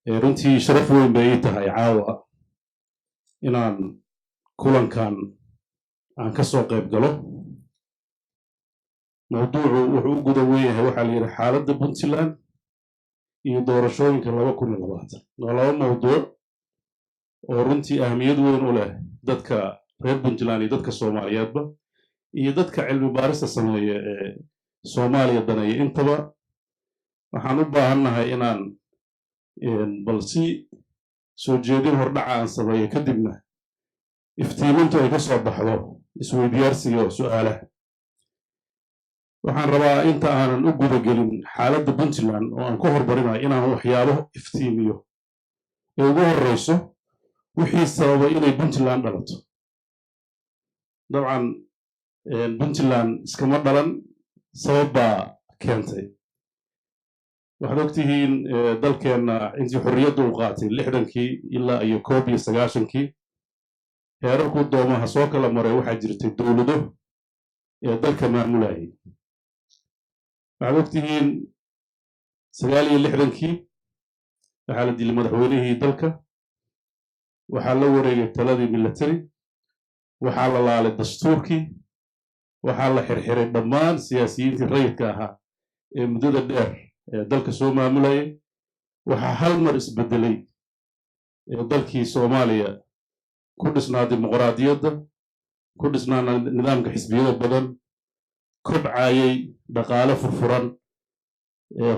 runtii sharaf weyn bay ii tahay caawa inaan kulankan aan ka soo qayb galo. mawduucu wuxuu u gudan weyn yahay waxaa la yidhi xaaladda Puntland iyo doorashooyinka 2020. waa laba mawduuc oo runtii ahmiyad weyn u leh dadka reer Puntland iyo dadka Soomaaliyeedba iyo dadka cilmi baarista sameeya ee Soomaaliya daneeya intaba. waxaan u baahannahay inaan bal si soo jeedin hordhaca aan sameeyo kadibna iftiimintu ay ka soo baxdo isweydiyaarsiga su'aalaha. waxaan rabaa inta aanan u gudagelin xaaladda Puntland oo aan ku hormarinayo inaan waxyaabo iftiimiyo ee ugu horreyso wixii sababay inay Puntland dhalato. dabcan Puntland iskama dhalan, sabab baa keentay. waxaad ogtihiin dalkeenna intii xorriyadda uu qaatay 60kii ilaa iyo 91kii heerarku doomaha soo kala maray waxaa jirtay dowlado ee dalka maamulayay. waxaad ogtihiin 69kii waxaa la dilay madaxweynihii dalka, waxaa la wareegay taladii military, waxaa la laalay dastuurkii, waxaa la xirxiray dhammaan siyaasiyiintii rayidka ahaa ee muddada dheer ee dalka soo maamulayay. waxaa hal mar isbedelay dalkii Soomaaliya ku dhisnaa dimuqraadiyadda, ku dhisnaa nidaamka xisbiyada badan, kobcayay dhaqaale furfuran,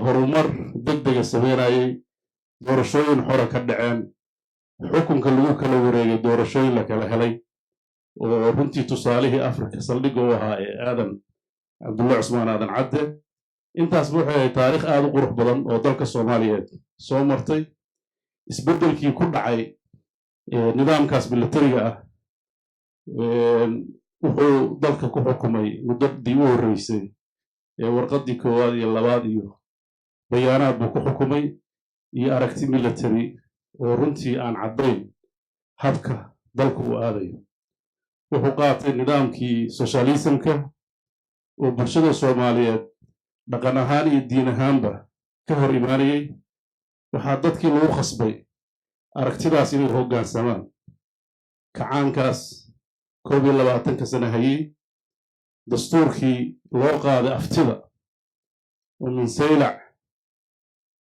horumar degdega sameynayay, doorashooyin xora ka dhaceen, xukunka lagu kala wareegay, doorashooyin la kala helay oo runtii tusaalihii Afrika saldhigga u ahaa ee Cabdulla Cusmaan Aadan Cadde. intaasba waxay ahayd taariikh aad u qurux badan oo dalka Soomaaliyeed soo martay. isbeddelkii ku dhacay nidaamkaas militariga ah wuxuu dalka ku xukumay muddadii u horreysay warqaddii 1 iyo 2 iyo bayaanaad buu ku xukumay iyo aragti military oo runtii aan caddayn habka dalka uu aadayo. wuxuu qaatay nidaamkii socialismka oo bulshada Soomaaliyeed dhaqan ahaan iyo diin ahaanba ka hor imaanayay. waxaa dadkii lagu khasbay aragtidaas inay hoggaansamaan. kacaankaas 21 sano hayay, dastuurkii loo qaaday aftida oo min Saylac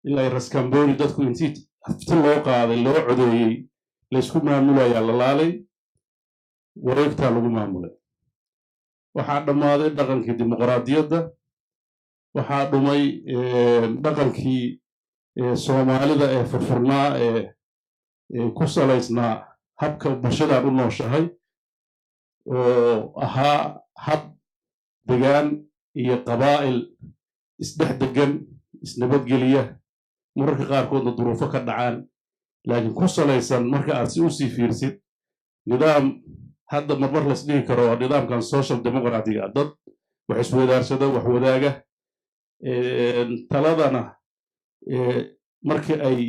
ilaa Raskamboni dadku intii afti loo qaaday loo codeeyey laysku maamulayaa la laalay, wareegtaa lagu maamulay. waxaa dhammaaday dhaqankii dimuqraadiyadda, waxaa dhumay dhaqankii Soomaalida ee furfurnaa ee ku salaysnaa habka bulshadan u nooshahay oo ahaa hab degaan iyo qabaa'il isdhex degan, isnabadgeliya, mararka qaarkoodna duruufo ka dhacaan, laakiin ku salaysan marka aad si u sii fiirsid nidaam hadda marmar las dhihi karo waa nidaamkan social democratic-ga. dad wax iswadaarsada, wax wadaaga, taladana markii ay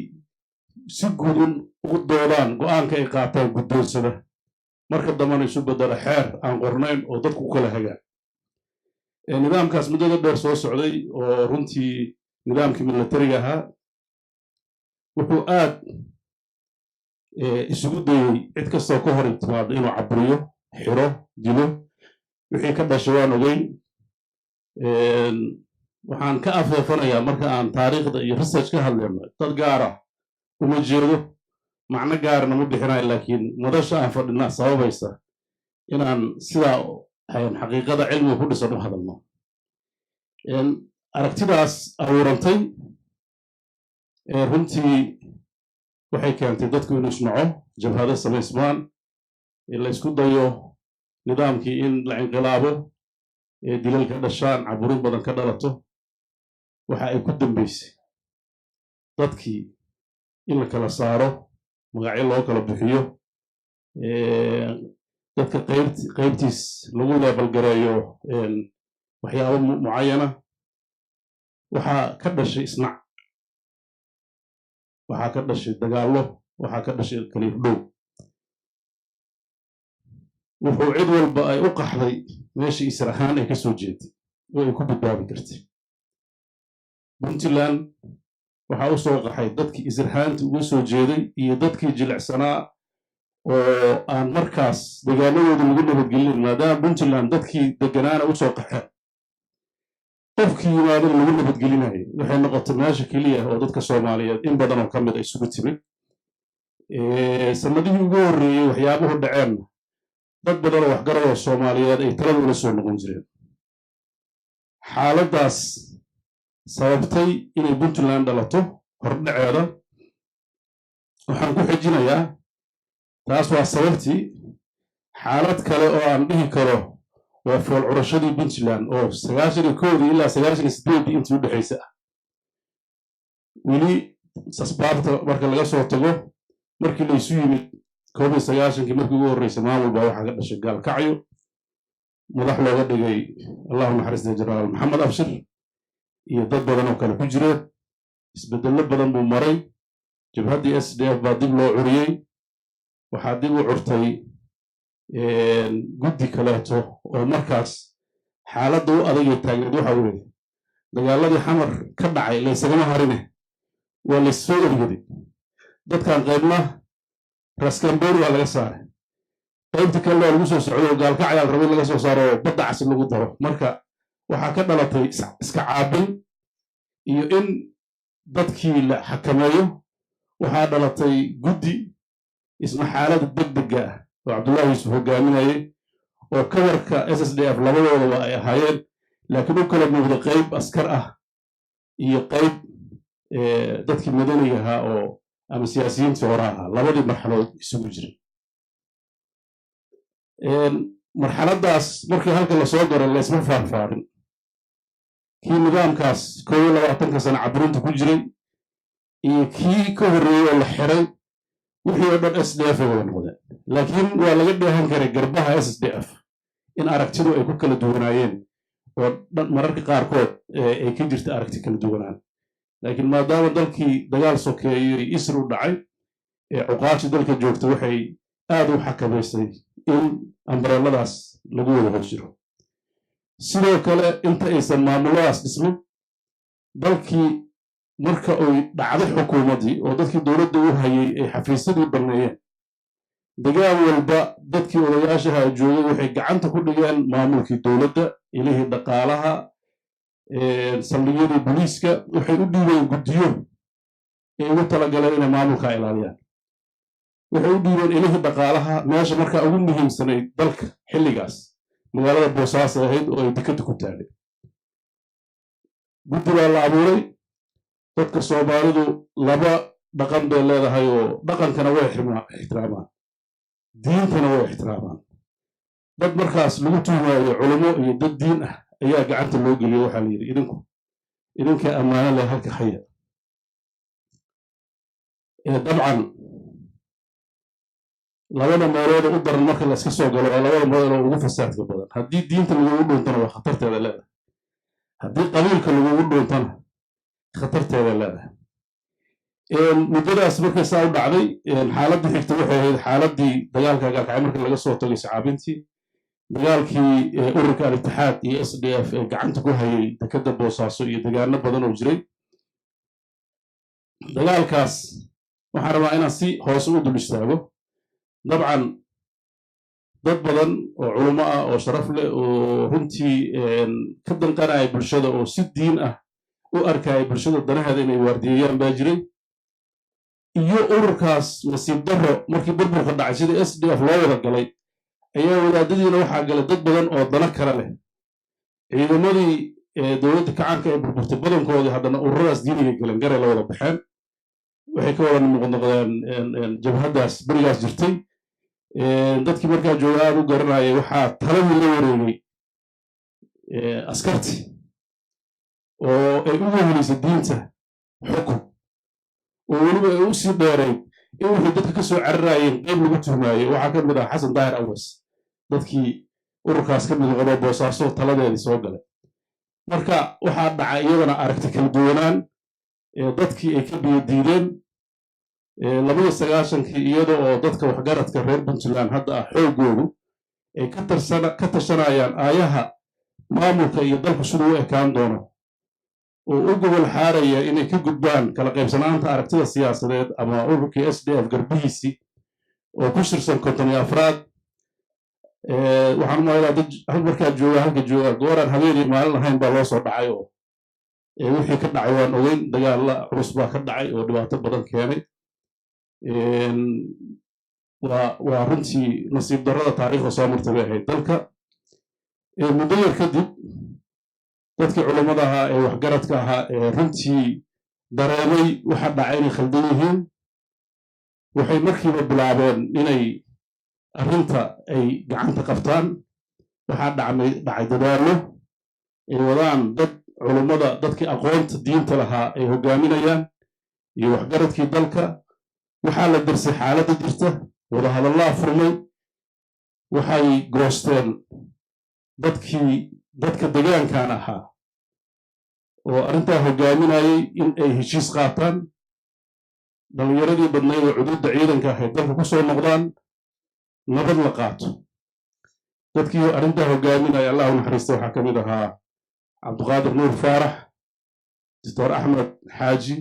si guud ugu doodaan go'aanka ay qaataan guddoonsada, marka dambana isu bedelo xeer aan qornayn oo dadku ku kala hagaan. nidaamkaas muddada dheer soo socday oo runtii nidaamkii militariga ahaa wuxuu aad isugu dayey cid kastoo ka hor timaado inuu caburiyo, xiro, dilo. wixii ka dhashay waan ogeyn. waxaan ka afeefanayaa marka aan taariikhda iyo research ka hadlayno dad gaara uma jeedo, macno gaarna ma bixinayo, laakiin madasha aan fadhinaa sababaysa inaan sidaa xaqiiqada cilmiga ku dhisan u hadalno. aragtidaas abuurantay runtii waxay keentay dadku inuu isnaco, jabhado samaysmaan, la isku dayo nidaamkii in la inqilaabo, dilal ka dhashaan, caburin badan ka dhalato. waxa ay ku dambeysay dadkii in la kala saaro, magacyo loo kala bixiyo, dadka qaybtiis lagu leebalgareeyo waxyaabo mucayana. waxaa ka dhashay isnac, waxaa ka dhashay dagaallo, waxaa ka dhashay kaliif dhow. wuxuu cid walba ay u qaxday meeshii isir ahaan ay ka soo jeeday oo ay ku badbaabi kartay. Puntland waxaa u soo qaxay dadkii isirhaanta uga soo jeeday iyo dadkii jilicsanaa oo aan markaas deegaanadooda lagu nabadgelin maadaama puntland dadkii deganaana u soo qaxeen qofkii yimaadana lagu nabadgelinayo waxay noqotay meesha keliya oo dadka soomaaliyeed in badan oo ka mid ay isugu timid sanadihii ugu horreeyey waxyaabuhu dhaceenna dad badan oo waxgaradoo soomaaliyeed ay talada ula soo noqon jireen xaaladdaas sababtay inay puntland dhalato hordhaceeda waxaan ku xijinayaa taas waa sababtii xaalad kale oo aan dhihi karo waa fool curashadii puntland oo 91 ilaa 98 intii u dhexaysa ah weli asbaabta marka laga soo tago markii la isu yimid 19 markii ugu horreysay maamul baa waxaa ka dhashay gaalkacyo madax looga dhigay allahu naxariista jenaraal maxamed abshir iyo dad badan oo kale ku jira isbedello badan buu maray jabhaddii SDF baa dib loo curiyey waxaa dib u curtay guddi kaleeto oo markaas xaaladda u adagay taagneed waxa weeye dagaaladii xamar ka dhacay laysagama harine waa laysoo ergaday dadkan qaybna raskambeer waa laga saaray qaybta kale waa lagu soo socdo gaalkacyaa la rabay in laga soo saaro oo badda casi lagu daro marka waxaa ka dhalatay iska caabin iyo in dadkii la xakameeyo waxaa dhalatay guddi isna xaalada degdega ah oo cabdullaahi yuusuf hogaaminayay oo kawarka SSDF labadoodaba ay ahaayeen laakiin u kala muuqda qayb askar ah iyo qayb dadkii madaniga ahaa oo ama siyaasiyiintii hore ahaa labadii marxaladood isugu jiray marxaladdaas markii halka lasoo garay laysma faarfaarin kii nidaamkaas 21 sano caburinta ku jiray iyo kii ka horreeyey oo la xiray wixii oo dhan SDF ay wada noqdeen laakiin waa laga dheehan karay garbaha SDF in aragtidu ay ku kala duwanaayeen oo mararka qaarkood ay ka jirta aragti kala duwanaan laakiin maadaama dalkii dagaal sokeeyey isr u dhacay cuqaashi dalka joogta waxay aad u xakamaysay in ambareeladaas lagu wada hor jiro sidoo kale inta aysan maamuladaas dhismin dalkii marka ay dhacday xukuumaddii oo dadkii dowladda u hayay ay xafiisyadii banneeyeen dagaal walba dadkii odayaashaha joogay waxay gacanta ku dhigeen maamulkii dowladda ilihii dhaqaalaha saldhigyadii booliiska waxay u dhiibeen guddiyo ay ugu talagaleen inay maamulkaa ilaaliyaan waxay u dhiibeen ilihii dhaqaalaha meesha markaa ugu muhiimsanayd dalka xilligaas magaalada boosaaso ahayd oo ay dekadda ku taagay guddi baa la abuuray dadka soomaalidu laba dhaqan bay leedahay oo dhaqankana way ixtiraamaan diintana way ixtiraamaan dad markaas lagu tuhmaayo culummo iyo dad diin ah ayaa gacanta loo geliyo waxaa la yidhi idinka ammaano leh halka haya dabcan labada meelood u daran marka la iska soo galo waa labada meelood oo ugu fasaadka badan haddii diinta lagugu dhuuntana waa khatarteeda leedahay haddii qabiilka lagugu dhuuntana khatarteeda leedahay muddadaas markay saa u dhacday xaaladii xigta waxay ahayd xaaladii dagaalka gaalkacay markii laga soo tagay saxaabintii dagaalkii ururka al-itixaad iyo SDF ee gacanta ku hayay dekadda boosaaso iyo degaano badan oo jiray dagaalkaas waxaan rabaa inaan si hoose u dul istaago dabcan dad badan oo culummo ah oo sharaf leh oo runtii ka danqanaya bulshada oo si diin ah u arkaya bulshada danaheeda inay waardiyeeyaan baa jiray iyo ururkaas nasiib darro markii burburka dhacay sida SDF loo wada galay ayaa wadaadadiina waxaa galay dad badan oo dana kale leh ciidamadii dowladda kacaanka ee burburtay badankoodii haddana ururadaas diiniga galeen garay la wada baxeen waxay ka wada noqdeen jabhaddaas berigaas jirtay dadkii markaa jooga aad u garanayay waxaa taladii la wareegay askarti oo ay ugu helisay diinta xukun oo weliba ay u sii dheerayd in waxay dadka ka soo cararayeen qayb lagu tuhmaayey waxaa ka mid ah xasan daahir awas dadkii ururkaas ka mid noqdo boosaaso taladeedii soo galay marka waxaa dhacay iyadana aragti kala duwanaan dadkii ay ka biyadiideen 19 iyada oo dadka waxgaradka reer puntland hadda ah xoogoodu ay ka tashanayaan aayaha maamulka iyo dalku siduu u ekaan doono oo u gobol xaaraya inay ka gudbaan kala qaybsanaanta aragtida siyaasadeed ama ururkii SDF garbihiisii oo ku shirsan 54 waxaan umaleeyaa dad markaa jooga halka jooga gooraan habeenii maalin ahayn baa loo soo dhacay oo wixii ka dhacay waan ogeyn dagaalla culus baa ka dhacay oo dhibaato badan keenay waa runtii nasiib darrada taariikhda soo martay bay ahayd dalka muddo yar kadib dadkii culammada ahaa ee waxgaradka ahaa ee runtii dareemay waxa dhacay inay khaldan yihiin waxay markiiba bilaabeen inay arrinta ay gacanta qabtaan waxaa dhacay dadaallo ay wadaan dad culummada dadkii aqoonta diinta lahaa ay hogaaminayaan iyo waxgaradkii dalka waxaa la darsay xaaladda jirta wadahadallaa furmay waxay goosteen dadka degaankan ahaa oo arrintaa hogaaminayay in ay heshiis qaataan dhallinyaradii badnayd oo cuduudda ciidanka ahayd dalka ku soo noqdaan nabad la qaato dadkii arrintaa hogaaminaya allah u naxariista waxaa ka mid ahaa cabdiqaadir nuur faarax doctor axmed xaaji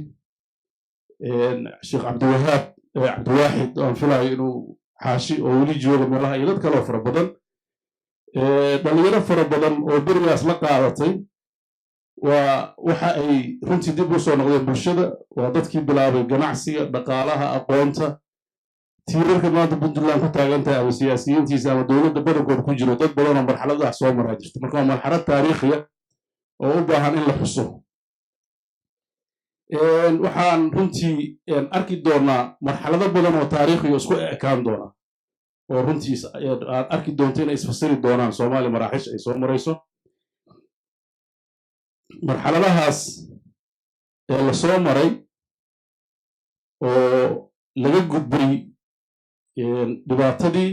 sheekh cabdiwahaab cabdiwaaxid oo aan filayo inuu xaashi oo weli jooga meelaha iyo dad kaloo fara badan dhalinyaro fara badan oo berigaas la qaadatay waxa ay runtii dib u soo noqdeen bulshada waa dadkii bilaabay ganacsiga dhaqaalaha aqoonta tiirarka maanta puntland ku taagan tahay ama siyaasiyiintiisa ama dowladda badankooda ku jiro dad badanoo marxaladaas soo maraa jirta marka waa marxalad taariikhiya oo u baahan in la xuso waxaan runtii arki doonaa marxalado badan oo taariikhiyo isku ekaan doona oo runtii aad arki doonto inay isfasiri doonaan soomaaliya maraaxish ay soo marayso marxaladahaas ee la soo maray oo laga gudbay dhibaatadii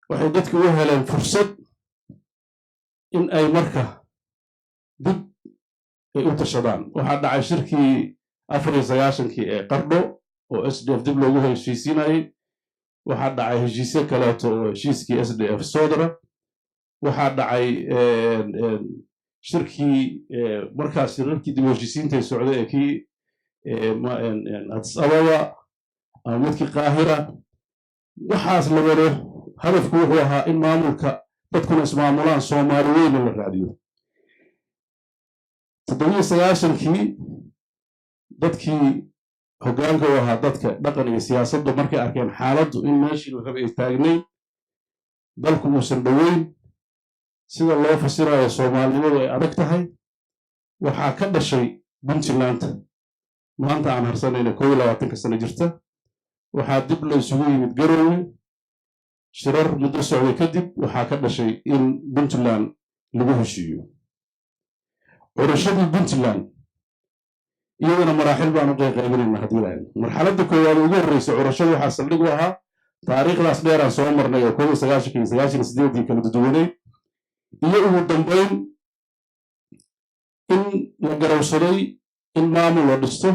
waxay dadku u heleen fursad in ay marka dib ay u tashadaan waxaa dhacay shirkii 94 ee qardho oo SDF dib loogu heshiisiinayay waxaa dhacay heshiisyo kaleeto oo heshiiskii SDF soodara waxaa dhacay shirkii markaas shirarkii dib u heshiisiintay socday ee kii addis ababa ama midkii qaahira waxaas la wado hadafku wuxuu ahaa in maamulka dadkuna ismaamulaan soomaali weyna la raadiyo 97kii dadkii hoggaanka u ahaa dadka dhaqan iyo siyaasaddu markay arkeen xaaladdu in meeshii la rabay ay taagnayn dalku uusan dhoweyn sida loo fasirayo soomaalinimadu ay adag tahay waxaa ka dhashay puntland maanta aan harsanayna 21 sano jirta waxaa dib la isugu yimid garoowe shirar muddo socday kadib waxaa ka dhashay in puntland lagu heshiiyo curashadii puntland iyadana maraaxil baan u qaybinaynaa haddii lahayn marxaladda koowaad ugu horreysa curashada waxaa saldhig u ahaa taariikhdaas dheeraan soo marnay oo 1998 kala duduwanay iyo ugu dambayn in la garowsaday in maamul la dhisto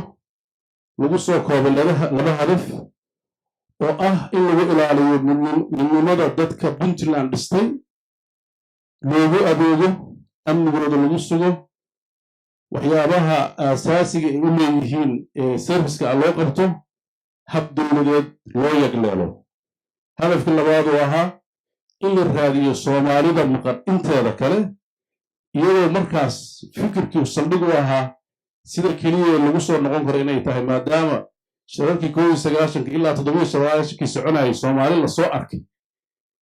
lagu soo koobay laba hadaf oo ah in lagu ilaaliyo midnimada dadka puntland dhistay loogu adeego amnigooda lagu sugo waxyaabaha aasaasiga ay u leeyihiin ee serviska loo qabto hab dowladeed loo yagleelo hadafka labaad oo ahaa in la raadiyo soomaalida maqan inteeda kale iyadoo markaas fikirkii saldhig u ahaa sida keliya lagu soo noqon karo inay tahay maadaama shirarkii 19 ilaa 97 soconayay soomaali la soo arkay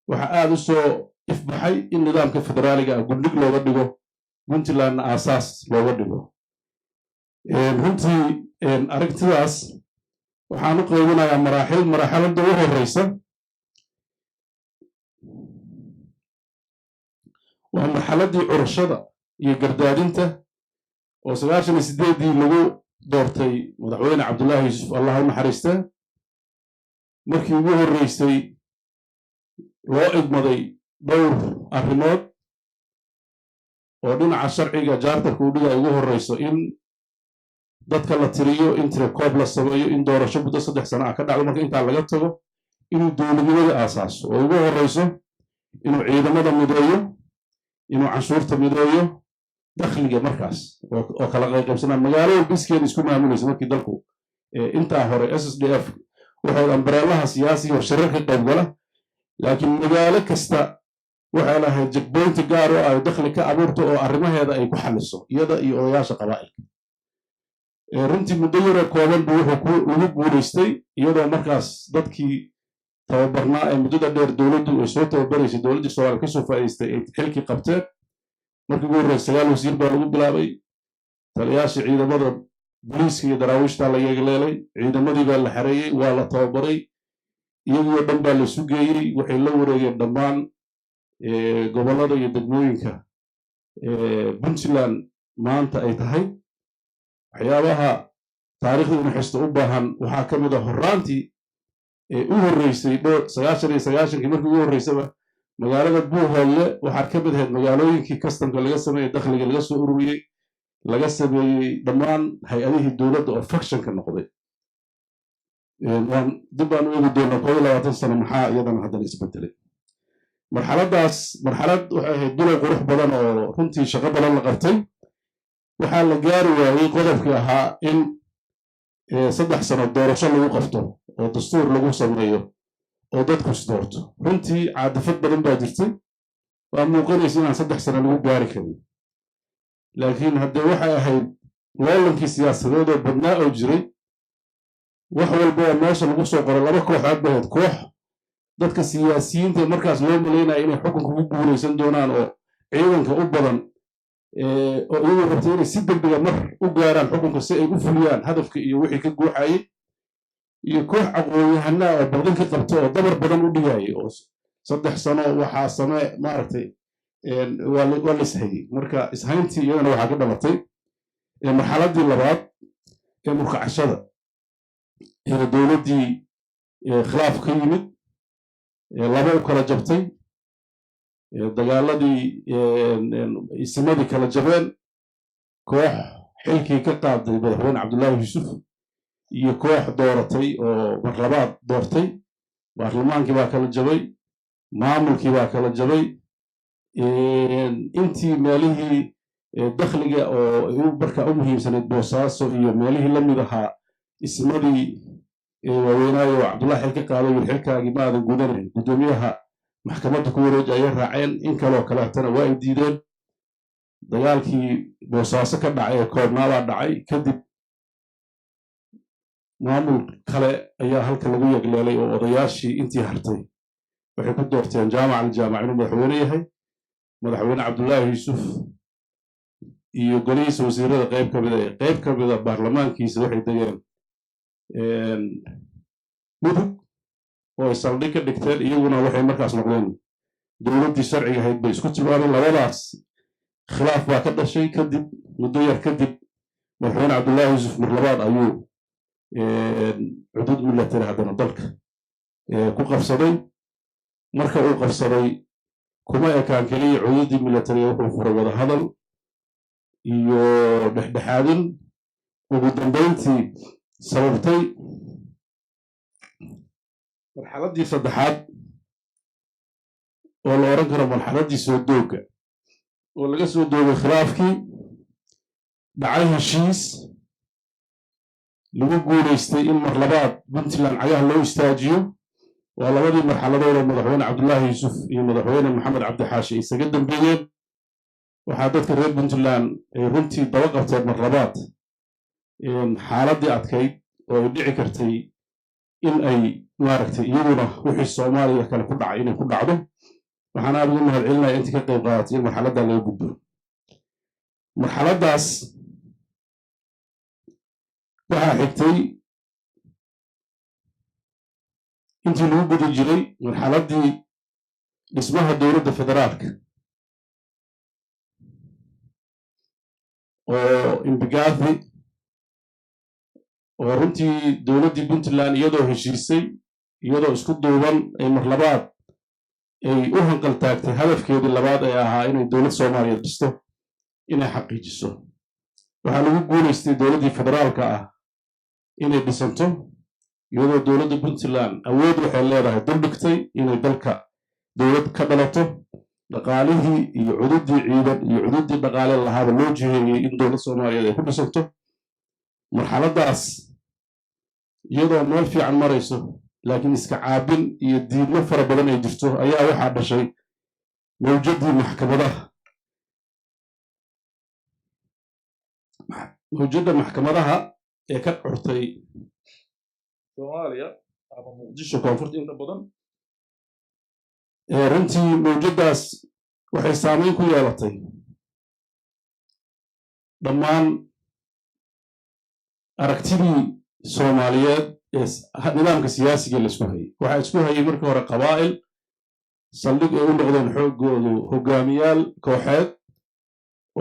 waxaa aad u soo ifbaxay in nidaamka federaaliga ah gundhig looga dhigo puntlandna aasaas looga dhigo runtii aragtidaas waxaan u qaybinayaa maraaxilada u horeysa waa marxaladii curashada iyo gardaadinta oo 98dii lagu doortay madaxweyne cabdullaahi yuusuf allah u naxariista markii ugu horreysay loo idmaday dhowr arrimood oo dhinaca sharciga jaartarka u dhigay ugu horreyso in dadka la tiriyo in tirakoob la sameeyo in doorasho muddo 3 sano ah ka dhacdo marka intaa laga tago inuu dowladnimada aasaaso oo ugu horreyso inuu ciidamada mideeyo inuu canshuurta mideeyo dakhliga markaas oo kala qaybsanaa magaalo walba iskeeda isku maamulaysa markii dalku intaa hore SSDF waxay ambareelaha siyaasiga oo shirar ka qayb gala laakiin magaalo kasta waxay lahayd jagboynta gaar oo ay dakhli ka abuurto oo arrimaheeda ay ku xaliso iyada iyo odayaasha qabaa'ilka runtii muddo yaro kooban buu wuxuu ugu guulaystay iyadoo markaas dadkii tababarnaa ee muddada dheer dowladdu ay soo tababaraysay dowladdii Soomaaliya kasoo faa'iidaystay ay xilkii qabteen markii ugu horreysay 9 wasiir baa lagu bilaabay taliyayaasha ciidamada booliiska iyo daraawiishta la yeegleelay ciidamadii baa la xareeyey waa la tababaray iyagoo dhan baa la isu geeyey waxay la wareegeen dhammaan gobollada iyo degmooyinka Puntland maanta ay tahay waxyaabaha taariikhda inuu xisto u baahan waxaa ka mid ah horraantii u horreysay 99 markii ugu horreysaba magaalada Buuhoole waxaa ka mid ahayd magaalooyinkii kastamka laga sameeyey dakhliga laga soo ururiyey laga sameeyey dhammaan hay-adihii dowladda oo factionka noqday dib baan u eegi doonaa 20 sano maxaa iyadana haddana isbedelay marxalad waxay ahayd bilow qurux badan oo runtii shaqo badan la qabtay waxaa la gaari waayey qodobkii ahaa in 3 sano doorasho lagu qabto oo dastuur lagu sameeyo oo dadku is doorto runtii caadifad badan baa jirtay waa muuqanaysa inaan 3 sano lagu gaari karin laakiin haddee waxay ahayd loolankii siyaasadeed oo badnaa oo jiray wax walba oo meesha lagu soo qoray 2 kooxood bahayd koox dadka siyaasiyiinta markaas loo malaynaya inay xukunka ku guulaysan doonaan oo ciidanka u badan oo iyagoo rabtay inay si degdega mar u gaaraan xukunka si ay u fuliyaan hadafka iyo wixii ka guuxayay iyo koox aqoon-yahanaa oo baqdin ka qabto oo dabar badan u dhigayay oo 3 sano waxaa samee maaragtay waa la ishayey marka ishayntii iyadana waxaa ka dhalatay marxaladdii labaad ee murkacashada dowladdii khilaaf ka yimid laba u kala jabtay dagaaladii isimadii kala jabeen koox xilkii ka qaaday madaxweyne cabdullaahi yuusuf iyo koox dooratay oo mar labaad doortay baarlamaankii baa kala jabay maamulkii baa kala jabay intii meelihii dakhliga oo markaa u muhiimsanayd boosaaso iyo meelihii la mid ahaa ismadii waaweynaayo oo cabdullaahi xil ka qaaday wir xilkaagii maadan gudanayn guddoomiyaha maxkamadda ku wareej ayay raaceen in kaloo kaleetana waa ay diideen dagaalkii boosaaso ka dhacay ee koobnaabaa dhacay kadib maamul kale ayaa halka lagu yegleelay oo odayaashii intii hartay waxay ku doorteen jaamac aljaamac inuu madaxweyne yahay madaxweyne cabdullaahi yuusuf iyo golihiisa wasiirada qayb ka mida baarlamaankiisa waxay degeen mudug oo ay saldhig ka dhigteen iyaguna waxay markaas noqdeen dowladdii sharciga ahayd bay isku tilmaameen labadaas khilaaf baa ka dhashay kadib muddo yar kadib madaxweyne cabdullaahi yuusuf mar labaad ayuu xuduud milatari haddana dalka ku qabsaday marka uu qabsaday kuma ekaan keliya xuduuddii milatariga wuxuu furay wada hadal iyo dhexdhexaadin ugu dambeyntii sababtay marxaladdii saddexaad oo la odhan karo marxaladdii soo doogga oo laga soo doogay khilaafkii dhacay heshiis lagu guulaystay in mar labaad puntland cagaha loo istaajiyo waa labadii marxaladood oo madaxweyne cabdullaahi yuusuf iyo madaxweyne maxamed cabdixaashi ay isaga dambeeyeen waxaa dadka reer puntland ay runtii daba qabteen mar labaad xaaladdii adkayd oo ay dhici kartay in ay maaragtay iyaguna wixii soomaaliya kale ku dhacay inay ku dhacdo waxaan aad ugu mahad celinaya intii ka qayb qaadatay in marxaladdaa laga gudbo marxaladdaas waxaa xigtay intii lagu gudi jiray marxaladdii dhismaha dowladda federaalka oo imbigaathi oo runtii dowladdii puntland iyadoo heshiisay iyadoo isku duuban ay mar labaad ay u hanqal taagtay hadafkeedii labaad ee ahaa inay dowlad soomaaliya dhisto inay xaqiijiso waxaa lagu guulaystay dowladdii federaalka ah inay dhisanto iyadoo dowladda puntland awood waxay leedahay duldhigtay inay dalka dowlad ka dhalato dhaqaalihii iyo cududii ciidan iyo cududii dhaqaale lahaaba loo jiheeyey in dowlad soomaaliyeed ay ku dhisanto. marxaladdaas iyadoo meel fiican marayso laakiin iska caabin iyo diidmo fara badan ay jirto ayaa waxaa dhashay mawjadii mawjadda maxkamadaha ee ka curtay soomaaliya ama muqdisho koonfurta inta badan. runtii mawjaddaas waxay saameyn ku yeelatay dhammaan aragtidii soomaaliyeed ee nidaamka siyaasiga la isku hayay. waxaa isku hayay markii hore qabaa'il saldhig ay u noqdeen xooggoodu hogaamiyaal kooxeed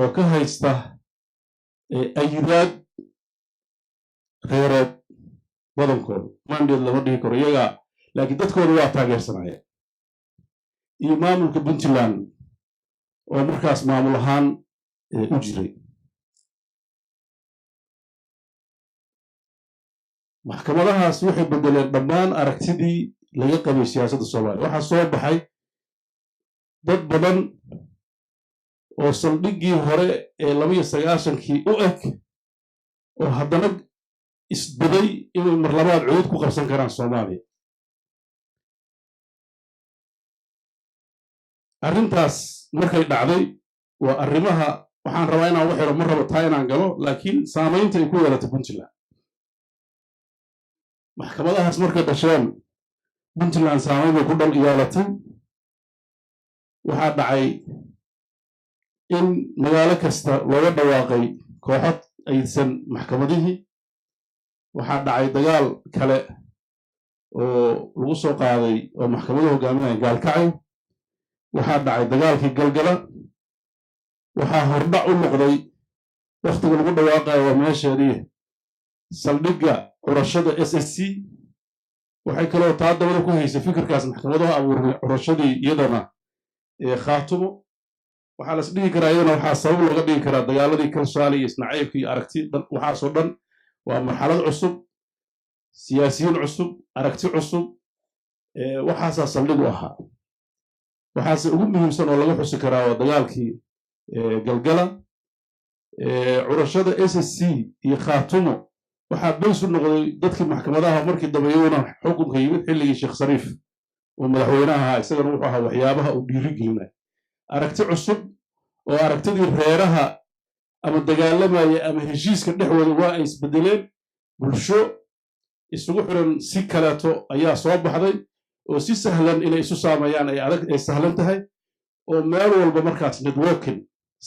oo ka haysta ayidaad reereed badankooda mandeed lama dhihi karo iyaga, laakiin dadkooda waa taageersanayeen. iyo maamulka puntland oo markaas maamul ahaan u jiray. maxkamadahaas waxay beddeleen dhammaan aragtidii laga qabay siyaasadda soomaaliya. waxaa soo baxay dad badan oo saldhiggii hore ee 1992 u eg oo haddana isbaday inay mar labaad cudud ku qabsan karaan soomaaliya. arrintaas markay dhacday waa arrimaha waxaan rabaa inaan waxiro ma rabo taa inaan galo, laakiin saamaynta ay ku yeelatay puntland. maxkamadahaas markay dhasheen puntland saamayn bay ku dhal yeelatay. waxaa dhacay in magaalo kasta looga dhawaaqay kooxo aysan maxkamadihii. waxaa dhacay dagaal kale oo lagu soo qaaday oo maxkamaduhu hogaaminaya gaalkacay. waxaa dhacay dagaalkii galgala. waxaa hordhac u noqday wakhtiga lagu dhawaaqayo waa meesheedii saldhigga curashada SSC. waxay kaloo taa dabada ku haysay fikirkaas maxkamaduhu abuurnay curashadii iyadana khaatumo. waxaa las dhihi karaa iyadana waxaa sabab looga dhigi karaa dagaaladii kalshaali iyo isnacaybka iyo aragti waxaasoo dhan waa marxalad cusub, siyaasiyiin cusub, aragti cusub. waxaasaa saldhig u ahaa. waxaase ugu muhiimsan oo laga xusi karaa waa dagaalkii galgala. curashada SSC iyo khaatumo waxaa bays u noqday dadkii maxkamadaha markii dambe iyaguna xukunka yimid xilligii sheekh shariif oo madaxweynaha ahaa. isagana wuxuu ahaa waxyaabaha uu dhiirigelinay aragti cusub oo aragtidii reeraha ama dagaalamaya ama heshiiska dhexwooda waa ay isbedeleen. bulsho isugu xiran si kaleeto ayaa soo baxday oo si sahlan inay isu saameeyaan ay sahlan tahay, oo meel walba markaas networking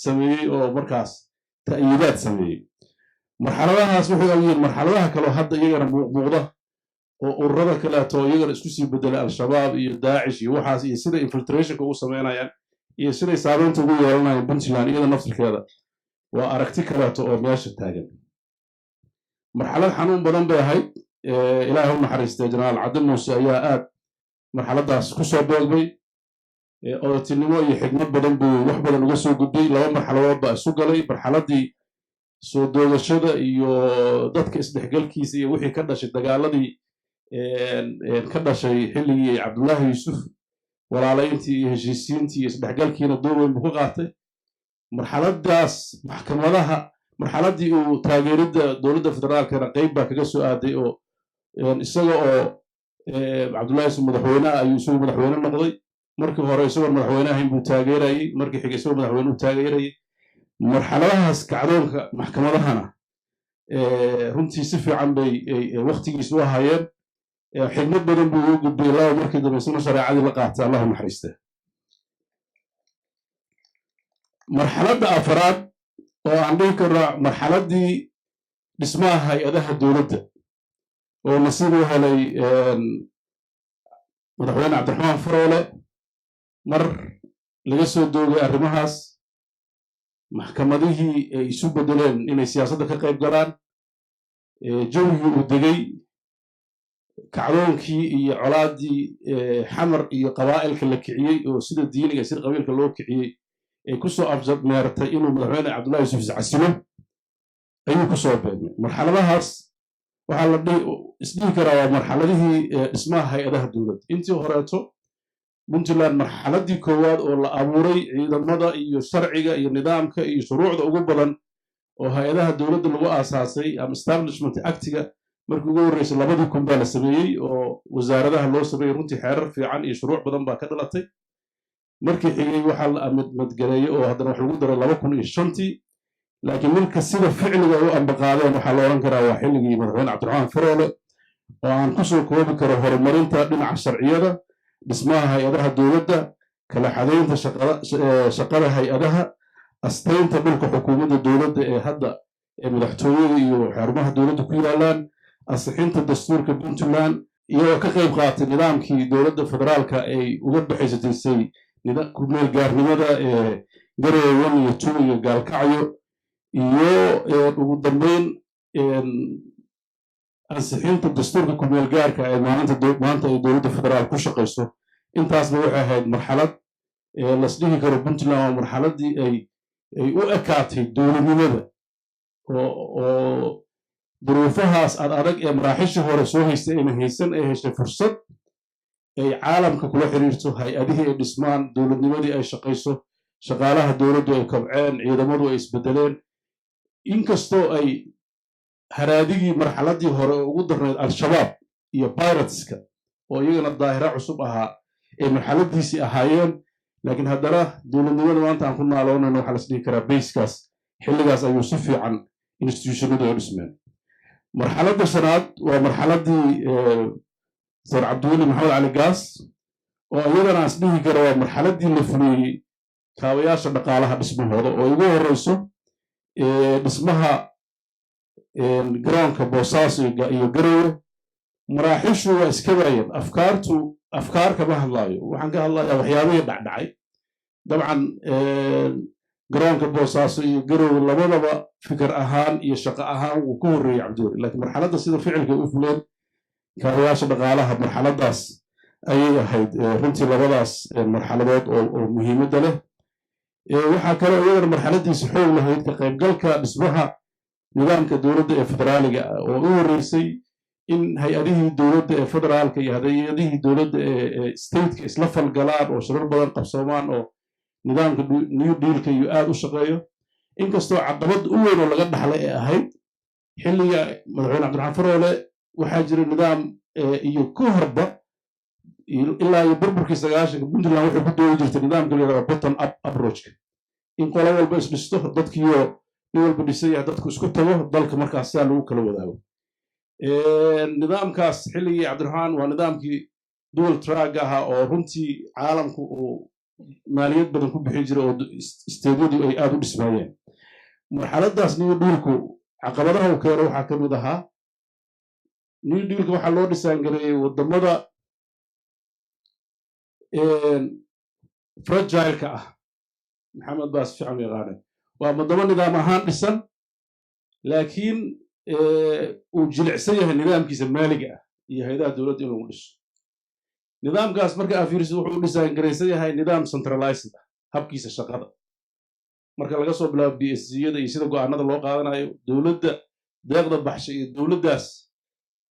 sameeyey oo markaas ta'yiidaad sameeyey. marxaladahaas waxay yihiin marxaladaha kaloo hadda iyagana muuqda oo ururada kaleeto iyagana isku sii bedelay al-shabaab iyo daacish iyo waxaas iyo sida infiltrationka ugu sameynayaan iyo siday saameynta ugu yeelanayaan puntland iyada naftirkeeda waa aragti kaleeto oo meesha taagan. marxalad xanuun badan bay ahayd. ilaahay u naxariistay jenaraal cabdi muuse ayaa aad marxaladdaas ku soo boogmay. odatinimo iyo xigmad badan buu wax badan uga soo gudbay. 2 marxaladood baa isu galay. marxaladdii soo doogashada iyo dadka isdhexgalkiisa iyo wixii ka dhashay dagaaladii ka dhashay xilligii cabdullaahi yuusuf, walaalayntii iyo heshiisiintii iyo isdhexgalkiina door weyn buu ku qaatay. marxaladdaas maxkamadaha marxaladdii uu taageeridda dowladda federaalkana qayb baa kaga soo aaday oo isaga oo cabdullaahi yuusuf madaxweyne ayuu isagu madaxweyne noqday. markii hore isagoon madaxweyne ahayn buu taageerayey, markii xigay isagoo madaxweyne u taageerayey. marxaladahaas kacdoonka maxkamadahana runtii si fiican bay wakhtigiis u ahaayeen. xigmad badan buu ugu gudbay laba markii dambe isna shareecadii la qaatay. allahu naxariiste. marxaladda afraad oo aan dhihi karno marxaladdii dhismaha hay-adaha dowladda oo nasiib u helay madaxweyne cabdiraxmaan faroole. mar laga soo doogay arrimahaas maxkamadihii ay isu bedeleen inay siyaasadda ka qayb galaan. jawigii uu degay kacdoonkii iyo colaaddii xamar iyo qabaa'ilka la kiciyey oo sida diiniga sida qabiilka loo kiciyey ay ku soo abmeertay inuu madaxweyne cabdullaahi yuusuf iscasilo ayuu ku soo beegmay. marxaladahaas waxaa la isdhihi karaa waa marxaladihii dhismaha hay-adaha dowladda. intii horeeto puntland marxaladii koowaad oo la abuuray ciidamada iyo sharciga iyo nidaamka iyo shuruucda ugu badan oo hay-adaha dowladda lagu aasaasay ama establishment actiga markii ugu horreysay 2000 baa la sameeyey oo wasaaradaha loo sameeyey runtii xeerar fiican iyo shuruuc badan baa ka dhalatay markii xigay waxaa la madgaleeyey oo haddana wax lagu daray 2005 laakiin milka sida ficliga u ambaqaadeen waxaa la oran karaa waa xilligii madaxweyne cabdiraxmaan faroole oo aan ku soo koobi karo horumarinta dhinaca sharciyada dhismaha hay-adaha dowladda kala xadaynta shaqada hay-adaha astaynta dhulka xukuumadda dowladda ee hadda ee madaxtooyada iyo xarumaha dowladda ku yaalaan ansixinta dastuurka puntland iyagoo ka qayb qaatay nidaamkii dowladda federaalka ay uga baxaysataysay kumeel gaarnimada ee garowe 1 iyo 2 iyo gaalkacyo iyo ugu dambeyn ansixinta dastuurka kumeel gaarka ee maanta ay dowladda federaal ku shaqayso intaasba waxay ahayd marxalad lasdhihi karo puntland waa marxaladii ay u ekaatay dowladnimada oo duruufahaas adag ee maraaxishii hore soo haystay ayna haysan ay heshay fursad ay caalamka kula xiriirto hay-adihii ay dhismaan dowladnimadii ay shaqayso shaqaalaha dowladdu ay kobceen ciidamadu ay isbedeleen inkastoo ay haraadigii marxaladii hore oo ugu darnayd al-shabaab iyo pirateska oo iyagana daahira cusub ahaa ay marxaladiisii ahaayeen laakiin haddana dowladnimada maanta aan ku naaloonayno waxaa las dhihi karaa bayskaas xilligaas ayuu si fiican institutionadu ay dhismeen marxaladda shanaad waa marxaladii sar cabdiweli maxamed cali gaas oo iyadana aan isdhihi karo waa marxaladii la fuliyey kaabayaasha dhaqaalaha dhismahooda oo ugu horeyso dhismaha garoonka boosaaso iyo garowe maraaxishu waa iska baayeen afkaar kama hadlaayo waxaan ka hadlayaa waxyaabihii dhacdhacay dabcan garoonka boosaaso iyo garowe labadaba fikir ahaan iyo shaqo ahaan wuu ku horreeyey cabdiweli laakiin marxaladda sida ficilka u fuleen kaabayaasha dhaqaalaha marxaladaas ayay ahayd runtii labadaas marxaladood oo muhiimadda leh waxaa kaloo iyadana marxaladiisa xoog lahayd ka qaybgalka dhismaha nidaamka dowladda ee federaaliga ah oo u horreysay in hay-adihii dowladda ee federaalka iyo hay-adihii dowladda ee stateka isla falgalaan oo shirar badan qabsoomaan oo nidaamka new dealka iyo aad u shaqeeyo inkastoo caqabad u weyn oo laga dhaxlay ee ahayd xilliga madaxweyne cabdiraxmaan faroole waxaa jira nidaam iyo ka horba ilaa iyo burburkii 90 puntland waxay ku doodi jirtay nidaamka la yidhahdo bottom up approachka in qolo walba isdhisto dadkiiyo nin walba dhisan yahay dadku isku tago dalka markaas sidaa lagu kala wadaago nidaamkaas xilligii cabdiraxmaan waa nidaamkii dual track ahaa oo runtii caalamku uu maaliyad badan ku bixin jiray oo isteedyadu ay aad u dhismaayeen marxaladaas new dealku caqabadaha uu keeno waxaa ka mid ahaa new dealka waxaa loo dhisaangareeyey wadamada fragileka ah maxamed baas fiican u yaqaanay waa wadamo nidaam ahaan dhisan laakiin uu jilicsan yahay nidaamkiisa maaliga ah iyo hay-adaha dowladda in lagu dhiso nidaamkaas marka afiirsi wuxuu u dhisaangaraysan yahay nidaam centralized ah habkiisa shaqada marka laga soo bilaabo bsciyada iyo sida go-aanada loo qaadanayo dowladda deeqda baxsha iyo dowladdaas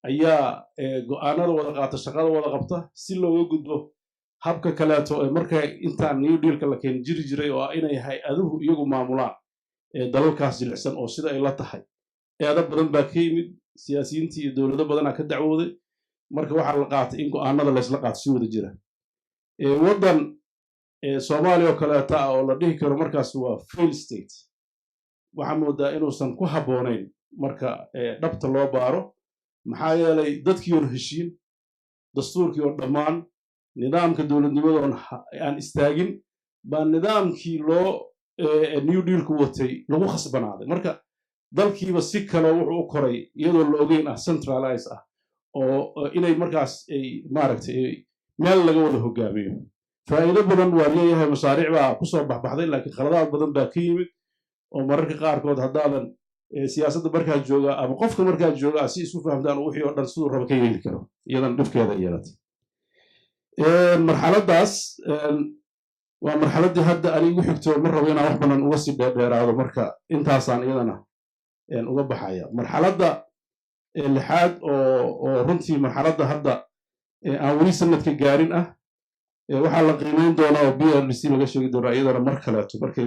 ayaa go-aanada wada qaata shaqada wada qabta si looga gudbo habka kaleeto ee marka intaan new dealka la keen jiri jiray oo inay hay-aduhu iyagu maamulaan dalalkaas jilicsan oo sida ay la tahay eeda badan baa ka yimid siyaasiyiintii iyo dowlado badanaa ka dacwooday marka waxaa la qaatay in go-aanada laysla qaato si wada jira waddan soomaaliya oo kaleeta ah oo la dhihi karo markaas waa fail state waxaa moodaa inuusan ku habboonayn marka dhabta loo baaro maxaa yeelay dadkii oon heshiin dastuurkii oo dhammaan nidaamka dowladnimada aan istaagin baa nidaamkii loo new dealku watay lagu khasbanaaday marka dalkiiba si kaloo wuxuu u koray iyadoo la ogeyn ah centralize ah oo inay markaas ay maaragtay meel laga wada hogaamiyo faa'iido badan waa leeyahay mashaariic baa kusoo baxbaxday laakiin khaladaad badan baa ka yimid oo mararka qaarkood haddaadan siyaasadda markaa jooga ama qofka markaa jooga si isu fahamtaan wixii oo dhan siduu raba ka yeeli karo iyadan dhibkeeda yeelatay marxaladaas waa marxaladdii hadda anigu xigto ma rabo inaan wax badan uga sii dheeraado marka intaasaan iyadana uga baxaya marxaladda lixaad oo runtii marxaladda hadda aan weli sanadka gaarin ah waxaa la qiimeyn doonaa oo BRDC laga sheegi doonaa iyadana mar kaleeto markay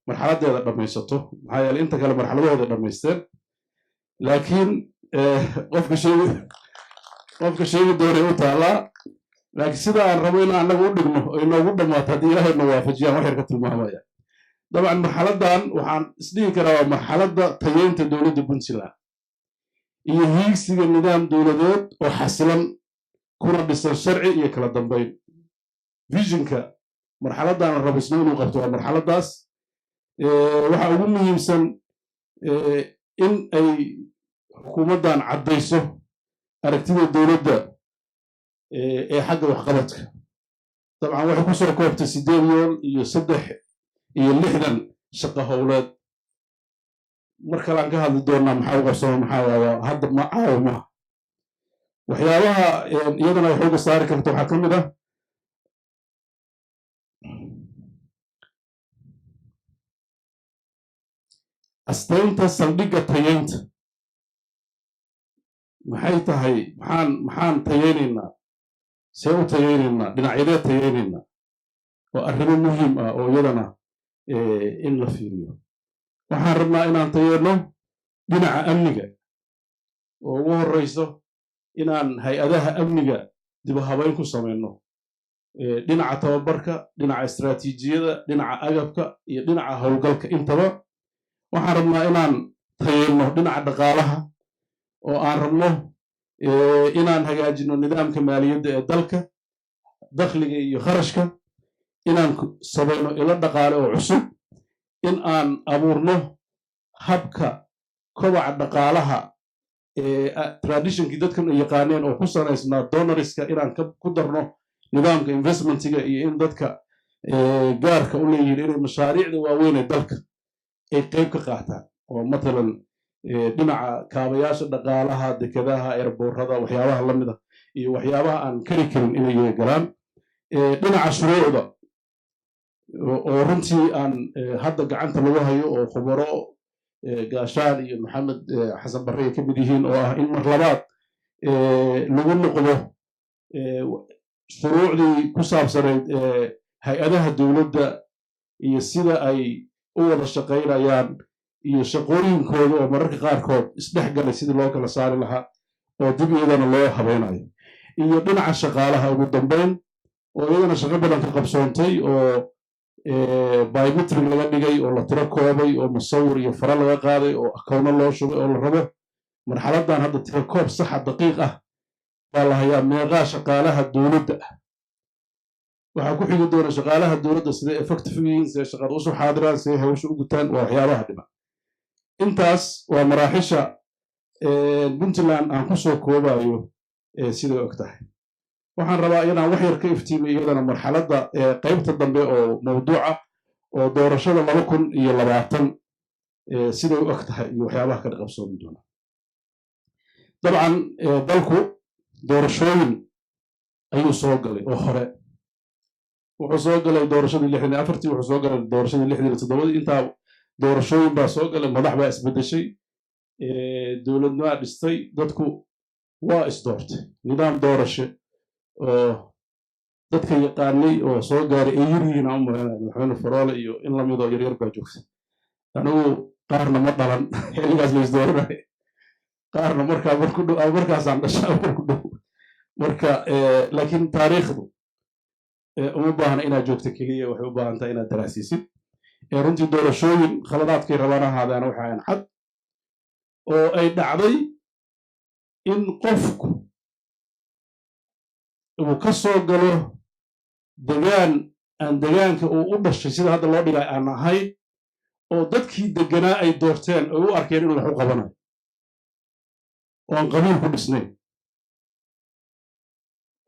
marxaladeeda dhammaysato maxaa yeelay inta kale marxaladahooda dhammaysteen laakiin qofka sheegi doonay u taallaa laakiin sida aan rabo in annaga u dhigno oo inoogu dhammaato haddii ilaahayna waafajiyaan wax yar ka tilmaamaya dabcan marxaladdan waxaan isdhihi karaa waa marxaladda tayeynta dowladda puntland iyo hiigsiga nidaam dowladeed oo xasilan kuna dhisan sharci iyo kala dambeyn visionka marxaladdan la rabisno inuu qabto waa marxaladdaas waxa ugu muhiimsan in ay xukuumaddan caddayso aragtida dowladda ee xagga waxqabadka dabcan waxay ku soo koobtay 8 yool iyo 3 shaqo howleed mar kale aan ka hadli doonaa maxaa u qabsama maxaa waaya hadda ma caawo maaha waxyaabaha iyadana ay xooga saari karto waxaa ka mid ah astaynta saldhigga tayeynta maxay tahay maxaan tayeynaynaa see u tayeynaynaa dhinacyadee tayeynaynaa waa arrimo muhiim ah oo iyadana in la fiiriyo waxaan rabnaa inaan tayeyno dhinaca amniga oo ugu horreyso inaan hay-adaha amniga dibahabayn ku samayno dhinaca tababarka dhinaca istaraatiijiyada dhinaca agabka iyo dhinaca howlgalka intaba waxaan rabnaa inaan tayeyno dhinaca dhaqaalaha oo aan rabno inaan hagaajino nidaamka maaliyadda ee dalka dakhliga iyo kharashka inaan samayno ilo dhaqaale oo cusub in aan abuurno habka kobaca dhaqaalaha traditionkii dadkan ay yaqaaneen oo ku sanaysnaa donoriska inaan ku darno nidaamka investmentiga iyo in dadka gaarka u leeyihiin inay mashaariicda waaweyn ee dalka ay qayb ka qaataan oo matalan dhinaca kaabayaasha dhaqaalaha dekedaha eerboorada waxyaabaha la mida iyo waxyaabaha aan kari karin inay galaan dhinaca shuruucda oo runtii aan hadda gacanta lagu hayo oo khubaro gaashaan iyo maxamed xasan barre ay ka mid yihiin oo ah in mar labaad lagu noqdo shuruucdii ku saabsanayd hay-adaha dowladda iyo sida ay u wada shaqaynayaan iyo shaqooyinkooda oo mararka qaarkood isdhex galay sidii loo kala saari lahaa oo dib iyadana loo habeynayo iyo dhinaca shaqaalaha ugu dambeyn oo iyadana shaqo badan ka qabsoontay oo biometric laga dhigay oo la tiro koobay oo musawir iyo fara laga qaaday oo akowno loo shubay oo la rabo marxaladdan hadda tiro koob saxa daqiiq ah baa la hayaa meeqaa shaqaalaha dowladda ah waxaa ku xigi doona shaqaalaha dowladda siday effective yihiin siday shaqada usoo xaadiraan siday hawsha u gutaan waa waxyaabaha dhiman intaas waa maraaxisha puntland aan ku soo koobayo siday og tahay waxaan rabaa inaan wax yar ka iftiimiyo iyadana marxaladda qaybta dambe oo mawduuca oo doorashada 2020 siday u og tahay iyo waxyaabaha ka qabsoomi doona dabcan dalku doorashooyin ayuu soo galay oo hore wuxuu soo galay doorashadii 64 wuxuu soo galay doorashadii 67 intaa doorashooyin baa soo galay madax baa isbedeshay dowladnimo dhistay dadku waa isdoortay nidaam doorasho oo dadka yaqaanay oo soo gaaray ay yiryihiin madaxweyne faroole iyo in la midoo yaryar baa joogta anigu qaarna ma dhalan xilligaas la isdooranay qaarna markaasaan dhashaa marku dhow marka laakiin taariikhdu uma baahna inaad joogto keliya waxay u baahan tahay inaad daraasiisid runtii doorashooyin khaladaadkay rabaan ahaadaan waxa aan cad oo ay dhacday in qofku uu ka soo galo degaan aan degaanka uu u dhashay sida hadda loo dhigay aan ahayn oo dadkii deganaa ay doorteen ay u arkeen inuu wax u qabanayo oo aan qabiil ku dhisnayn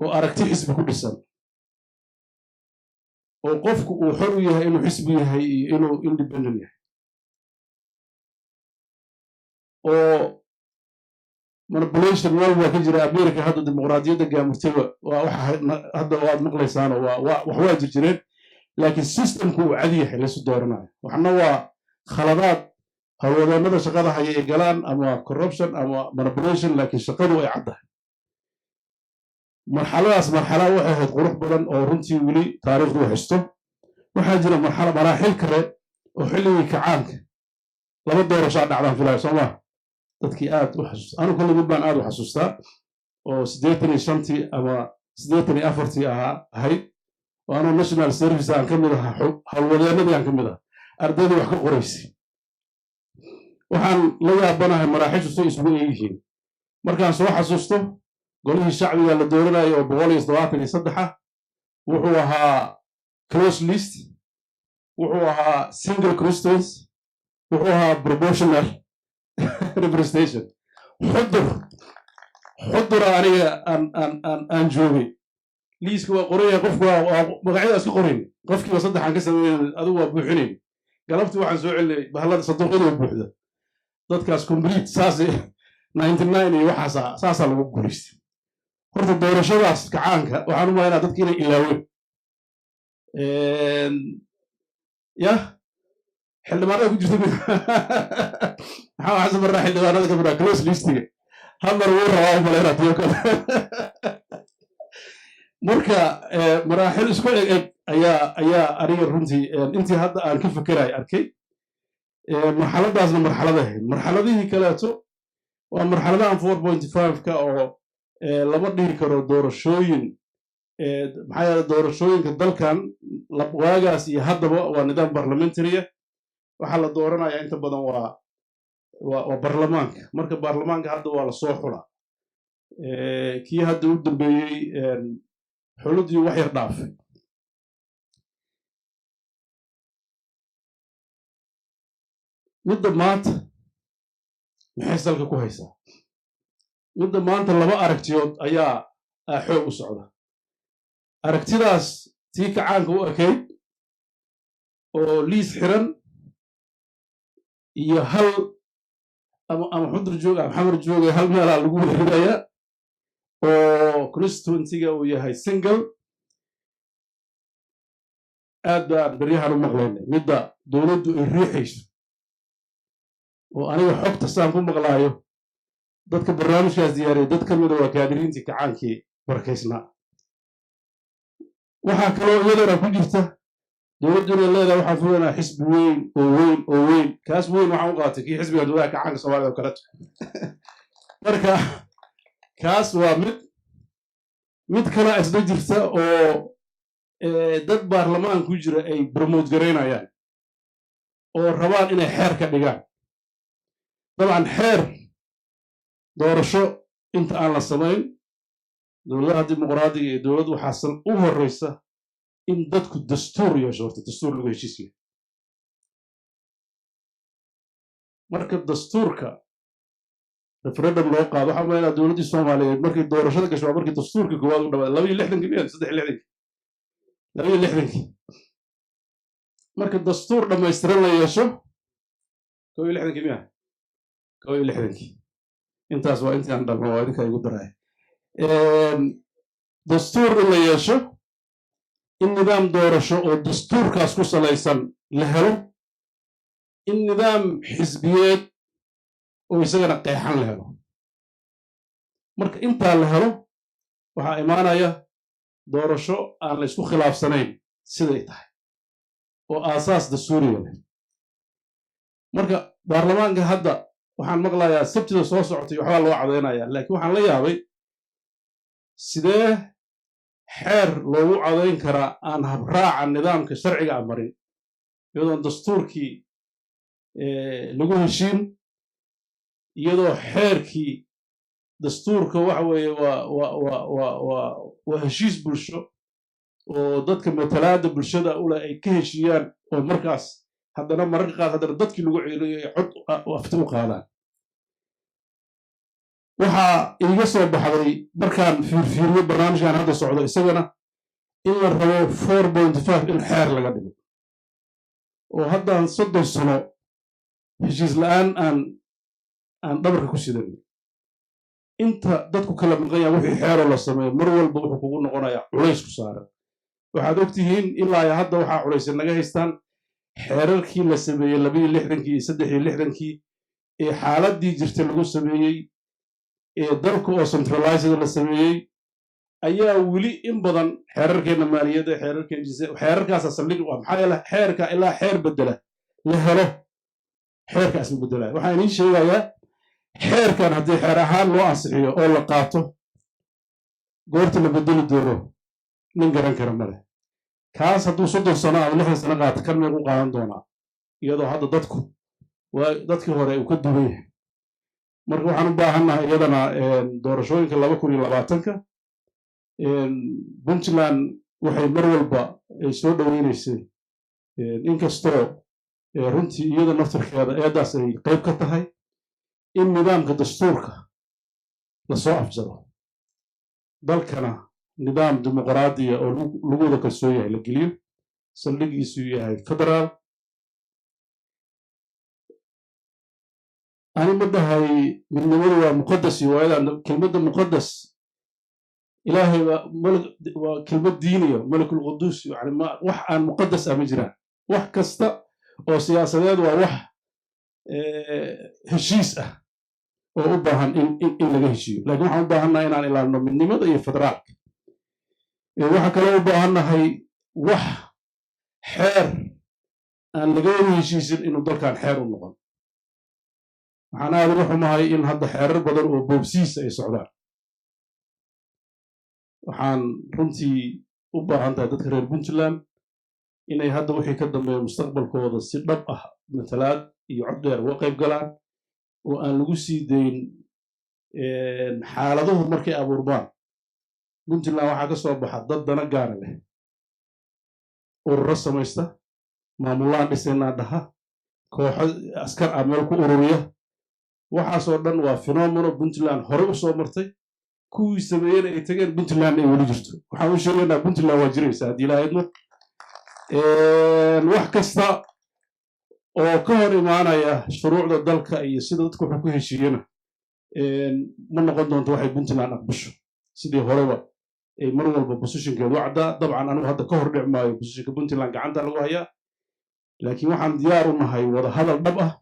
oo aragti xisbi ku dhisan oo qofku uu xor u yahay inuu xisbi yahay iyo inuu independent yahay oo manipulation wal waa ka jira America hadda dimuqraadiyadda gaamurtaba waa waxa hadda waad maqlaysaan wax waa jireen laakiin systemku uu cadi yahay la soo dooranayo waxna waa khaladaad haweenada shaqada haya ay galaan ama corruption ama manipulation laakiin shaqadu ay caddahay marxaladaas marxala waxay ahayd qurux badan oo runtii weli taariikhdu haysto waxaa jira maraaxil kale oo xilligii kacaanka laba doorashaa dhacdaan filaayo soo maa dadkii aad u xasuusta anu kolle mid baan aad u xasuustaa oo 85 ama 84 ahayd oo anuu national service aan ka mid ahaa howlwadeenadii aan ka mid ahaa ardaydii wax ka qoraysay waxaan la yaabanahay maraaxishu say isugu eegyihiin markaan soo xasuusto golihii shacbiga la dooranayo oo 173 wuxuu ahaa close list wuxuu ahaa single constituency wuxuu ahaa proportional representation xudura aniga aan joogay liiska waa qoraya qofku waa magacyada iska qorayn qofkiiba 3 aan ka sameeyay adigu waa buuxinayn galabtii waxaan soo celinay bahalada saduuqyada buuxda dadkaas complete saasi 99 iyo waxaasa saasa lagu guuleystay horta doorashadaas kacaanka waxaan u malaynayaa dadkii inay ilaaween ya xildhibaanada ku jirta maxaa xasan marraa xildhibaanada ka mid close listiga hamar wuu rabaa u malaynaa tiyo kale marka maraaxil isku eg ayaa aniga runtii intii hadda aan ka fekeray arkay marxaladaasna marxalad ahayd marxaladihii kaleeto waa marxaladahan 4.5ka oo lama dhihi karo doorashooyin maxaa yeele doorashooyinka dalkan waagaas iyo haddaba waa nidaam parliamentariya waxaa la dooranayaa inta badan waa baarlamaanka marka baarlamaanka hadda waa la soo xula kii hadda u dambeeyey xuludii wax yar dhaafay midda maanta maxay salka ku haysaa midda maanta laba aragtiyood ayaa xoog u socda aragtidaas tii kacaanka u ekayd oo liis xiran iyo hal ama xudur joog ama xamar joog hal meelaa lagu wada ridayaa oo constituencyga uu yahay single aad baan beryahan u maqlaynay midda dowladdu ay riixayso oo aniga xogta saan ku maqlaayo dadka barnaamijkaas diyaariyay dad ka mida waa kaadiriintii kacaankii barkaysnaa waxaa kaloo iyadana ku jirta dowladdu inay leedahay waxaan fulanaa xisbi weyn oo weyn kaas weyn waxaan u qaatay kii xisbiga dowladaha kacaanka soomaalida oo kaleto marka kaas waa mid kale isla jirta oo dad baarlamaan ku jira ay promote garaynayaan oo rabaan inay xeer ka dhigaan dabcan xeer doorasho inta aan la samayn dowladaha dimuqraadiga iyo dowlad waxaasan u horreysa in dadku dastuur yeesho horta dastuur lagu heshiisiyo marka dastuurka referendum loo qaado waxaa malaynayaa dowladdii soomaaliyeed markii doorashada gasho waa markii dastuurka koowaad u dhawaaday 62 marka dastuur dhammaystiran la yeesho 62 miya 62 intaas waa intii aan dhalno waa idinka igu daray dastuur in la yeesho in nidaam doorasho oo dastuurkaas ku salaysan la helo in nidaam xisbiyeed oo isagana qeexan la helo marka intaa la helo waxaa imaanaya doorasho aan la isku khilaafsanayn siday tahay oo aasaas dastuuriga leh marka baarlamaanka hadda waxaan maqlayaa sabtida soo socotay waxbaa loo cadaynayaa laakiin waxaan la yaabay sidee xeer loogu cadayn karaa aan habraaca nidaamka sharciga a marin iyadoon dastuurkii lagu heshiin iyadoo xeerkii dastuurka waxa weeye waa heshiis bulsho oo dadka matalaadda bulshada ule ay ka heshiiyaan oo markaas haddana mararka qaar haddana dadkii lagu celiyo ay cod afti u qaadaan waxaa iiga soo baxday markaan fiirfiiriyo barnaamijkan hadda socdo isagana in la rabo 4.5 in xeer laga dhigo oo haddaan 30 sano heshiis la'aan aan dhabarka ku sidan inta dadku kala maqanya wixii xeeroo la sameeyo mar walba wuxuu kugu noqonayaa culays ku saaran waxaad ogtihiin ilaa hadda waxaa culaysay naga haystaan xeerarkii la sameeyey 62 iyo 63 ee xaaladii jirtay lagu sameeyey ee dalka oo centralized la sameeyey ayaa weli in badan xeerarkeena maaliyadda xeerarkeena xeerarkaasa saldhig u ah maxaa yeele xeerka ilaa xeer bedela la helo xeerkaas ma bedelaya waxaan idiin sheegayaa xeerkan haddii xeer ahaan loo ansixiyo oo la qaato goorta la bedeli doono nin garan kara male kaas hadduu 30 sano ama 60 sano qaato kan meequu qaadan doonaa iyadoo hadda dadkii hore uu ka duwan yahay marka waxaan u baahannahay iyadana doorashooyinka 2020ka puntland waxay mar walba ay soo dhoweynaysay inkastoo runtii iyada naftarkeeda eedaas ay qayb ka tahay in nidaamka dastuurka lasoo afjaro dalkana nidaam dimuqraadiya oo lagu wada kalsoon yahay la geliyo saldhigiisu yahay federaal ani ma dhahay midnimadu waa muqadas iyo waayadan kelmadda muqadas ilaahay waa kelmad diiniya malakul quduus yani wax aan muqadas ah ma jiraan wax kasta oo siyaasadeed waa wax heshiis ah oo u baahan in laga heshiiyo laakiin waxaan u baahannahay inaan ilaalino midnimada iyo federaalka waxaa kaloo u baahannahay wax xeer aan laga wada heshiisin inuu dalkan xeer u noqon waxaan aad uga xumahay in hadda xeerar badan oo boobsiisa ay socdaan waxaan runtii u baahan tahay dadka reer puntland inay hadda wixii ka dambeeya mustaqbalkooda si dhab ah matalaad iyo cod dheer uga qayb galaan oo aan lagu sii dayn xaaladuhu markay abuurmaan puntland waxaa ka soo baxa dad dana gaara leh ururo samaysta maamulaan dhisaynaa dhaha kooxo askar ah meel ku ururiya waxaasoo dhan waa fenomeno puntland horey u soo martay kuwii sameeyeen ay tageen puntland ay weli jirto waxaan u sheegaynaa puntland waa jiraysa haddii ilaahayadna wax kasta oo ka hor imaanaya shuruucda dalka iyo sida dadku wuxuu ku heshiiyena ma noqon doonto waxay puntland aqbasho sidii horeba ay mar walba bosishinkeedu caddaa dabcan anigu hadda ka hor dhic maayo bosishinka puntland gacanta lagu hayaa laakiin waxaan diyaar u nahay wada hadal dhab ah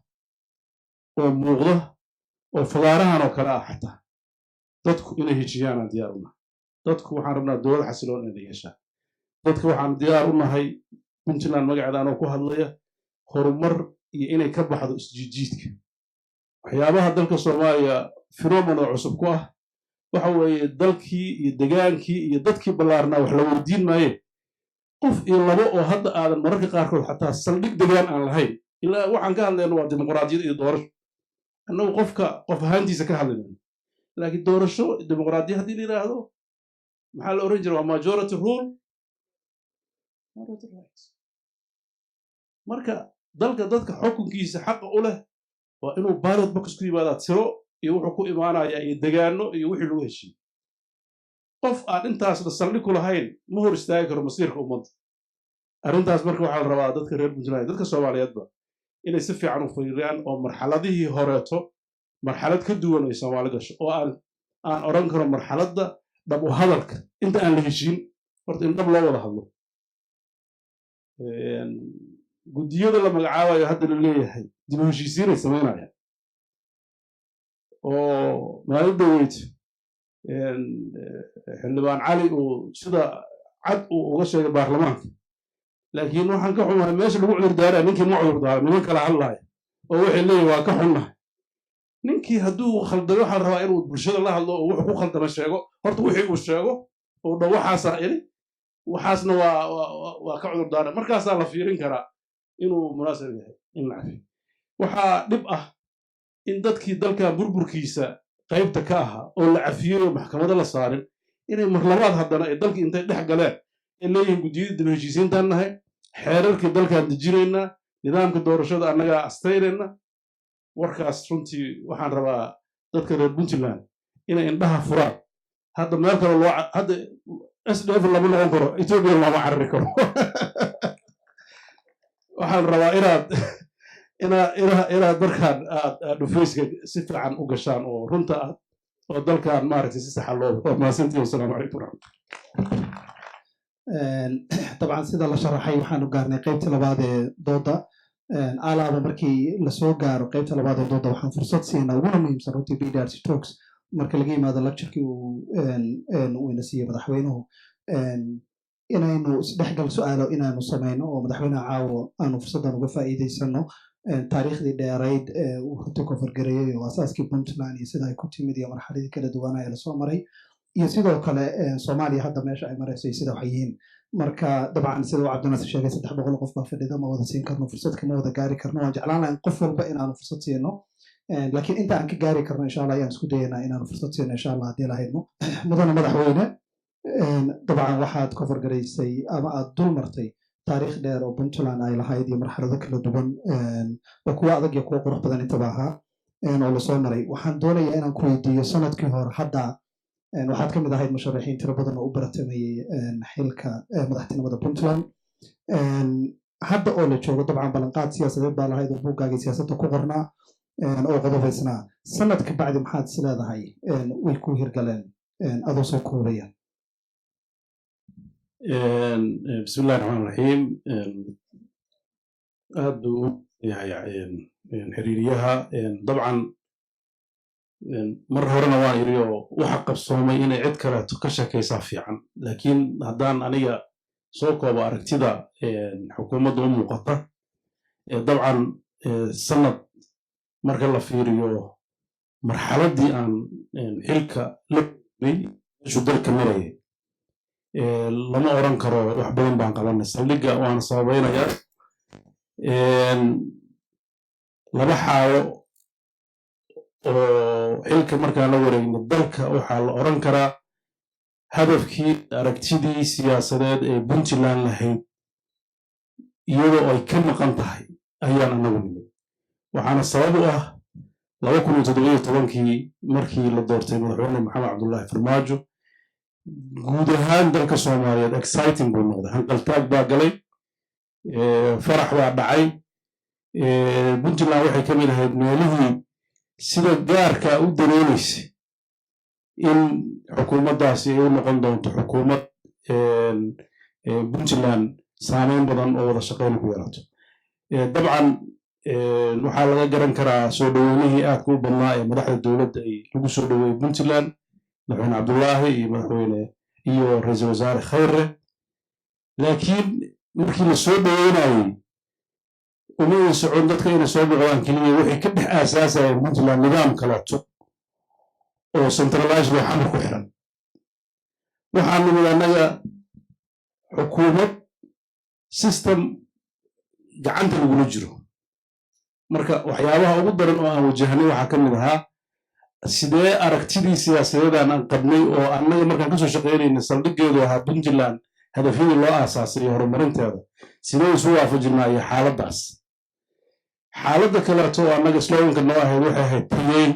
oo muuqda oo fagaarahan oo kale ah xataa dadku inay heshiiyaanaan diyaar u nahay dadku waxaan rabnaa dowlad xasiloon inay yeeshaan dadka waxaan diyaar u nahay puntland magaceeda anoo ku hadlaya horumar iyo inay ka baxdo isjiijiidka waxyaabaha dalka soomaaliya fenomeno cusub ku ah waxa weeye dalkii iyo degaankii iyo dadkii ballaarnaa wax la weydiin maaye qof iyo labo oo hadda aadan mararka qaarkood xataa saldhig degaan aan lahayn ilaa waxaan ka hadlayno waa dimuqraadiyad iyo doorasho annagu qof ahaantiisa ka hadlayno laakiin doorasho dimuqraadiyad haddii la yidhaahdo maxaa la oran jira waa majority rule marka dalka dadka xukunkiisa xaqa u leh waa inuu ballot box ku yimaadaa tiro iyo wuxuu ku imaanayaa iyo degaano iyo wixii lagu heshiiyo qof aan intaasna saldhig ku lahayn ma hor istaagi karo masiirka ummadda arrintaas marka waxaa la rabaa dadka reer puntland dadka soomaaliyeedba inay si fiican u fiiriyaan oo marxaladihii horeeto marxalad ka duwan ay soomaali gasho oo aan oran karo marxaladda dhab u hadalka inta aan la heshiin horta in dhab loo wada hadlo guddiyada la magacaabayo hadda la leeyahay dib u heshiisiinay samaynayaan oo maalin dhaweyd xildhibaan cali uu sida cad uu uga sheegay baarlamaanka laakiin waxaan ka xumahay meesha lagu cudurdaaraya ninkii ma cudurdaara niman kala hadlaya oo waxay leeyihin waa ka xunnahay ninkii hadduu khaldamo waxaa la rabaa inuu bulshada la hadlo oo wuxuu ku khaldama sheego horta wixii uu sheego oo dhow waxaasaa iri waxaasna waa ka cudurdaara markaasaa la fiirin karaa inuu munaasib yahay in la cafiyo waxaa dhib ah in dadkii dalkan burburkiisa qaybta ka ahaa oo la cafiyey oo maxkamado la saarin inay marlabaad haddana ay dalkii intay dhex galeen ay leeyihiin guddiyadii dib heshiisiintaan nahay xeerarkii dalkaan dejinaynaa nidaamka doorashada annagaa astaynayna warkaas runtii waxaan rabaa dadka reer puntland inay indhaha furaan hadda meel kale hadda sdf lama noqon karo etoobiya looma carari karo waxaan rabaa inaad markaan aad dhufayska si fiican u gashaan oo runta ah oo dalkan maaragtay si saxa loo waa mahadsantihi wasalaamu calaykum waraxmatullah dabcan sida la sharaxay waxaanu gaarnay qaybta labaad ee dooda alaaba markii lasoo gaaro qaybta labaad ee dooda waxaan fursad siinaa uguna muhiimsan runtii BDRC Talks marka laga yimaado lecturekii uu ina siiyey madaxweynuhu inaynu isdhexgal su-aalo inaanu samayno oo madaxweynaha caawo aanu fursaddan uga faa'iidaysano taariikhdii dheerayd uu runtii kofargareeyey oo asaaskii puntland iyo sida ay ku timid iyo marxaladii kala duwanaa ee lasoo maray iyo sidoo kale soomaaliya hadda meesha ay marayso iyo sida wax yihiin marka dabcan sida uu cabdinaasir sheegay 300 qof baa fadhida ma wada siin karno fursad kama wada gaari karno waan jeclaan lahayn qof walba inaanu fursad siino laakiin inta aan ka gaari karno insha allah ayaan isku dayaynaa inaanu fursad siino insha allah haddii lahaydno mudane madaxweyne dabcan waxaad kofargaraysay ama aad dul martay taariikh dheer oo puntland ay lahayd iyo marxalado kala duwan oo kuwa adag iyo kuwa qurux badan intaba ahaa oo lasoo maray waxaan doonayaa inaan ku weydiiyo sanadkii hore hadda waxaad ka mid ahayd musharaxiin tiro badan oo u baratamayey xilka madaxtinimada puntland hadda oo la joogo dabcan ballanqaad siyaasadeed baa lahayd oo buuggaagii siyaasadda ku qornaa oo qodobaysnaa sanad ka bacdi maxaad is leedahay way ku hirgaleen adoo soo koobaya بسم الله الرحمن الرحيم هذا حريريها طبعا مرة هورنا وايريو وحق الصومي إن عد كلا تكشى كيسا فيعا لكن هدان أنيا سوق وباركتدا حكومة مقطع طبعا سنة مرة الله فيريو مرحلة دي أن حلكة لبني شو ذلك مريه lama oran karo wax badan baan qabanay saldhigga waan sababeynaya laba xaawo oo xilka markaan la wareegno dalka waxaa la oran karaa hadafkii aragtidii siyaasadeed ee puntland lahayd iyadoo ay ka maqan tahay ayaan anagu nimid waxaana sabab u ah 2017 markii la doortay madaxweyne maxamed cabdullaahi farmaajo guud ahaan dalka soomaaliyeed exciting buu noqday hanqaltaag baa galay farax baa dhacay puntland waxay ka mid ahayd meelihii sida gaarka u dareenaysay in xukuumaddaasi ay u noqon doonto xukuumad puntland saameyn badan oo wada shaqeyn ku yeelato dabcan waxaa laga garan karaa soo dhoweynihii aadka u badnaa ee madaxda dowladda ay lagu soo dhoweeyey puntland madaxweyne cabdullaahi iyo madaxweyne iyo ra-iisul wasaare khayre laakiin markii la soo dhoweynayey uma ay socon dadka inay soo boqdaan keliya waxay ka dhex aasaasayeen puntland nidaam kaleeto oo centralized oo xamar ku xiran waxaan nimid annaga xukuumad system gacanta lagula jiro marka waxyaabaha ugu daran oo aan wajahnay waxaa ka mid ahaa sidee aragtidii siyaasadeedaan aan qabnay oo annaga markaan kasoo shaqeynayna saldhiggeedu ahaa puntland hadafyadii loo aasaasay iyo horumarinteeda sidee isu waafajinaa iyo xaaladdaas xaaladda kaleeto oo annaga sloganka noo ahayd waxay ahayd tayeyn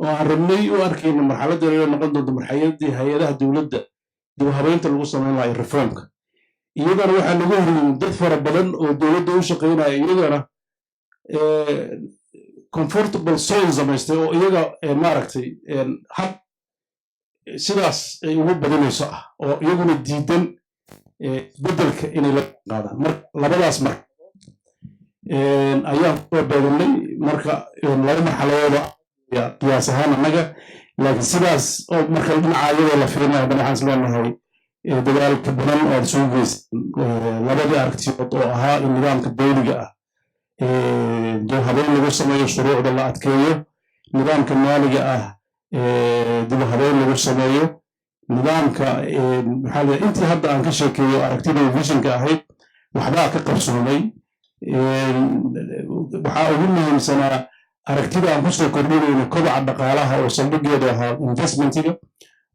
oo aan rabnay u arkayna marxaladdeeda inay noqon doonto marxaladii hay-adaha dowladda dib habeynta lagu samayn lahaa reformka iyadana waxaa nagu horyin dad fara badan oo dowladda u shaqeynaya iyagana comfortable zone samaystay oo iyaga maaragtay hab sidaas ay ugu badinayso ah oo iyaguna diidan beddelka inay la qaadaan marka labadaas marka ayaan soo beegnay marka laba marxaladooda qiyaas ahaan annaga laakiin sidaas oo marka dhinaca iyadoo la fiirinayo dhan waxaan isleenahay dadaalka badan oo aad soo geysan labadii aragtiyood oo ahaa in nidaamka dowliga ah dib habeyn lagu sameeyo shuruucda la adkeeyo nidaamka maaliga ah dib habeyn lagu sameeyo nidaamka maxaa la intii hadda aan ka sheekeeyo aragtida visionka ahayd waxbaa ka qabsoomay waxaa ugu muhiimsanaa aragtida aan kusoo kordhinayno kobaca dhaqaalaha oo saldhiggeedu ahaa investmentiga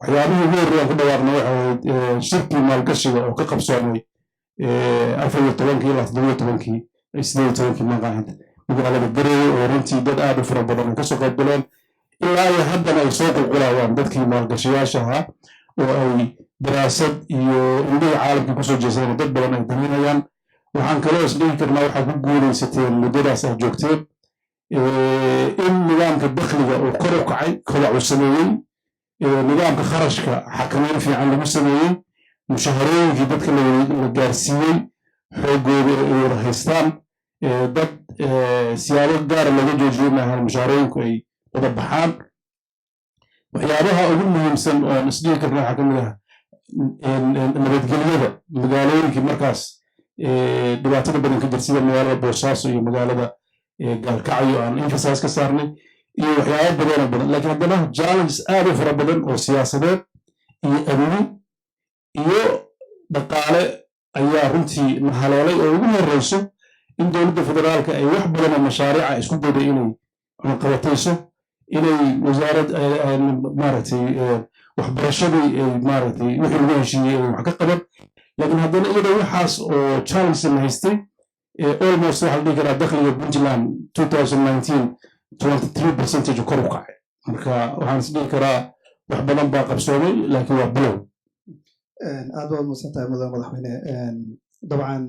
waxyaabihii ugu horreeyaan ku dhawaaqna waxay ahayd shirkii maalgashiga oo ka qabsoomay 14 ilaa 17 sideedtobankii maqaahid magaalada garowe oo runtii dad aad u fara badan ay kasoo qayb galeen ilaa iyo haddana ay soo qulqulayaan dadkii maalgashayaasha ahaa oo ay daraasad iyo indhihii caalamkii kusoo jeesadeen dad badan ay daninayaan waxaan kaloo isdhigi karnaa waxaad ku guulaysateen muddadaas aad joogteen in nidaamka dakhliga uu kor u kacay kobac uu sameeyey nidaamka kharashka xakameyn fiican lagu sameeyey mushaharooyinkii dadka la gaarsiiyey xoogooda ay wada haystaan dad siyaabo gaara laga joojiyey maahan mushaharooyinku ay wada baxaan waxyaabaha ugu muhiimsan oo isdhihi karna waxaa ka mid ah nabadgelyada magaalooyinkii markaas dhibaatada badan ka jirta sida magaalada boosaaso iyo magaalada gaalkacyo aan emphasize ka saarnay iyo waxyaabo badanoo badan laakiin haddana challenges aad u fara badan oo siyaasadeed iyo amni iyo dhaqaale ayaa runtii na haleelay oo ugu horeyso in dowladda federaalka ay wax badan oo mashaariica isku dayday inay qabatayso inay wasaarad maaragtay waxbarashadii maaragtay wixii lagu heshiiyey ay wax ka qaban laakiin haddana iyada waxaas oo challenges na haystay almost waxaa la dhihi karaa dakhliga puntland 2019 23% kor u kacay marka waxaan is dhihi karaa wax badan baa qabsoomay laakiin waa bilow aad baad mahadsantahay mudan madaxweyne dabcan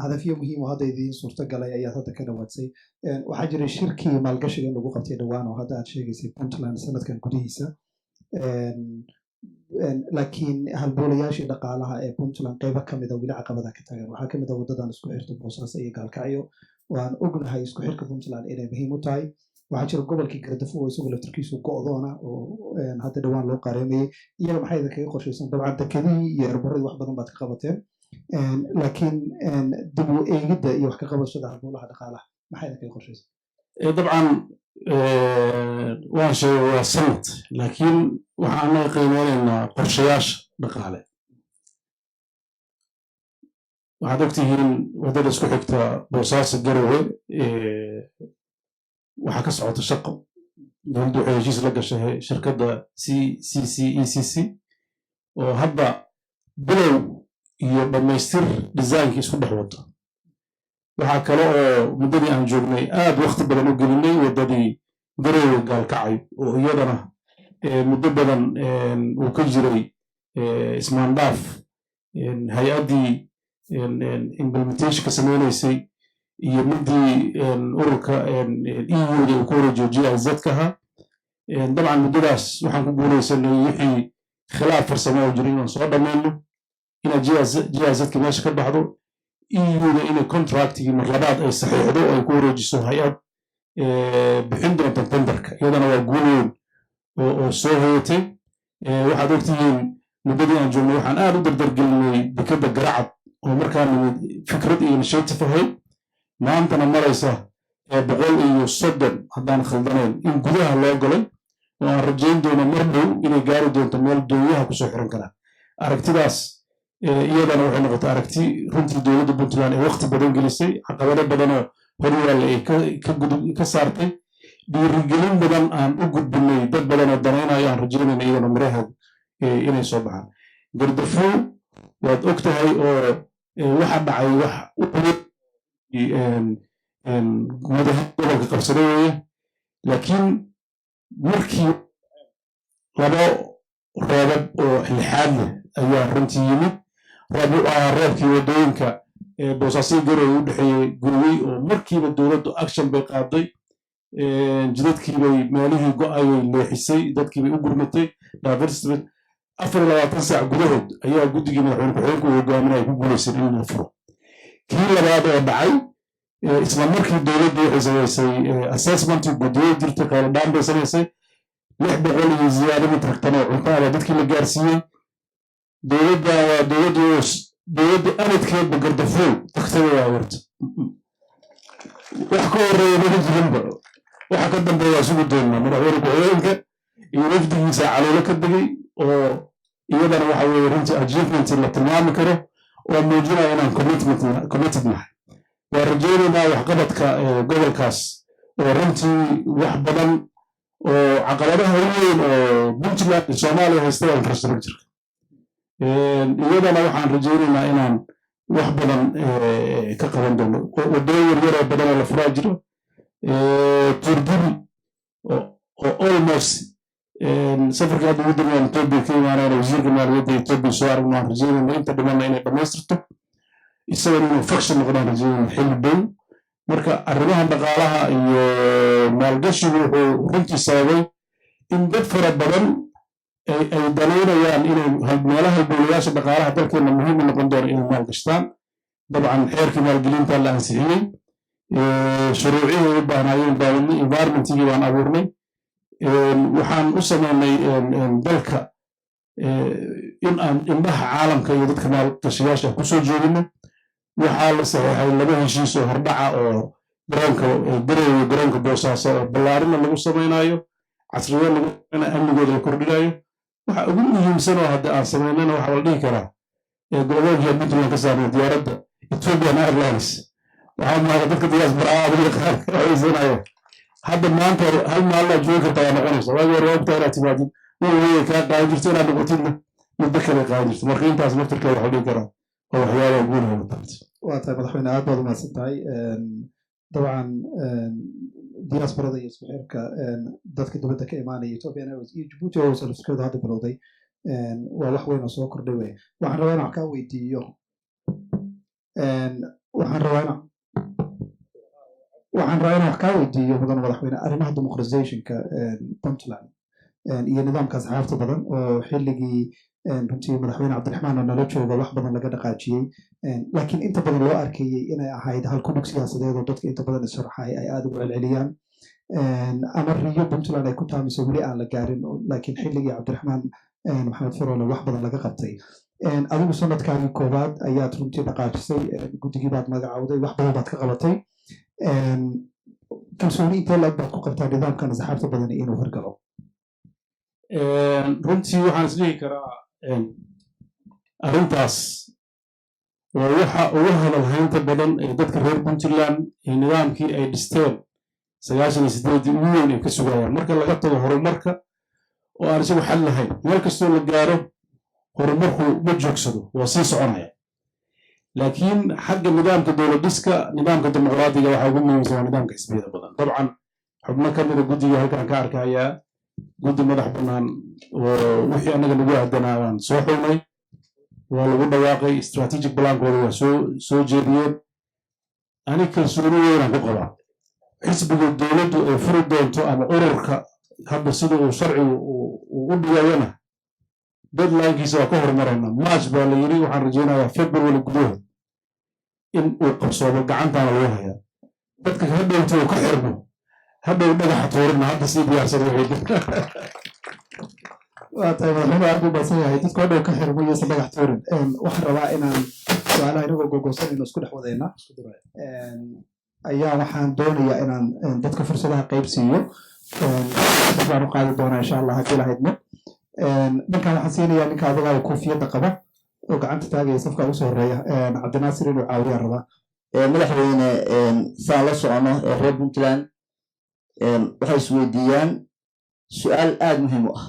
hadafyo muhiim oo hadda idiin suurtagalay ayaad hadda ka dhawaadsay waxaa jiray shirkii maalgashiga in lagu qabtay dhowaan oo hadda aad sheegaysay puntland sanadkan gudihiisa laakiin halboolayaashii dhaqaalaha ee puntland qaybo ka mida weli caqabada ka tagan waxaa ka mid a waddadan isku xirta boosaaso iyo gaalkacyo waan ognahay isku xirka puntland inay muhiim u tahay waxaa jira gobolkii garadafo oo isagu laftarkiisu go'doona oo hadda dhowaan loo qaareemayey iyaga maxay idinkaga qorshaysan dabcan dekedihii iyo erbaradii wax badan baad ka qabateen laakiin dib u eegidda iyo wax ka qabashada halboolaha dhaqaalaha maxay idinkaga qorshaysan dabcan waan sheegay waa sanad laakiin waxaan qiimeynaynaa qorshayaasha dhaqaale waxaad ogtihiin waddada isku xigta boosaaso garowe waxaa ka socota shaqo dowladdu waxay heshiis la gashay shirkadda CCECC oo hadda bilow iyo dhammaystir designkii isku dhex wado waxaa kale oo muddadii aan joognay aad waqti badan u gelinay waddadii garowe gaalkacay oo iyadana muddo badan uu ka jiray ismaandhaaf hay-addii implementation ka sameynaysay iyo midii ururka EU-da uu ku wareejiyo GIZ-kaha dabcan muddadaas waxaan ku guulaysanay wixii khilaaf farsamo oo jiray inaan soo dhammayno inaad GIZ-ka meesha ka baxdo EU-da inay contractigii mar labaad ay saxiixdo oo ay ku wareejiso hay-ad bixin doonta tenderka iyadana waa guul weyn oo soo hoyatay waxaad ogtihiin muddadii aan joognay waxaan aad u dardargelinay dekedda garacad oo markaa nimid fikrad iyo initiative ahayd maantana maraysa 130 haddaan khaldanayn in gudaha loo galay oo aan rajayn doono mar dhow inay gaari doonto meel doonyaha kusoo xiran karaan aragtidaas iyadana waxay noqotay aragti runtii dowladda puntland ee waqti badan gelisay caqabado badanoo horyaalla ay ka saartay dhiirigelin badan aan u gudbinay dad badan oo danaynayo aan rajaynayna iyadana miraheed inay soo baxaan gardafuul waad og tahay oo waxa dhacay wax u madaxa gobolka qabsada weeye laakiin markii labo roobab oo lixaad leh ayaa runtii yimid roob u ahaa roobkii waddooyinka boosaaso garowe u dhexeeyey guriyey oo markiiba dowladdu action bay qaaday jidadkiibay meelihii go'ayay leexisay dadkiibay u gurmatay diversity 24 saac gudahood ayaa guddigii madaxweyne ku-xigeenku uu hogaaminaya ku guulaysan in la furo kii labaad oo dhacay isla markii dowladdu waxay samaysay assessmentii guddiyada jirtay khayladhaan bay samaysay 600 iyo ziyaado mitragtan oo cunto ah dadkii la gaarsiiyey dowladda anadkeedba gardafuul tagtada waa warta wax ka horeeya ma jirinba waxa ka dambeeya waa sugu doonnaa madaxweyne ku-xigeenka iyo wafdigiisa caloolo ka degay oo iyadana waxa weeye runtii achievement la tilmaami karo oo muujinaya inaan committed nahay waa rajaynaynaa waxqabadka gobolkaas oo runtii wax badan oo caqabadaha weyn oo puntland iyo soomaaliya haysta waa infrastructureka iyadana waxaan rajaynaynaa inaan wax badan ka qaban doono waddooyin yaryaroo badan oo la furaa jiro turdibi oo almost safarkii hadda ugu dambeeyaan Ethiopia ka imaanayna wasiirka maaliyadda Ethiopia soo aragnay waan rajaynayna inta dhimanna inay dhammaystirto isagana inuu faction noqdaan rajaynayna xilli dhow marka arrimaha dhaqaalaha iyo maalgashigu wuxuu runtii sababay in dad fara badan ay danaynayaan inay meelaha halbowlayaasha dhaqaalaha dalkeena muhiim u noqon doono inay maalgashtaan dabcan xeerkii maalgelinta la ansixiyey shuruucihii u baahnaayeen environmentigii waan abuurnay waxaan u samaynay dalka in aan indhaha caalamka iyo dadka maalgashayaasha ku soo jeedino. waxaa la saxeexay 2 heshiis oo hordhaca oo garoonka garowe garoonka boosaaso oo ballaarina lagu samaynayo, casriyo lagu amnigooda la kordhinayo. waxa ugu muhiimsan oo hadda aan samaynana waxaa la dhihi karaa gobolooyinka puntland ka saarnay diyaaradda Ethiopian Airlines. waxaa maaga dadka diyaasbaraa adiga qaadaysanaya hadda maanta hal maalin aad joogi kartaa waa noqonaysa. waagi hore wagta inaad timaadid way kaa qaadan jirto inaad noqotidna muddo kale qaadan jirto. marka intaas naftirkeeda waxaa dhihi karaa oo waxyaalaha guulaha la taabtay. waa tahay madaxweyne aad baad umahadsan tahay. dabcan diasporada iyo isku xirka dadka dibadda ka imaanaya Ethiopian Airways iyo Djibouti oo sarfiskooda hadda bilowday waa wax weyn oo soo kordhay wey. waxaan rabaa inaan wax kaa weydiiyo mudan madaxweyne arrimaha democratizationka Puntland iyo nidaamka asxaabta badan oo xilligii runtii madaxweyne cabdiraxmaan oo nala jooga wax badan laga dhaqaajiyey, laakiin inta badan loo arkayey inay ahayd hal kudhug siyaasadeed oo dadka inta badan isharxay ay aada ugu celceliyaan ama riyo Puntland ay ku taamiso weli aan la gaarin, laakiin xilligii cabdiraxmaan maxamed faroole wax badan laga qabtay. adigu sanadkaagii koowaad ayaad runtii dhaqaajisay, guddigii baad magacawday, wax badan baad ka qabatay. kalsooni intee laeg baad ku qabtaa nidaamkan asxaabta badan inuu hirgalo? runtii waxaan isdhihi karaa arrintaas waa waxa ugu hadalhaynta badan ee dadka reer Puntland ee nidaamkii ay dhisteen 98 ugu weyn ay ka sugayaan. marka laga tago horumarka oo aan isagu xal lahayn, meel kastoo la gaaro horumarku ma joogsado, waa sii soconaya. laakiin xagga nidaamka dowlad dhiska, nidaamka dimuqraadiga waxaa ugu muhiimsan waa nidaamka xisbiyada badan. dabcan xubno ka mida guddiga halkaan ka arkayaa guddi madax bannaan oo wixii annaga lagu aadanaa waan soo xulnay, waa lagu dhawaaqay, strategic plankooda waa soo jeediyeen. ani kalsooni weynaan ku qabaa xisbiga dowladdu ay furi doonto ama ururka hadda sida uu sharcigu u dhigayana deadlinekiisa waa ka horumarayna. march baa la yiri, waxaan rajaynayaa february gudahood in uu qabsoomo, gacantaana lagu hayaa. dadka hadhowta uu ka xirmo, hadhow dhagaxa tuurina hadda sii diyaarsan waa tahay madaxweyne aad u baasan yahay. dadku hadhow ka xirmo iyo se dhagax tuurin. waxaan rabaa inaan su-aalaha inagoo googoosanayno isku dhex wadayna ayaa waxaan doonayaa inaan dadka fursadaha qayb siiyo. baan u qaadi doonaa insha allah haddii la haydmo. dhankan waxaan siinayaa ninka adigaa koofiyadda qaba oo gacanta taagaya safka ugu soo horeeya, cabdinaasir inuu caawiyaan rabaa. madaxweyne saan la socono reer Puntland waxay isweydiiyaan su-aal aada muhiim u ah.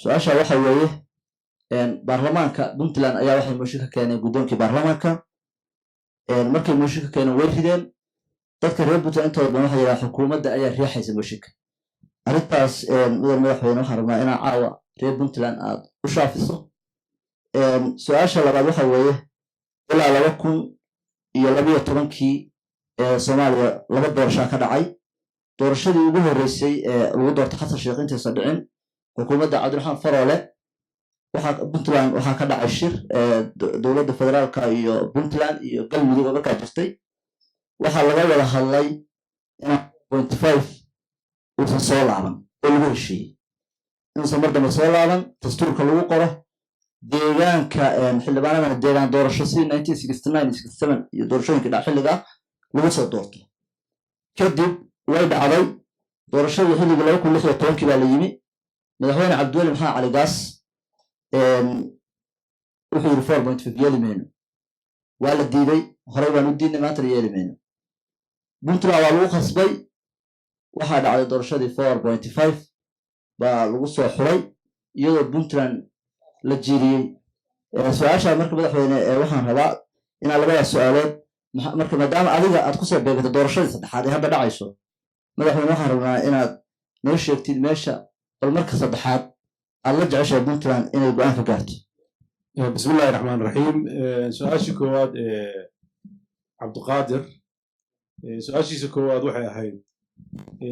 su-aasha waxa weeye baarlamaanka Puntland ayaa waxay mooshin ka keeneen guddoonkii baarlamaanka. markay mooshin ka keeneen way rideen. dadka reer Puntland intooda badan waxay yidhahaan xukuumadda ayaa riixaysa mooshinka. arrintaas mudan madaxweyne waxaan rabnaa inaan caawa reer Puntland aad u shaafiso. su-aasha labaad waxa weeye ilaa 2012 Soomaaliya 2 doorasho ka dhacay. doorashadii ugu horeysay lagu doortay xasan sheekh intaysan dhicin xukuumadda cabdiraxmaan faroole Puntland waxaa ka dhacay shir dowladda federaalka iyo Puntland iyo galmudug oo markaa jirtay. waxaa laga wada hadlay in 0.5 uusan soo laaban oo lagu heshiiyey inuusan mar dambe soo laaban, dastuurka lagu qoro deegaanka xildhibaanada deegaan doorasho si 1969 iyo doorashooyinkii dhac xilliga lagu soo doorto. kadib way dhacday doorashadii xilliga 2016 baa la yimi. madaxweyne cabdiweli maxamed cali gaas wuxuu yiri 4.5 yeeli mayno. waa la diiday, horey baan u diidnay, maanta yeeli mayno. Puntland waa lagu khasbay, waxaa dhacday doorashadii 4.5 baa lagu soo xuray iyadoo Puntland la jiiriyey. su-aasha marka madaxweyne waxaan rabaa inaan labada su-aalood marka maadaama adiga aad kusoo beegato doorashadii saddexaad ee hadda dhacayso, madaxweyne waxaan rabnaa inaad noo sheegtid meesha bal marka saddexaad aad la jeceshahay Puntland inay go-aan ka gaarto. bismillahi raxmaan raxiim. su-aashii koowaad cabdiqaadir, su-aashiisa koowaad waxay ahayd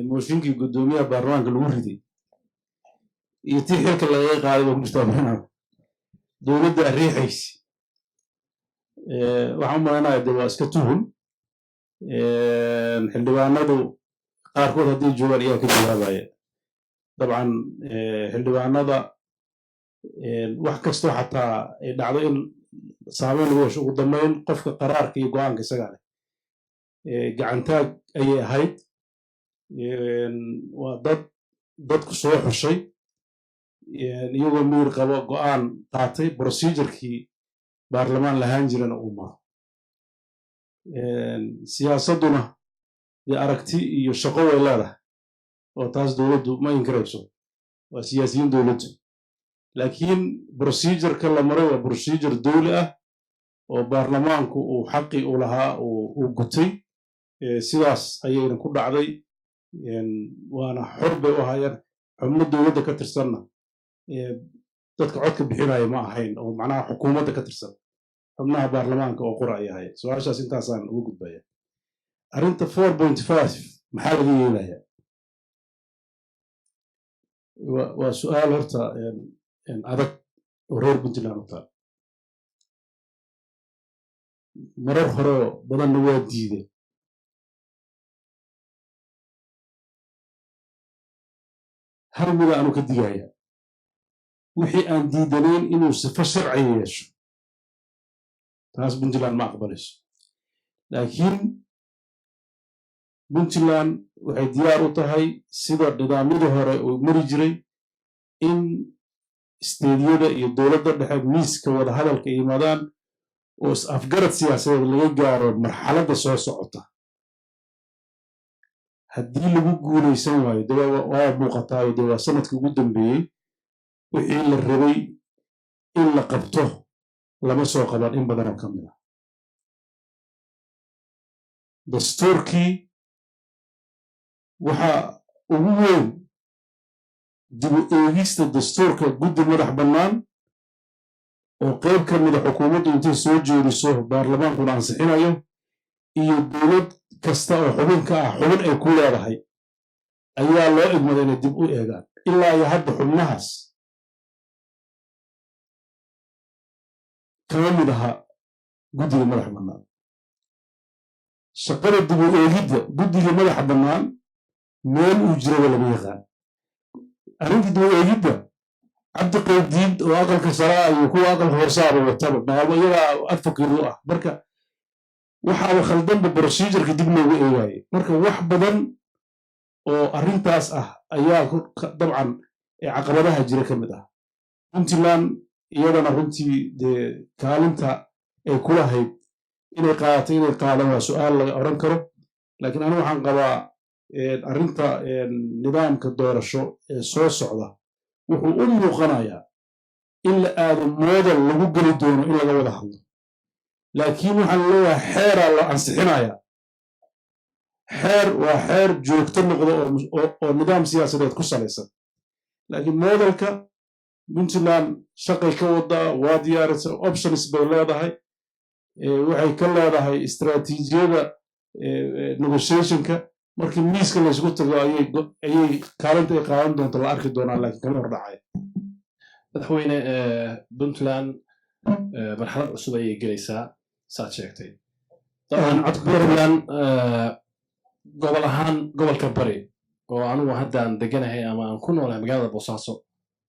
mooshinkii guddoomiyaha baarlamaanka lagu riday iyo tii xilka lagaga qaaday baa ku jirtaa dowladda riixaysi. waxaan u malaynayaa de waa iska tuhun. xildhibaanadu qaarkood haddii joogaan ayaa ka jawaabaya. dabcan xildhibaanada wax kastoo xataa ay dhacdo in saameyn lagu yeesho ugu dambeyn qofka qaraarka iyo go-aanka isagaa leh gacantaag ayay ahayd waa dadku soo xushay iyagoo miyir qabo go-aan qaatay procedurkii baarlamaan lahaan jirana uu maro siyaasadduna dee aragti iyo shaqo way leedahay oo taas dowladdu ma inkirayso waa siyaasiyiin dowladdu laakiin procedureka la maray waa procedure dowli ah oo baarlamaanku uu xaqi u lahaa uu gutay sidaas ayayna ku dhacday waana xor bay u ahaayeen xubno dowladda ka tirsanna dadka codka bixinaya ma ahayn oo macnaha xukuumadda ka tirsan xubnaha baarlamaanka oo qura ay ahayd su-aashaas intaasaan uga gudbaya arrinta 4.5 maxaa laga yeelaya waa su-aal horta adag oo reer puntland u taal marar hore badanna waa diideen hal mida aanu ka digaya wixii aan diidanayn inuu sifo sharciga yeesho taas puntland ma aqbalayso laakiin puntland waxay diyaar u tahay sida nidaamyadii hore uu mari jiray in isteediyada iyo dowladda dhexe miiska wada hadalka yimaadaan oo is-afgarad siyaasadeed laga gaaro marxaladda soo socota haddii lagu guulaysan waayo de waa muuqataayo de waa sanadkii ugu dambeeyey wixii la rabay in la qabto lama soo qaban in badanoo ka mid ah dastuurkii waxa ugu weyn dibu eegista dastuurka guddi madax bannaan oo qayb ka mida xukuumaddu intay soo jeediso baarlamaankuna ansixinayo iyo dowlad kasta oo xubin ka ah xubin ay ku leedahay ayaa loo idmada inay dib u eegaan ilaa iyo hadda xubnahaas kama mid aha guddiga madax bannaan shaqada dib u eegidda guddiga madaxa bannaan meel uu jiraba lama yaqaan arrinta dib u eegidda cabdi qaydiid oo aqalka saraa iyo kuwa aqalka hoosaaba wataba maalmo iyagaa advocate u ah marka waxaaba khaldanba procedureka dib loogu eegaayo marka wax badan oo arrintaas ah ayaa dabcan caqabadaha jira ka mid ah puntland iyadana runtii dee kaalinta ay ku lahayd inay qaadato inay qaadan waa su-aal laga oran karo laakiin anigu waxaan qabaa arrinta nidaamka doorasho ee soo socda wuxuu u muuqanayaa in la aado model lagu geli doono in laga wada hadlo laakiin waxaan leeyahay xeeraa la ansixinayaa xeer waa xeer joogto noqda oo nidaam siyaasadeed ku salaysan laakiin modelka puntland shaqay ka wadaa waa diyaarisa options bay leedahay waxay ka leedahay istaraatiijiyada negotiationka markii miiska laysku tago ayay kaalinta ay qaadan doonto la arki doonaa laakiin kama hor dhacay madaxweyne puntland marxalad cusub ayay gelaysaa saad sheegtay dabcan puntland gobol ahaan gobolka bari oo anugu haddaan deganahay ama aan ku noolahay magaalada boosaaso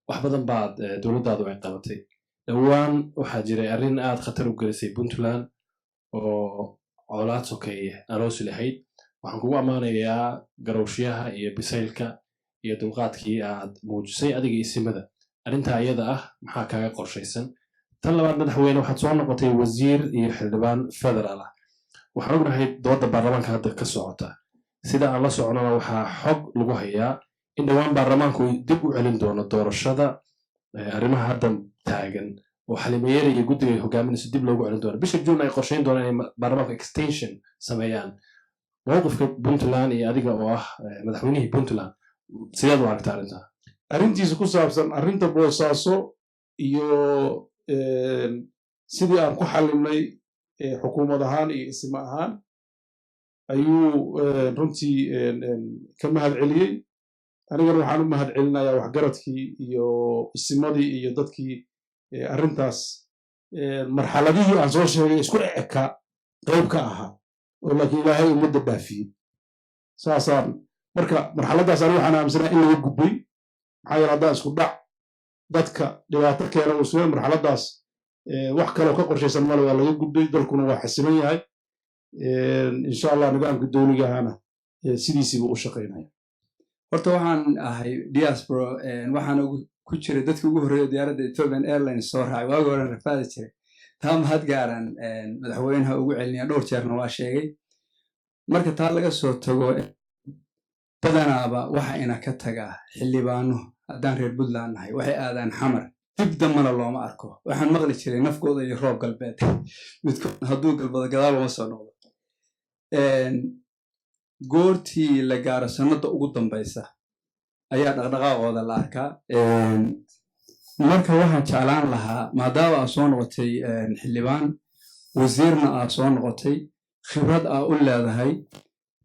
wax badan baad dowladdaadu ay qabatay dhowaan waxaa jiray arrin aad khatar u gelisay puntland oo colaad sokeeye aroosi lahayd waxaan kugu ammaanayaa garowshiyaha iyo bisaylka iyo dulqaadkii aad muujisay adiga isimada arrintaa iyada ah maxaa kaaga qorshaysan tan labaad madaxweyne waxaad soo noqotay wasiir iyo xildhibaan federaal ah waxaan ognahay dooda baarlamaanka hadda ka socota sida aan la soconana waxaa xog lagu hayaa in dhowaan baarlamaanku dib u celin doono doorashada arrimaha hadda taagan oo xalimayere iyo guddiga ay hogaaminayso dib loogu celin doono bisha juun ay qorshayn doonaan inay baarlamaanku extension sameeyaan mowqifka puntland iyo adiga oo ah madaxweynihii puntland sideed u aragta arrintaa arrintiisa ku saabsan arrinta boosaaso iyo sidii aan ku xalimnay xukuumad ahaan iyo isma ahaan ayuu runtii ka mahad celiyey anigana waxaan u mahad celinayaa waxgaradkii iyo isimadii iyo dadkii arrintaas marxaladihii aan soo sheegay isku eka qayb ka ahaa oo laakiin ilaahay ummadda dhaafiyey saasaan marka marxaladdaas aniga waxaan aaminsanaa in laga gudbay maxaa yeele haddaan isku dhac dadka dhibaato keena uu sugan marxaladdaas wax kaloo ka qorshaysan male waa laga gudbay dalkuna waa xasilan yahay insha allah nidaamka dowligahana sidiisiiba u shaqaynaya horta waxaan ahay diaspora waxaan ku jiray dadka ugu horreeya diyaaradda Ethiopian Airlines soo raacay waagi hore rafaadi jiray taa mahad gaaran madaxweynaha ugu celiniya dhowr jeerna waa sheegay marka taa laga soo tago badanaaba waxa ina ka tagaa xildhibaano haddaan reer Puntland nahay waxay aadaan xamar dib dambana looma arko waxaan maqli jiray nafkooda iyo roob galbeed midkood hadduu galbado gadaal uma soo noqdo goortii la gaaro sanada ugu dambaysa ayaa dhaqdhaqaaqooda la arkaa marka waxaan jeclaan lahaa maadaama aad soo noqotay xildhibaan wasiirna aad soo noqotay khibrad aad u leedahay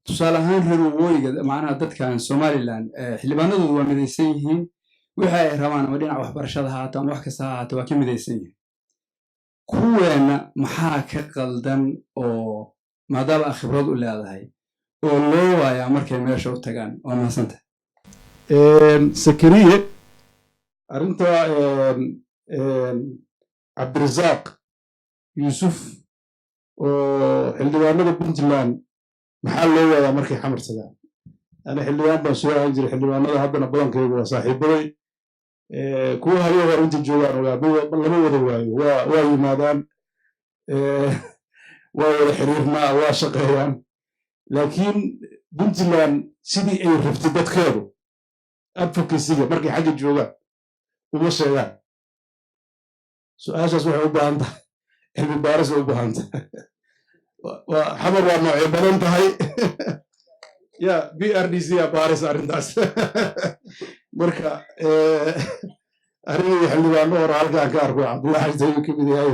tusaale ahaan reer waqooyiga macnaha dadkan Somaliland xildhibaanadoodu waa midaysan yihiin waxa ay rabaan ama dhinaca waxbarashada ha ahaato ama wax kasta ha ahaato waa ka midaysan yihiin kuweena maxaa ka qaldan oo maadaama aad khibrad u leedahay oo loo waayaa markay meesha u tagaan waa mahadsantahay sakariye arrinta cabdirasaaq yuusuf oo xildhibaanada Puntland maxaa loo waayaa markay xamar tagaan ana xildhibaan baan soo ahaan jiray xildhibaanada haddana badankaygu waa saaxiibaday kuwa habeen hore inta joogaan lama wada waayo waa yimaadaan waa wada xiriirnaa waa shaqeeyaan laakiin Puntland sidii ay rabtay dadkeedu advocacy-ga markay xagga joogaan uma sheegaan su-aashaas waxay u baahan tahay cilmi baaris way u baahan tahay xamar waa noocyo badan tahay ya BRDC yaa baaris arrintaas marka arrinii xildhibaano hore halkaan ka arko cabdullahi xajtayu ka mid yahay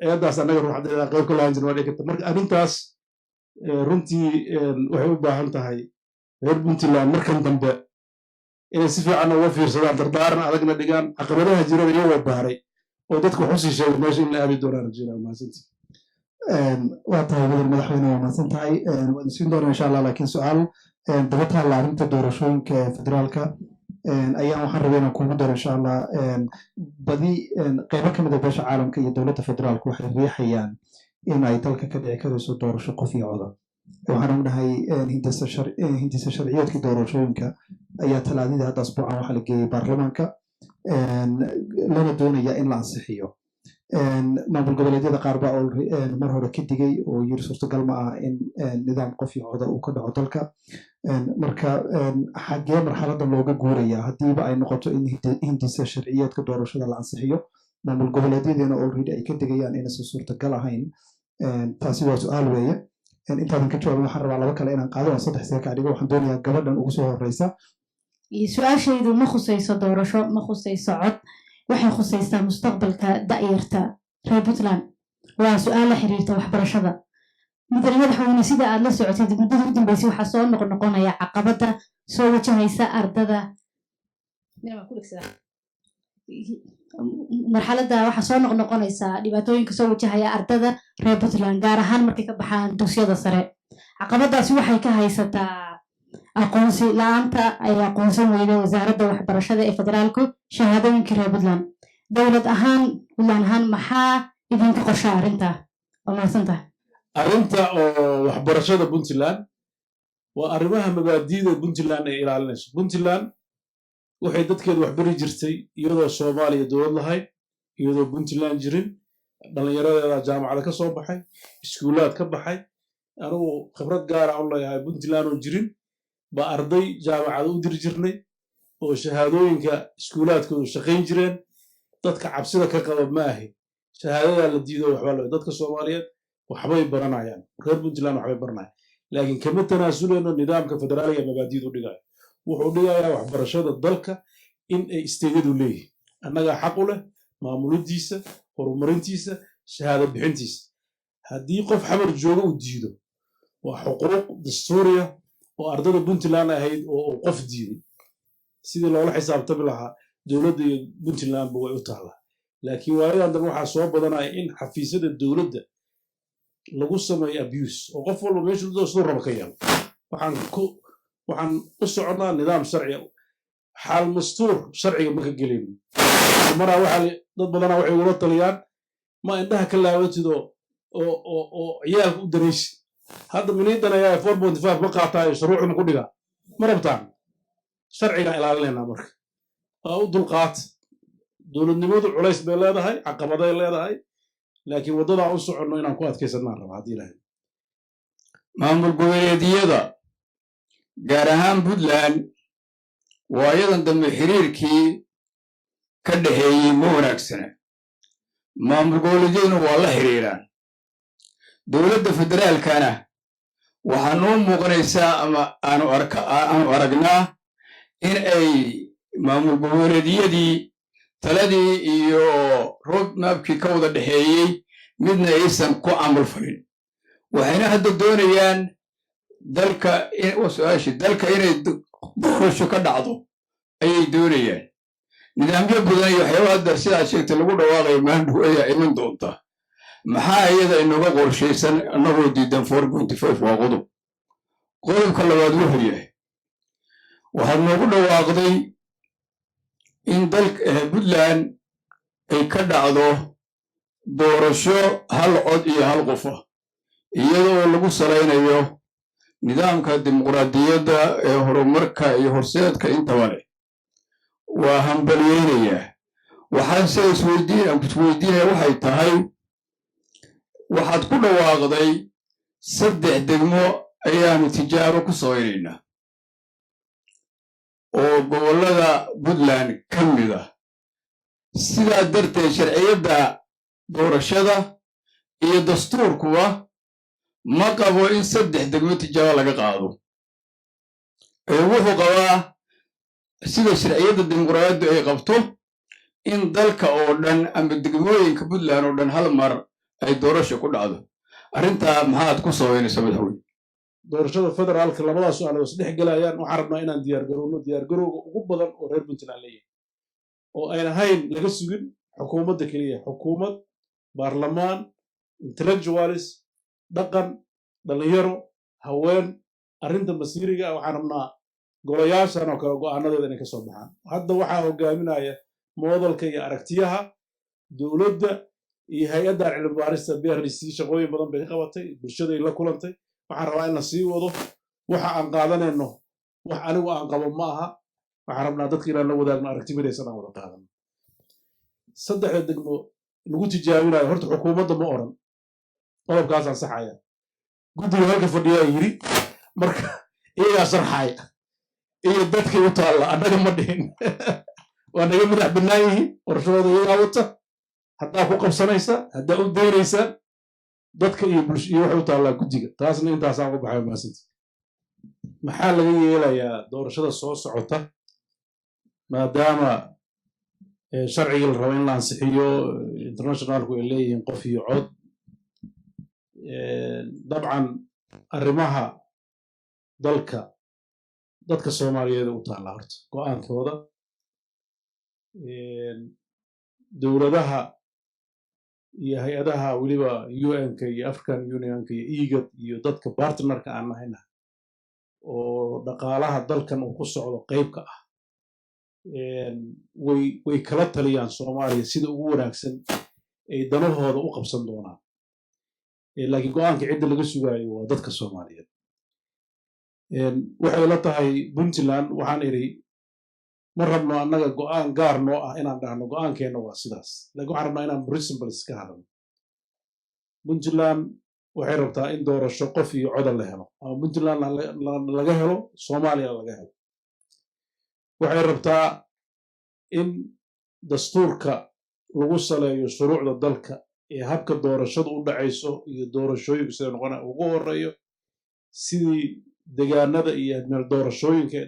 eedaas annaga ruuxadeeda qayb ka lahan jirna waa dhigata marka arrintaas runtii waxay u baahan tahay reer Puntland markan dambe inay si fiican uga fiirsadaan dardaaran adagna dhigaan caqabadaha jirada iyagoo baaray oo dadku xusi sheegay meesha in la aadi doonaan rajayna mahadsanti waa tahay mudan madaxweyne waa mahadsan tahay waan siin doonaa insha allah laakiin su-aal daba taalla arrinta doorashooyinka federaalka ayaan waxaan rabay inaan kuugu daro insha allah badi qaybo ka mid a beesha caalamka iyo dowladda federaalku waxay riixayaan in ay dalka ka dhici karayso doorasho qof iyo coda waxaan ognahay hindisa sharciyeedkii doorashooyinka ayaa talaadidii hadda asbuucan waxaa la geeyey baarlamaanka lana doonaya in la ansixiyo maamul goboleedyada qaar baa mar hore ka digay oo yiri suurtagal ma ah in nidaam qof iyo coda uu ka dhaco dalka marka xaggee marxaladan looga guuraya haddiiba ay noqoto in hindisa sharciyeedka doorashada la ansixiyo maamul goboleedyadina already ay ka digayaan inaysan suurtagal ahayn taasi waa su-aal weeye intaadan ka jawaabin waxaan rabaa laba kale inaan qaado oo 3 seeka dhigo waxaan doonayaa gabadhan ugu soo horeysa su-aashaydu ma khusayso doorasho ma khusayso cod waxay khusaysaa mustaqbalka da'yarta reer Puntland waa su-aal la xiriirta waxbarashada mudane madaxweyne sida aad la socotay muddada ugu dambeysay waxaa soo noqonaya caqabada soo wajahaysa ardada marxaladda waxaa soo noqonaysa dhibaatooyinka soo wajahaya ardada reer Puntland gaar ahaan markay ka baxaan dugsiyada sare caqabadaasi waxay ka haysataa aqoonsi la'aanta ay aqoonsan weyday wasaaradda waxbarashada ee federaalku shahaadooyinka reer Puntland dowlad ahaan Puntland ahaan maxaa idinka qorsha arrinta oo mahadsantahay arrinta oo waxbarashada Puntland waa arrimaha mabaadi'da Puntland ay ilaalinayso Puntland waxay dadkeedu wax bari jirtay iyadoo Soomaaliya dowlad lahayd iyadoo Puntland jirin dhalinyaradeeda jaamacada ka soo baxay iskuulaad ka baxay anigu khibrad gaar ah u leeyahay Puntland oo jirin ba arday jaamacada u diri jirnay oo shahaadooyinka iskuulaadkoodu shaqayn jireen dadka cabsida ka qaba ma ahi shahaadada la diido waxba loo dadka Soomaaliyeed waxbay baranayaan reer Puntland waxbay baranayaan laakiin kama tanaasuleyno nidaamka federaaliga mabaadi'du dhigayo wuxuu dhigayaa waxbarashada dalka in ay isteedyadu leeyihiin annaga xaq u leh maamulidiisa horumarintiisa shahaado bixintiisa haddii qof xamar jooga uu diido waa xuquuq dastuuriya oo ardada Puntland ahayd oo qof diiday sidii loola xisaabtami lahaa dowladda iyo Puntlandba way u taallaa laakiin waayadan dan waxaa soo badanaya in xafiisyada dowladda lagu sameeyo abuse oo qof walba meesha siduu rabo ka yeelo waxaan u soconaa nidaam sharci xaal mastuur sharciga ma ka gelin maraa waxaa dad badanaa waxay ugula taliyaan ma indhaha ka laabatid oo ciyaalka u daraysid hadda miniidan ayaa 4.5 ma qaataayo shuruucda ma ku dhigaa ma rabtaan sharcigaan ilaalinaynaa marka waa u dulqaat dowladnimadu culays bay leedahay caqabaday leedahay laakiin waddadaan u soconno inaan ku adkaysanaan raba haddii ilaahay maamul goboleedyada gaar ahaan puntland waayadan dambe xiriirkii ka dhexeeyey ma wanaagsana maamul goboleedyaduna waa la xiriiraan dowladda federaalkana waxaa noo muuqanaysaa ama aanu aragnaa in ay maamul goboleedyadii taladii iyo roadmapkii ka wada dhexeeyey midna aysan ku camal falin waxayna hadda doonayaan dalka inay doorasho ka dhacdo ayay doonayaan nidaamyo badan iyo waxyaaba hadda sidaad sheegtay lagu dhawaaqayo maandhow ayaa iman doonta maxaa iyada inaga qorshaysan annagoo diidan 4.5 waa qodobka labaad wuxuu yahay waxaad noogu dhawaaqday in puntland ay ka dhacdo doorasho hal cod iyo hal qofa iyadoo lagu salaynayo nidaamka dimuqraadiyadda ee horumarka iyo horseedka intaba leh waa hambalyeynayaa waxaan se isweydiinaya waxay tahay waxaad ku dhawaaqday 3 degmo ayaanu tijaabo ku samaynaynaa oo gobollada puntland ka mid ah sidaa darteed sharciyadda doorashada iyo dastuurkuba ma qabo in 3 degmo tijaabo laga qaado wuxuu qabaa sida sharciyadda dimuqraadiyaddu ay qabto in dalka oo dhan ama degmooyinka puntland oo dhan hal mar ay doorasho ku dhacdo arrintaa maxaad ku samaynaysaa madaxweyne doorashada federaalka labadaas su'aalood isdhex galayaan waxaan rabnaa inaan diyaargarowga ugu badan oo reer puntland leeyahay oo ayn ahayn laga sugin xukuumadda keliya xukuumad baarlamaan intellectualis dhaqan dhalinyaro haween arrinta masiiriga waxaan rabnaa golayaashan oo kale go'aanadooda inay ka soo baxaan hadda waxaa hogaaminaya moodalka iyo aragtiyaha dowladda iyo hay-addan cilmi baarista brc shaqooyin badan bay ka qabatay bulshaday la kulantay waxaan rabaa in la sii wado waxa aan qaadanayno wax anigu aan qabo ma aha waxaan rabnaa dadka inaan la wadaagno aragti midaysan aan wada qaadano 3 degmo lagu tijaabinayo horta xukuumadda ma oran qodobkaas ansaxaya guddiga halka fadhiyaa yiri marka iyagaa sharxaya iyo dadkii u taalla annaga ma dhihin waa naga madax bannaan yihiin qorshadooda iyagaa wata haddaa ku qabsanaysa haddaa u daynaysaan dadka iyo bulsho iyo waxay u taallaa guddiga taasna intaasaan uga baxay maasinta maxaa laga yeelayaa doorashada soo socota maadaama sharciga la rabo in la ansixiyo internationalku ay leeyihiin qof iyo cod dabcan arrimaha dadka soomaaliyeed u taalla horta go'aankooda dowladaha iyo hay-adaha weliba un-ka iyo african unionka iyo egad iyo dadka bartnerka aan nahayna oo dhaqaalaha dalkan uu ku socdo qaybka ah way kala taliyaan soomaaliya sida ugu wanaagsan ay danahooda u qabsan doonaan laakiin go'aanka cidda laga sugaayo waa dadka soomaaliyeed waxay la tahay puntland waxaan idhi ma rabno annaga go'aan gaar noo ah inaan dhahno go'aankeenna waa sidaas laakiin waxaan rabnaa inaan principles ka hadalno puntland waxay rabtaa in doorasho qof iyo coda la helo ama puntland laga helo soomaaliya laga helo waxay rabtaa in dastuurka lagu saleeyo shuruucda dalka ee habka doorashadu u dhacayso iyo doorashooyinku sida noqona ugu horeeyo sidii degaanada iyo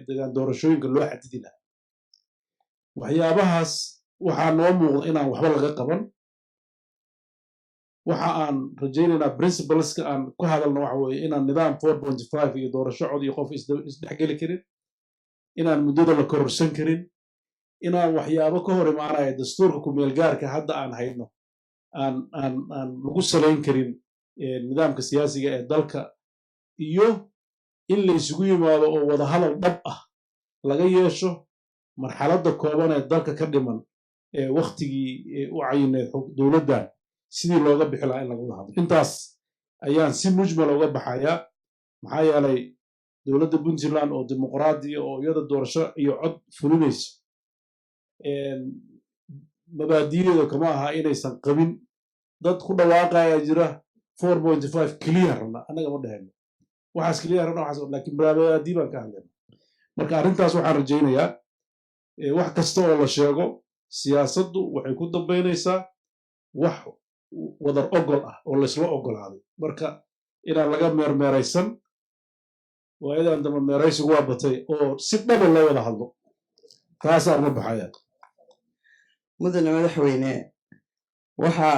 degaan doorashooyinka loo xadidi lahaa waxyaabahaas waxaa noo muuqda inaan waxba laga qaban waxa aan rajaynaynaa principleska aan ku hadalno waxa weeye inaan nidaam 4.5 iyo doorasho cod iyo qof isdhexgeli karin inaan muddada la kororsan karin inaan waxyaabo ka hor imaanaya dastuurka ku-meelgaarka hadda aan hayno aan lagu salayn karin nidaamka siyaasiga ee dalka iyo in la isugu yimaado oo wadahadal dhab ah laga yeesho marxaladda kooban ee dalka ka dhiman ee waktigii u cayineed dowladdan sidii looga bixi lahaa in laga wada hadlo intaas ayaan si mujmala uga baxayaa maxaa yeelay dowladda puntland oo dimuqraadiya oo iyada doorasho iyo cod fulinayso mabaadi'deeda kama aha inaysan qabin dad ku dhawaaqaya jira 4.5 clear rabna annaga ma dhahayno waxaas clear rabna waxaas laakiin mabaadi baan ka hadlayna marka arrintaas waxaan rajaynayaa wax kasta oo la sheego siyaasaddu waxay ku dambaynaysaa wax wadar ogol ah oo laysla ogolaaday marka inaan laga meermeeraysan waayadan damba meeraysigu waa batay oo si dhaba loo wada hadlo taasaan uga baxaya mudane madaxweyne waxa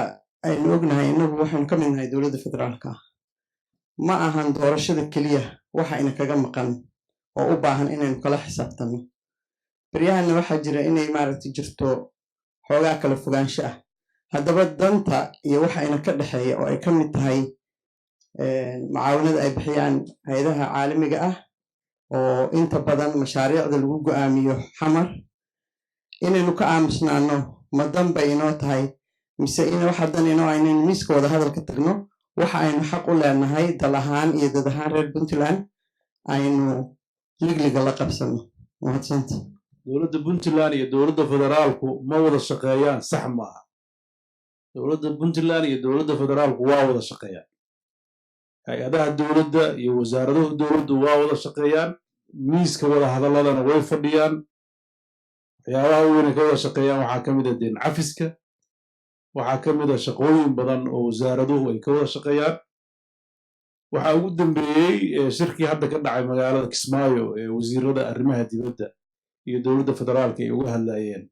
aynu ognahay inagu waxaynu ka mid nahay dowladda federaalka ma ahan doorashada keliya waxa ina kaga maqan oo u baahan inaynu kala xisaabtanno baryahanna waxaa jira inay maaragtay jirto xoogaa kala fogaansho ah haddaba danta iyo waxa ina ka dhexeeya oo ay ka mid tahay mucaawanada ay bixiyaan hay-adaha caalamiga ah oo inta badan mashaariicda lagu go'aamiyo xamar inaynu ka aamusnaano ma danbay inoo tahay mise in wax haddan inoo aynaynu miiska wada hadalka tagno waxa aynu xaq u leenahay dal ahaan iyo dad ahaan reer puntland aynu ligliga la qabsano mahadsanta dowladda puntland iyo dowladda federaalku ma wada shaqeeyaan sax maaha dowladda puntland iyo dowladda federaalku waa wada shaqeeyaan hay-adaha dowladda iyo wasaaradaha dowladdu waa wada shaqeeyaan miiska wada hadalladana way fadhiyaan waxyaabaha weynay ka wada shaqeeyaan waxaa ka mid a deen cafiska waxaa ka mid a shaqooyin badan oo wasaaraduhu ay ka wada shaqeeyaan waxaa ugu dambeeyey shirkii hadda ka dhacay magaalada kismaayo ee wasiirada arrimaha dibadda iyo dowladda federaalka ay uga hadlayeen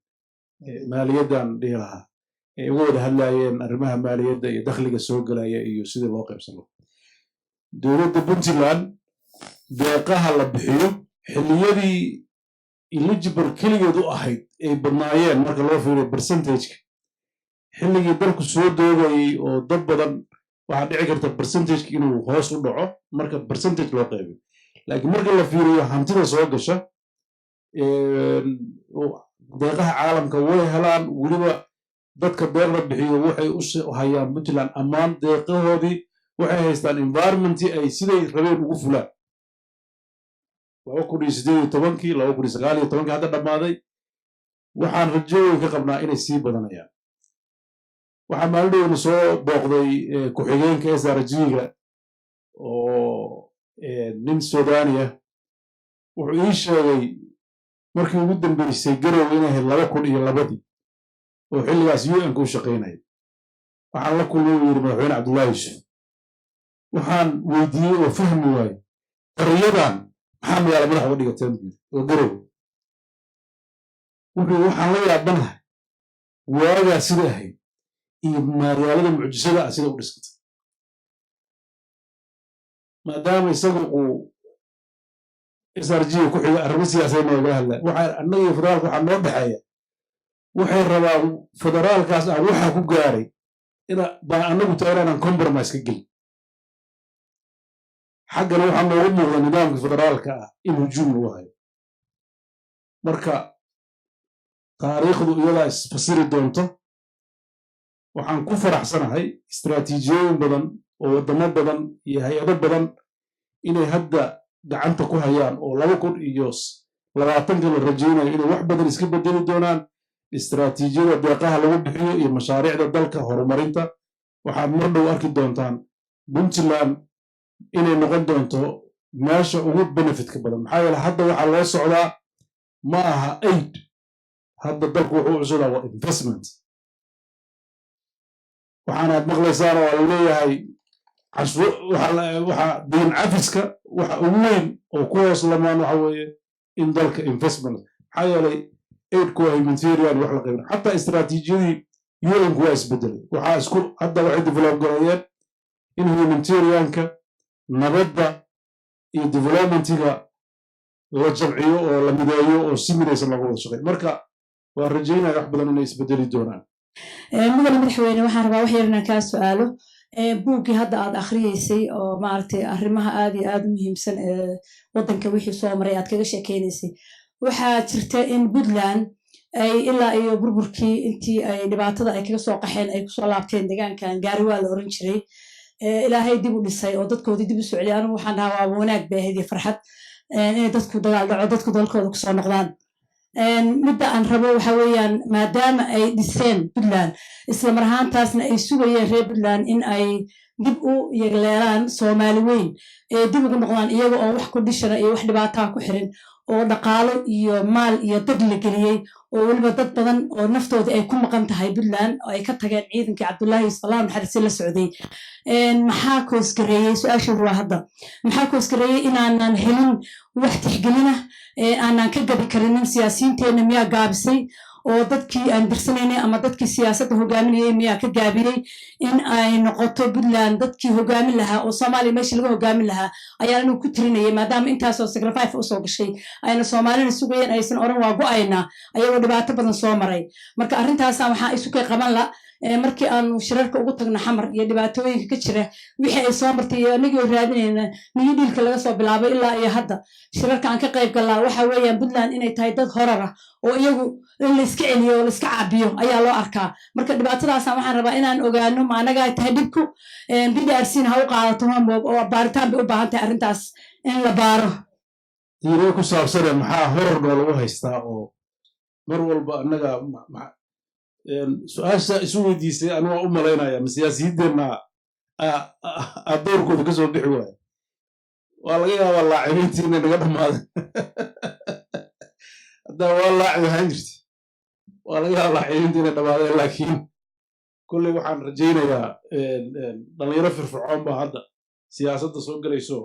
maaliyaddan dhihi lahaa ay uga wada hadlayeen arrimaha maaliyadda iyo dakhliga soo gelaya iyo sidii loo qaybsano dowladda puntland deeqaha la bixiyo xilliyadii eligible keligeed u ahayd ay badnaayeen marka loo fiiriyo percentageka xilligii dalku soo doogayey oo dad badan waxaa dhici karta percentageka inuu hoos u dhaco marka percentage loo qaybiyo laakiin marka la fiiriyo hantida soo gasha deeqaha caalamka way helaan weliba dadka deeqda bixiyo waxay u hayaan puntland ammaan deeqahoodii waxay haystaan environmentii ay siday rabeen ugu fulaan 2018 hadda dhammaaday waxaan rajooyin ka qabnaa inay sii badanayaan waxaa maalidhowna soo booqday ku-xigeenka srg-ga oo nin sudaaniya wuxuu ii sheegay markii ugu dambeysay garow inay ahayd 2002 oo xilligaas un-ka u shaqaynaya waxaan la kulmay uu yidhi madaxweyne cabdullaahi yuusuf waxaan weydiiyey oo fahmi waaye qariyadan maxaa magaala madax uga dhigateen buu yidhi oo garow wuxuu waxaan la yaabanahay waagaa sida ahayd iyo magaalada mucjisada ah sida u dhisantay maadaama isagu uu srg ku xiga arrimo siyaasadeed nooga hadlaya waxaa annaga iyo federaalka waxaa noo dhexeeya waxay rabaan federaalkaas aan waxaa ku gaaray baan annagu tahay inaanan compromise ka gelin xaggana waxaa noogu muuqda nidaamka federaalka ah in hujuum lagu hayo marka taariikhdu iyadaa isfasiri doonto waxaan ku faraxsanahay istaraatiijiyooyin badan oo waddamo badan iyo hay-ado badan inay hadda gacanta ku hayaan oo 2020 la rajaynayo inay wax badan iska bedeli doonaan istaraatiijiyada deeqaha lagu bixiyo iyo mashaariicda dalka horumarinta waxaad mar dhow arki doontaan puntland inay noqon doonto meesha ugu benefitka badan maxaa yeele hadda waxaa loo socdaa ma aha aid hadda dalku wuxuu cusudaa waa investment waxaanaad maqlaysaan oo la leeyahay waxa diin cafiska waxa ugu weyn oo ku hoos lamaan waxa weeye in dalka investment maxaa yeelay aidku waa humanitarian wax la qaybin xataa istaraatiijiyadii un-ku waa isbedelay waxaa isku hadda waxay develop gareeyeen in humanitarianka nabadda iyo developmentiga la jamciyo oo la mideeyo oo si midaysan looga wada shaqeeyo marka waa rajaynaya wax badan inay isbedeli doonaan mudane madaxweyne waxaan rabaa wax yar inaan kaa su-aalo buuggii hadda aad akhriyeysay oo maaragtay arrimaha aad iyo aad u muhiimsan ee waddanka wixii soo maray aad kaga sheekeynaysay waxaa jirta in puntland ay ilaa iyo burburkii intii ay dhibaatada ay kaga soo qaxeen ay kusoo laabteen deegaankan gaari waa la oran jiray ilaahay dib u dhisay oo dadkoodii dib u soo celiyay anigu waxaan dhahaa waa wanaag bay ahayd iyo farxad inay dadku dagaal dhaco dadku dalkooda kusoo noqdaan midda aan rabo waxa weeyaan maadaama ay dhiseen puntland isla mar ahaantaasna ay sugayeen reer puntland in ay dib u yegleelaan soomaali weyn ee dib ugu noqdaan iyaga oo wax ku dhishana iyo wax dhibaataa ku xirin oo dhaqaalo iyo maal iyo dad la geliyey oo weliba dad badan oo naftoodii ay ku maqan tahay puntland oo ay ka tageen ciidankii cabdullaahi salaam naxariisi la socday maxaa koosgareeyey su-aasheedu waa hadda maxaa koosgareeyey inaanan helin wax tixgelina aanan ka gabi karinin siyaasiyiinteenna miyaa gaabisay oo dadkii aan dirsanaynay ama dadkii siyaasadda hogaaminayay miyaa ka gaabiyey in ay noqoto puntland dadkii hogaamin lahaa oo soomaaliya meeshii laga hogaamin lahaa ayaan anigu ku tirinayay maadaama intaasoo sacrifice usoo gashay ayna soomaalina sugayeen aysan oran waa go-aynaa ayagoo dhibaato badan soo maray marka arrintaasa waxaa isukay qaban la markii aanu shirarka ugu tagno xamar iyo dhibaatooyinka ka jira wixii ay soo martay iyo anigoo raadinayna niyo dhiilka laga soo bilaabay ilaa iyo hadda shirarka aan ka qayb galnaa waxa weeyaan puntland inay tahay dad horar ah oo iyagu in la iska celiyo oo la iska caabiyo ayaa loo arkaa marka dhibaatadaasaan waxaan rabaa inaan ogaano ma anaga ay tahay dhibku bdrcna ha u qaadato homework oo baaritaan bay u baahan tahay arrintaas in la baaro tiiree ku saabsane maxaa horar noolagu haystaa oo mar walba annaga su-aasha isu weydiisay anigu waa u malaynaya ma siyaasiyiinteenna aad doorkooda ka soo bixi waayo waa laga yaabaa laacibiintii inay naga dhammaadeen haddaa waa laacib ahaan jirta waa laga yaabaa laacibiintii inay dhammaadeen laakiin kolley waxaan rajaynayaa dhalinyaro firfircoon baa hadda siyaasadda soo gelayso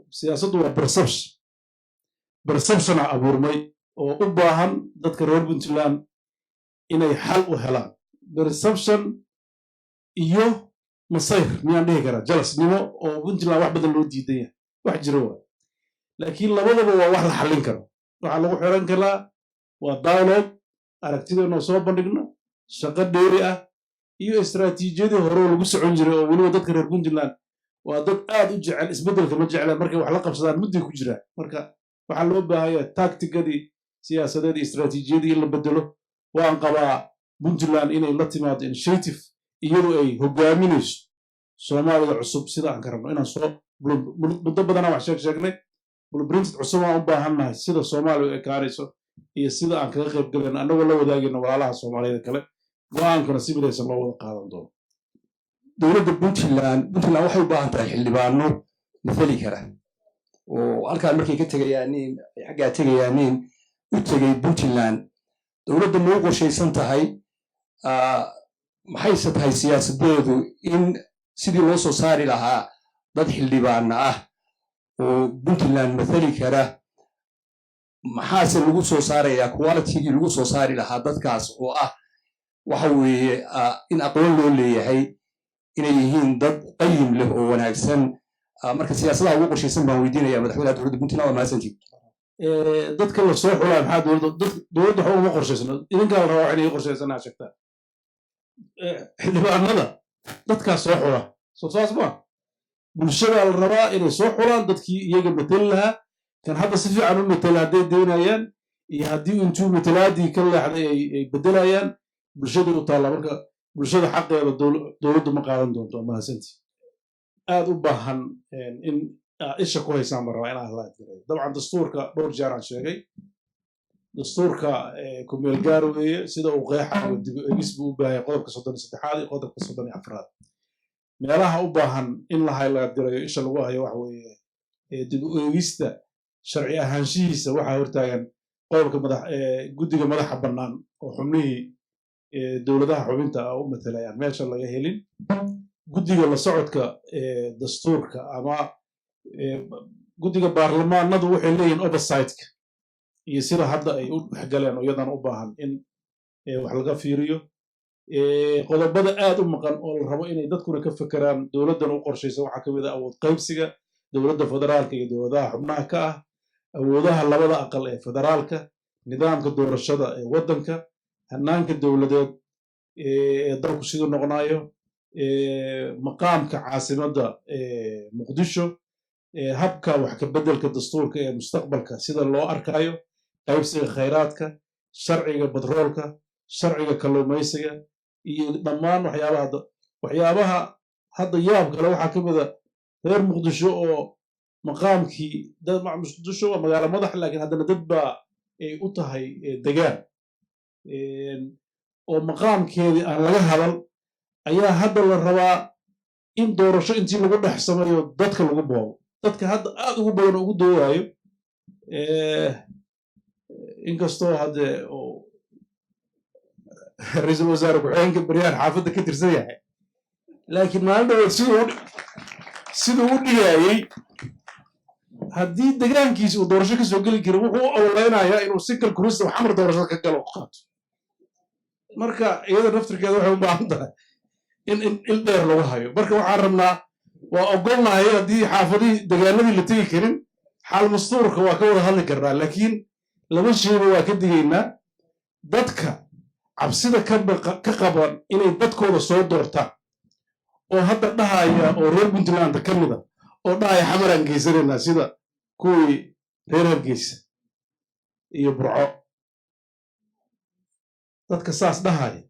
siyaasaddu waa perceptiona abuurmay oo u baahan dadka reer puntland inay xal u helaan perception iyo masayr miyaan dhihi karaa jalasnimo oo puntland wax badan loo diidan yahay wax jira waa laakiin labadaba waa wax la xallin karo waxaa lagu xiran karaa waa dialogue aragtideennoo soo bandhigno shaqo dheeri ah iyo istaraatiijiyadii hore oo lagu socon jiray oo weliba dadka reer puntland waa dad aad u jecel isbeddelka ma jeclaan markay wax la qabsadaan mudday ku jiraan marka waxaa loo baahaya tactigadii siyaasadeed iyo istaraatiijiyadii in la bedelo waan qabaa puntland inay la timaado initiative iyadu ay hogaaminayso soomaalida cusub sida aan ka rabno inaan soo muddo badanaa wax sheegnay blueprinted cusub aan u baahannahay sida soomaaliya u ekaanayso iyo sida aan kaga qayb galayno annagoo la wadaagayno walaalaha soomaaliyada kale go-aankana si midaysan loo wada qaadan doono dowladda puntland waxay u baahan tahay xildhibaano mathali kara oo halkaan markay ka tegayaaniin ay xaggaa tegayaaniin u tegay puntland dowladda ma u qorshaysan tahay maxayse tahay siyaasadeedu in sidii loo soo saari lahaa dad xildhibaana ah oo puntland mathali kara maxaase lagu soo saarayaa qualitigii lagu soo saari lahaa dadkaas oo ah waxa weeye in aqoon loo leeyahay inay yihiin dad qayim leh oo wanaagsan marka siyaasadaha ugu qorshaysan baan weydiinaya madaxweynaha dowladda puntland waa mahadsantiid dadka la soo xulaa maxaa dowladda waxa uma qorshaysana idinkaa la rabaa waxay qorshaysanaa sheegtaa xildhibaanada dadkaa soo xula soo saas ma bulshadaa la rabaa inay soo xulaan dadkii iyaga matali lahaa kan hadda si fiican u matala hadday daynayaan iyo haddii intuu matalaadii ka leexday ay bedelayaan bulshadii u taalla marka bulshada xaqeeda dowladdu ma qaadan doonto waa mahadsantii aad u baahan in isha ku haysaan baan rabaa inaan laadgareeyo dabcan dastuurka dhowr jeer aan sheegay dastuurka kumeel gaar weeye sida uu qeexayo dib u egis buu u baahaya qodobka 33aad iyo qodobka 34aad meelaha u baahan in la haylaadgareeyo isha lagu hayo waxa weeye dib u egista sharci ahaanshihiisa waxaa hortaagan qodobka guddiga madaxa bannaan oo xubnihii dowladaha xubinta ah u matalayaan meesha laga helin guddiga la socodka dastuurka ama guddiga baarlamaanadu waxay leeyihiin oversightka iyo sida hadda ay u dhexgaleen oo iyadana u baahan in wax laga fiiriyo qodobada aad u maqan oo la rabo inay dadkuna ka fekeraan dowladdan u qorshaysa waxaa ka mid ah awood qaybsiga dowladda federaalka iyo dowladaha xubnaha ka ah awoodaha labada aqal ee federaalka nidaamka doorashada ee waddanka hannaanka dowladeed ee dalku siduu noqonayo maqaamka caasimadda muqdisho habka wax ka beddelka dastuurka ee mustaqbalka sida loo arkayo qaybsiga khayraadka sharciga batroolka sharciga kalluumaysiga iyo dhammaan waxyaabaha hadda yaab kale waxaa ka mid a reer muqdisho oo maqaamkii muqdisho waa magaalo madax laakiin haddana dad baa ay u tahay degaan oo maqaamkeedii aan laga hadal ayaa hadda la rabaa in doorasho intii lagu dhex sameeyo dadka lagu boobo dadka hadda aad ugu badan oo ugu doodayo inkastoo hadde ra-iisul wasaare ku-xigeenka baryahan xaafadda ka tirsan yahay laakiin maalin dhawood siduu u dhigayey haddii degaankiisi uu doorasho ka soo geli karin wuxuu u owleynayaa inuu single kurista xamar doorashada ka galo qaato marka iyada naftirkeeda waxay u baahan tahay in il dheer lagu hayo marka waxaan rabnaa waa ogolnahay haddii xaafadihii degaanadii la tegi karin xaal mastuurka waa ka wada hadli karnaa laakiin laba shayba waa ka digaynaa dadka cabsida ka qaban inay dadkooda soo doortaan oo hadda dhahaya oo reer puntland ka mida oo dhahaya xamaraan geysanaynaa sida kuwii reer hargeysa iyo burco dadka saas dhahaya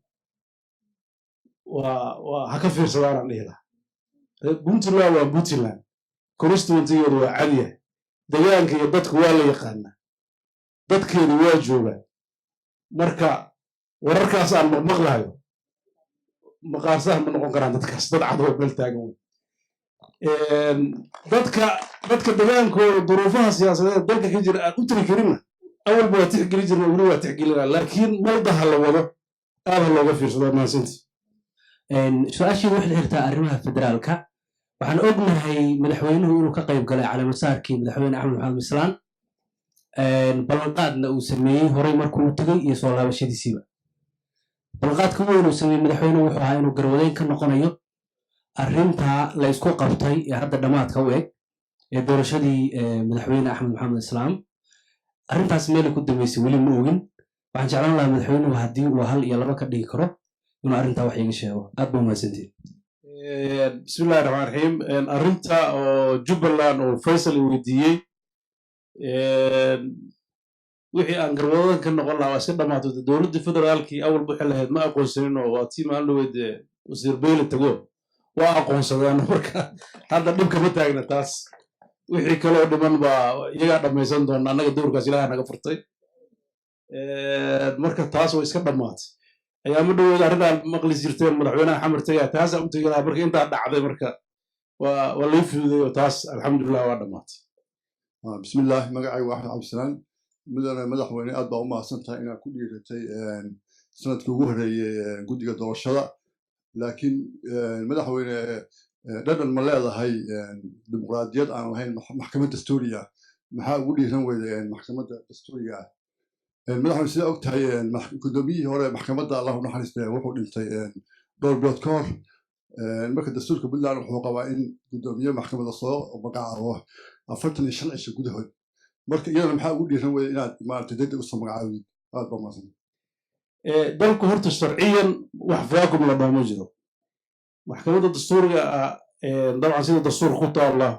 waa ha ka fiirsadaanaan dhihi lahaa puntland waa puntland constituentigooda waa cadyahay degaanka iyo dadku waa la yaqaanaa dadkeedu waa joogaan marka wararkaas aan maqmaqlahayo maqaarsaha ma noqon karaan dadkaas dad cadoo meel taagan wey dadka degaankooda duruufaha siyaasadeed dalka ka jira aan u tiri karinna awalba waa tixgeli jirna weli waa tixgelinaa laakiin maldaha la wado aad ha looga fiirsado mahadsanti su-aasheedu waxay xirtaa arrimaha federaalka waxaan ognahay madaxweynuhu inuu ka qayb galay calaamasaarkii madaxweyne axmed maxamed islaan ballanqaadna uu sameeyey horey markuu u tegey iyo soo laabashadiisiiba ballanqaadka weyn uu sameeyey madaxweynuhu wuxuu ahaa inuu garwadeyn ka noqonayo arrintaa la isku qabtay ee hadda dhammaadka u eg ee doorashadii madaxweyne axmed maxamed islaam arrintaas meelay ku dambeysay weli ma ogin waxaan jeclaan lahaa madaxweynuhu haddii uu hal iyo laba ka dhigi karo inuu arrintaa wax iiga sheego aad baa umahadsantiin bismillahi raxmaan raxiim arrinta oo jubbaland oo faysal i weydiiyey wixii aan garwadadan ka noqon lahaa waa iska dhammaato dowladda federaalkii awalba waxay lahayd ma aqoonsanin oo waa tii maalin dhaweyd wasiir beyle tago waa aqoonsadeen marka hadda dhibka ma taagna taas wixii kaloo dhiman baa iyagaa dhammaysan doona annaga dowrkaas ilaaha naga furtay marka taas way iska dhammaatay ayaa ma dhaweyd arrintaan maqli jirteen madaxweynaha xamar tagaya taasaa u tegi lahaa marka intaa dhacday marka waa lay fududay oo taas alxamdulilah waa dhammaatay bismillaah magacaygu axmed cabdisalaan mudane madaxweyne aad baa u mahadsan tahay inaad ku dhiiratay sanadkii ugu horreeyey guddiga doorashada laakiin madaxweyne dhadhan ma leedahay dimuqraadiyad aan lahayn maxkamad dastuuriga maxaa ugu dhiiran weyday maxkamadda dastuuriga ah madaxweyne sidaa og tahay guddoomiyihii hore maxkamadda allah u naxariistay wuxuu dhintay dhowr bilood ka hor marka dastuurka puntland wuxuu qabaa in guddoomiye maxkamadda soo magacaabo 45 cisho gudahood marka iyadana maxaa ugu dhiiran weyday inaad maaragtay degdeg usoo magacaawdid aad baa mahadsan dalku horta sharciyan wax vaakum la dhoomo jiro maxkamadda dastuuriga dabcan sida dastuur ku taalla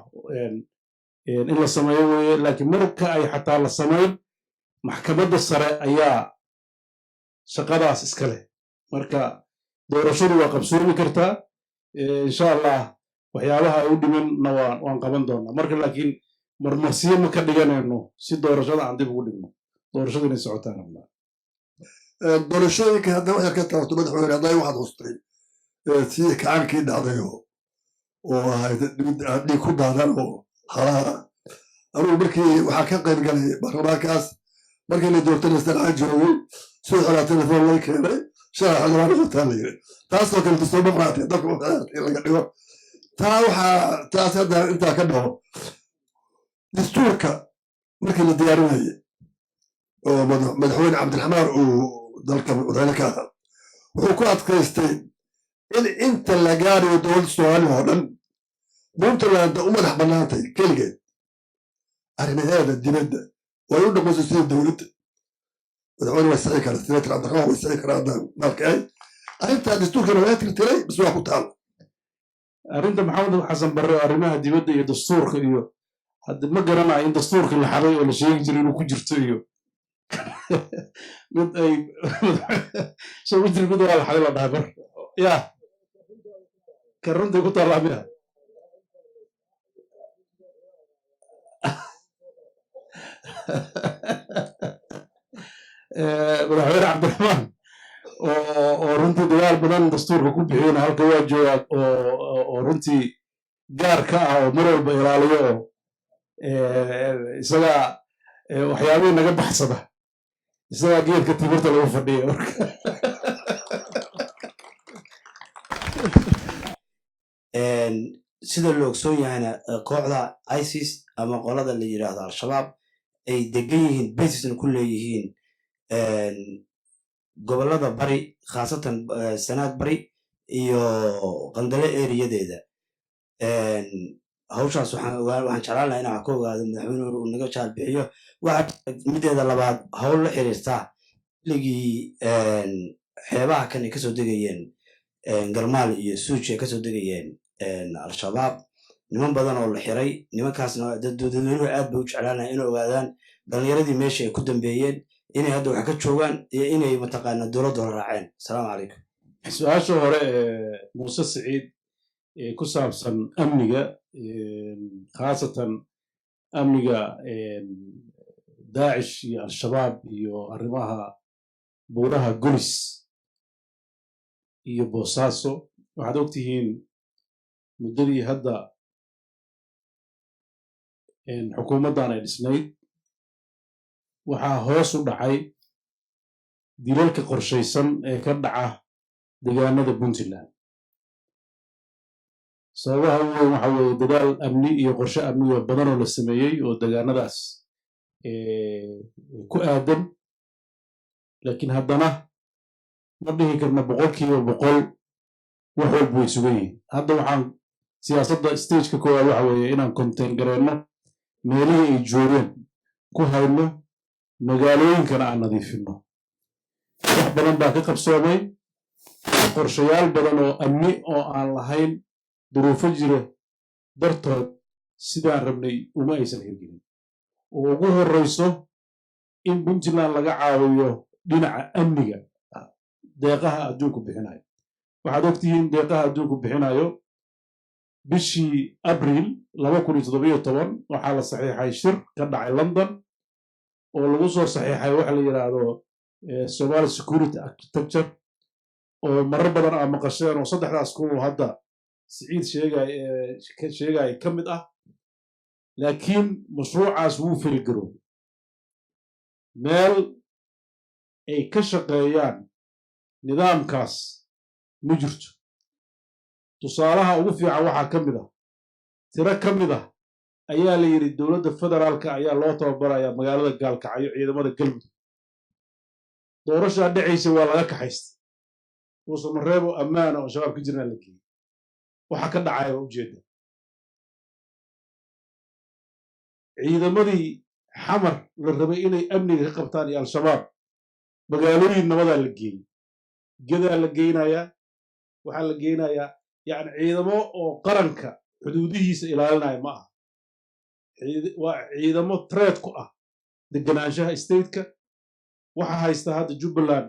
in la sameeyo weeye laakiin marka ay xataa la samayn maxkamadda sare ayaa shaqadaas iska leh marka doorashadu waa qabsoomi kartaa insha allah waxyaabaha ay u dhimanna waan qaban doonaa marka laakiin marmarsiyo ma ka dhiganayno si doorashada aan dib ugu dhigno doorashadu inay socotaan rabnaa doorashooyinka haddana waxay ka taabto madaxweyne hadday waxaad hustay sidii kacaankii dhacdayo oo ahayd dhiig ku daadan oo halaala anugu markii waxaa ka qayb galay baarlamaankaas markii la joogtana sanaa joogay soo xolaa telefoon lay keenay shalay xildhibaan noqotaa la yiri taasoo kale dastuur dimuqraati dalka in laga dhigo taa waxaa taas hadda intaa ka dhaho dastuurka markii la diyaarinayay oo madaxweyne cabdiraxmaan uu dalka madaxweyne ka ahaa wuxuu ku adkaystay in inta la gaarayo dowladda soomaaliya oo dhan puntland u madax bannaantay keligeed arrimaheeda dibadda way u dhaqmayso sida dowladda madaxweyne way sixi kara senator cabdiraxmaan way sixi karaa haddaan maalkahay arrintaa dastuurkana laga tirtiray bas waa ku taal arrinta maxamed xasan barre arrimaha dibadda iyo dastuurka iyo hadda ma garanayo in dastuurkii la xaday oo la sheegi jiray inuu ku jirto iyo mid ay soo u jiri mid waa la xaday la dhahay mar ya kan runtii ku taallaa miya madaxweyne cabdiraxmaan oo runtii dagaal badan dastuurka ku bixiyana halka waa joogaa oo runtii gaar ka ah oo mar walba ilaaliyo oo isagaa waxyaabihii naga baxsada isagaa geedka timirta lagu fadhiya marka sida la ogsoon yahayna kooxda isis ama qolada la yidhaahdo al-shabaab ay degan yihiin basisna ku leeyihiin gobolada bari khaasatan sanaad bari iyo qandale eriyadeeda hawshaas waxaan jeclaan lahaa inaan ka ogaado madaxweynuhu uu naga jaal bixiyo waxa mideeda labaad hawl la xiriirta xilligii xeebaha kan ay kasoo degayeen garmaal iyo suuji ay kasoo degayeen al-shabaab niman badan oo la xiray nimankaasna dadweynuhu aad bay u jeclaanaya inay ogaadaan dhalinyaradii meesha ay ku dambeeyeen inay hadda wax ka joogaan iyo inay mataqaana dowladda hore raaceen asalaamu calaykum su-aasha hore muuse siciid ku saabsan amniga khaasatan amniga daacish iyo al-shabaab iyo arrimaha buuraha golis iyo boosaaso waxaad ogtihiin muddadii hadda xukuumaddan ay dhisnayd waxaa hoos u dhacay dilalka qorshaysan ee ka dhaca deegaanada puntland sababaha ugu weyn waxa weeye dadaal amni iyo qorshe amnigo badanoo la sameeyey oo deegaanadaas ku aadan laakiin haddana ma dhihi karna 100% wax walba way sugan yihiin hadda waxaan siyaasadda stageka koowaad waxa weeye inaan contain gareenno meelihii ay joogeen ku hayno magaalooyinkana aan nadiifinno wax badan baa ka qabsoomay qorshayaal badan oo amni oo aan lahayn duruufo jira dartood sidaan rabnay uma aysan hirgelin oo ugu horreyso in puntland laga caawiyo dhinaca amniga deeqaha adduunku bixinayo waxaad ogtihiin deeqaha adduunku bixinayo bishii abriil 2017 waxaa la saxiixay shir ka dhacay london oo lagu soo saxiixay waxa la yidhaahdo Somali Security Architecture oo marar badan aa maqasheen oo saddexdaas kuwa hadda siciid sheegay ka mid ah laakiin mashruucaas wuu filigaroobay meel ay ka shaqeeyaan nidaamkaas ma jirto tusaalaha ugu fiican waxaa ka mid ah tiro ka mid ah ayaa la yidhi dowladda federaalka ayaa loo tababarayaa magaalada gaalkacyo ciidamada galmudug doorashaa dhacaysa waa laga kaxaystay uusamareebo ammaana oo shabaab ka jirnaa la geeyey waxa ka dhacaya ujeedda ciidamadii xamar la rabay inay amniga ka qabtaan iyo al-shabaab magaalooyin nabadaa la geeyey gedaa la geynayaa waxaa la geynayaa yacni ciidamo oo qaranka xuduudihiisa ilaalinaya ma aha waa ciidamo treed ku ah deganaanshaha stateka waxa haysta hadda jubbaland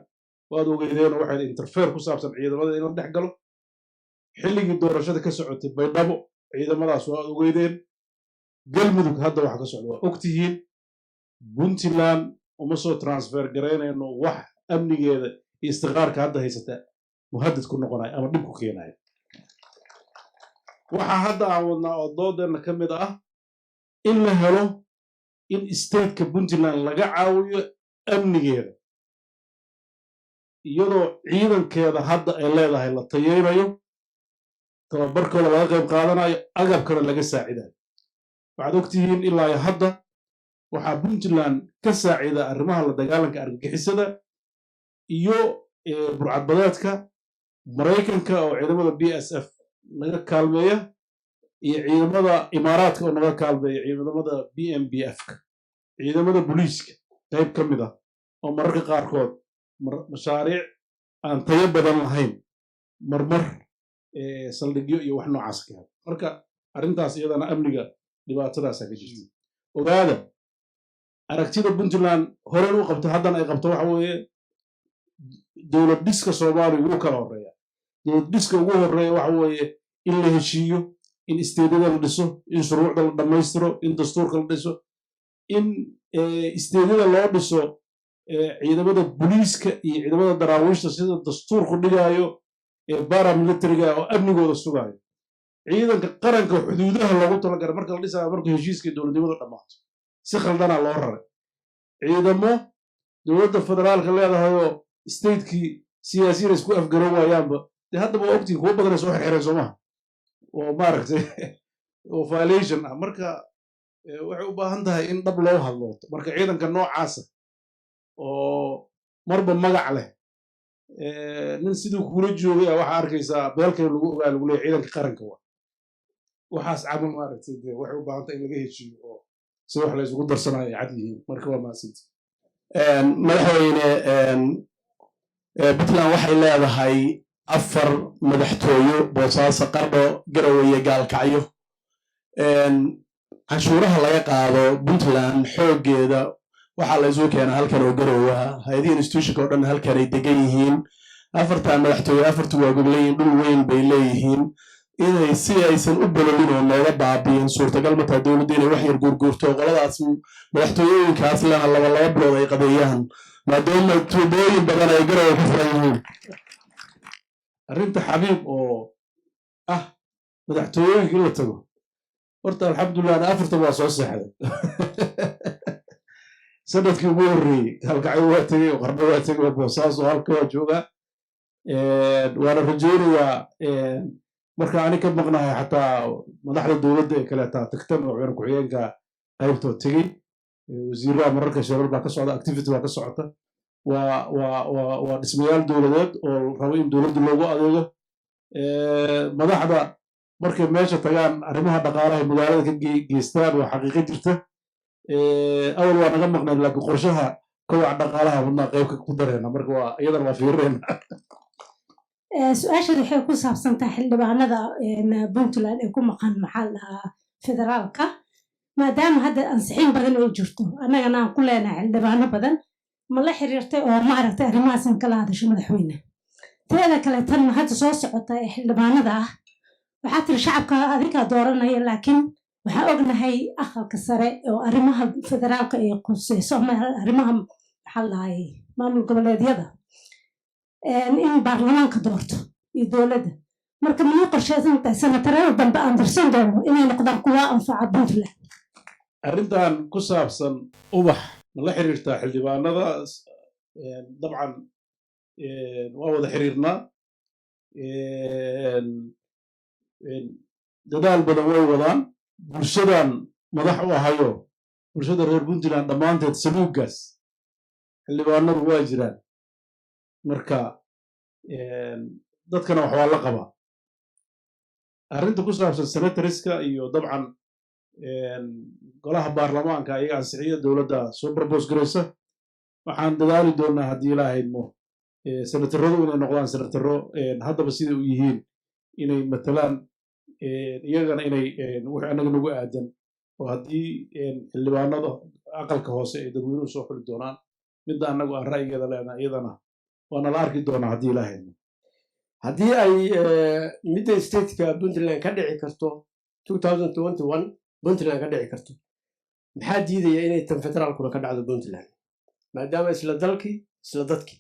waad ogeydeenoo waxay interfeer ku saabsan ciidamada in la dhex galo xilligii doorashada ka socotay baydhabo ciidamadaas waad ogeydeen galmudug hadda waxa ka socda waa ogtihiin puntland uma soo transfer garaynayno wax amnigeeda iyo istiqraarka hadda haysata muhadad ku noqonaya ama dhib ku keenaya waxaa hadda aan wadnaa oo doodeenna ka mid ah in la helo in stateka puntland laga caawiyo amnigeeda iyadoo ciidankeeda hadda ay leedahay la tayeynayo tababarkooda laga qayb qaadanayo agabkana laga saacidayo waxaad ogtihiin ilaa hadda waxaa puntland ka saacida arrimaha la dagaalanka argagixisada iyo burcadbadeedka maraykanka oo ciidamada BSF naga kaalmeeya iyo ciidamada imaaraadka oo naga kaalmeeya ciidamada BMBF-ka ciidamada booliiska qayb ka mid ah oo mararka qaarkood mashaariic aan tayo badan lahayn marmar saldhigyo iyo wax noocaas ka hel marka arrintaas iyadana amniga dhibaatadaasaa ka jirta ogaada aragtida puntland horen u qabto haddana ay qabto waxa weeye dowlad dhiska soomaaliya wuu kala horeeya dowlad dhiska ugu horeeya waxa weeye in la heshiiyo in isteedyada la dhiso in shuruucda la dhammaystiro in dastuurka la dhiso in isteedyada loo dhiso ciidamada booliiska iyo ciidamada daraawiishta sida dastuurku dhigaayo ee baramilitariga oo amnigooda sugaayo ciidanka qaranka xuduudaha loogu talagalay marka la dhisayo marka heshiiska dowladnimada dhammaato si khaldanaa loo raray ciidamo dowladda federaalka leedahayoo stateki siyaasiyiin isku afgaran waayaanba dee haddaba waa ogtiin kuwo badanay soo xirxireen soomaha oo maaragtay oo violation ah marka waxay u baahan tahay in dhab loo hadlo marka ciidanka noocaasa oo marba magac leh nin siduu kula joogay waxaa arkaysaa beelkay lagu ogaa lagu leeyahy ciidanka qaranka waa waxaas camal maaragtay dee waxay u baahan tahay in laga heshiiyo oo si wax la isugu darsanayo ay cad yihiin marka waa mahadsanti madaxweyne puntland waxay leedahay 4 madaxtooyo boosaaso qardho garowe iyo gaalkacyo canshuuraha laga qaado puntland xooggeeda waxaa la isugu keenaa halkan oo garowa hay-adihii institutionka oo dhan halkan ay degan yihiin 4 madaxtooye 4 waa goglayiin dhul weyn bay leeyihiin inay si aysan u bololin oo nooga baabiyin suurtagal mataa dowladda inay wax yar guurguurto qoladaas madaxtooyooyinkaas lana laba bilood ay qadeeyaan maadaama tuubooyin badan ay garowa ku furan yihiin arrinta xabiib oo ah madaxtooyooyinka in la tago horta alxamdulilah ana 4 waa soo seexday sanadkii ugu horreeyey halkacyo waa tegey oo qarbo waa tegey oo boosaaso halka waa joogaa waana rajaynayaa marka ani ka maqnahay xataa madaxda dowladda ee kaleetaa tagtan oo madaxweyne ku-xigeenka qaybtoo tegey wasiiraha mararka sharar baa ka socda activity baa ka socota waa dhismayaal dowladeed oo rabo in dowladda loogu adeego madaxda markay meesha tagaan arrimaha dhaqaalaha magaalada ka geystaan waa xaqiiqo jirta awal waa naga maqnayd laakiin qorshaha kowaca dhaqaalaha wadnaa qaybka ku dareena marka waa iyadana waa fiirreena su-aasheedu waxay ku saabsan tahay xildhibaanada puntland ee ku maqan maxaa la dhahaa federaalka maadaama hadda ansixin badan ay jirto annagana aan ku leenahay xildhibaano badan ma la xiriirtay oo maaragtay arrimahaasan kala hadasho madaxweyne teeda kale tan hadda soo socota ee xildhibaanada ah waxaa tiri shacabka adinkaa dooranaya laakiin waxaan ognahay aqalka sare oo arrimaha federaalka ay quseyso arrimaha maxaa la dhahay maamul goboleedyada in baarlamaanka doorto iyo dowladda marka miyay qorsheysan tahay sanatarada dambe aan dirsan doono inay noqdaan kuwa anfaca puntland arrintan ku saabsan ubax ma la xiriirtaa xildhibaanada dabcan waa wada xiriirnaa dadaal badan way wadaan bulshadan madax u ahayo bulshada reer puntland dhammaanteed saluuggaas xildhibaanadu waa jiraan marka dadkana wax waa la qabaa arrinta ku saabsan senatariska iyo dabcan golaha baarlamaanka ayaga ansixiya dowladda soo barbos garaysa waxaan dadaali doonaa haddii ilaahaymo senataradu inay noqdaan senataro haddaba siday u yihiin inay matalaan iyagana inay wixii annaga nagu aadan oo haddii xildhibaanada aqalka hoose ay dadweynuhu soo xuli doonaan midda annagu aan ra'yigeeda leenahay iyadana waana la arki doonaa haddii ilaahaymo haddii ay midda stateka puntland ka dhici karto 2021 puntland ka dhici karto maxaa diidaya inay tan federaalkuna ka dhacdo puntland maadaama isla dalkii isla dadkii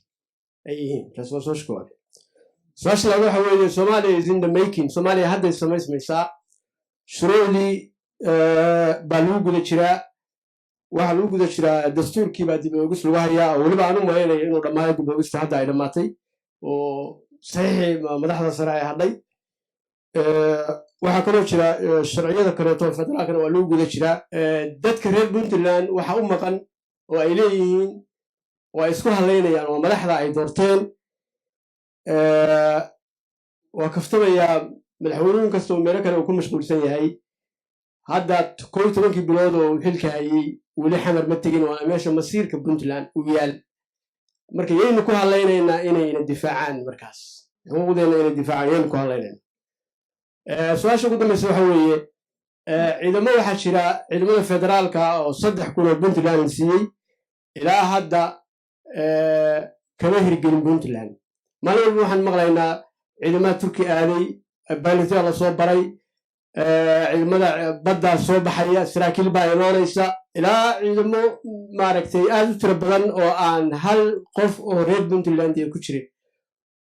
ay yihiin taas waa soo shakooda su-aasha laga waxa weeye somalia is in the making somalia hadday samaysmaysaa shuruucdii baa lagu guda jiraa waxaa lagu guda jiraa dastuurkii baa dib oogis lagu hayaa oo weliba aan u malaynayo inuu dhammaayo dib oogista hadda ay dhammaatay oo saxiixii madaxda sare ay hadhay waxaa kaloo jira sharciyada kaleeto federaalkana waa lagu guda jiraa dadka reer puntland waxa u maqan oo ay leeyihiin oo ay isku hadlaynayaan oo madaxda ay doorteen waa kaftamayaa madaxweynuhu kasta oo meelo kale uu ku mashquulsan yahay hadda 11 bilood oo xilka hayay weli xamar ma tegin waa meesha masiirka puntland u yaal marka yaynu ku hadlaynaynaa inayna difaacaan markaas xuquuqdeena inay difaacaan yaynu ku hadlaynaynaa su-aasha ugu dambaysa waxa weeye ciidamo waxaa jira ciidamada federaalka oo 3 kun oo puntland la siiyey ilaa hadda kama hirgelin puntland maalin walba waxaan maqlaynaa ciidamada turki aaday baylotya la soo baray ciidamada baddaa soo baxaya saraakiil baa imaanaysa ilaa ciidamo maaragtay aad u tiro badan oo aan hal qof oo reer puntland ku jirin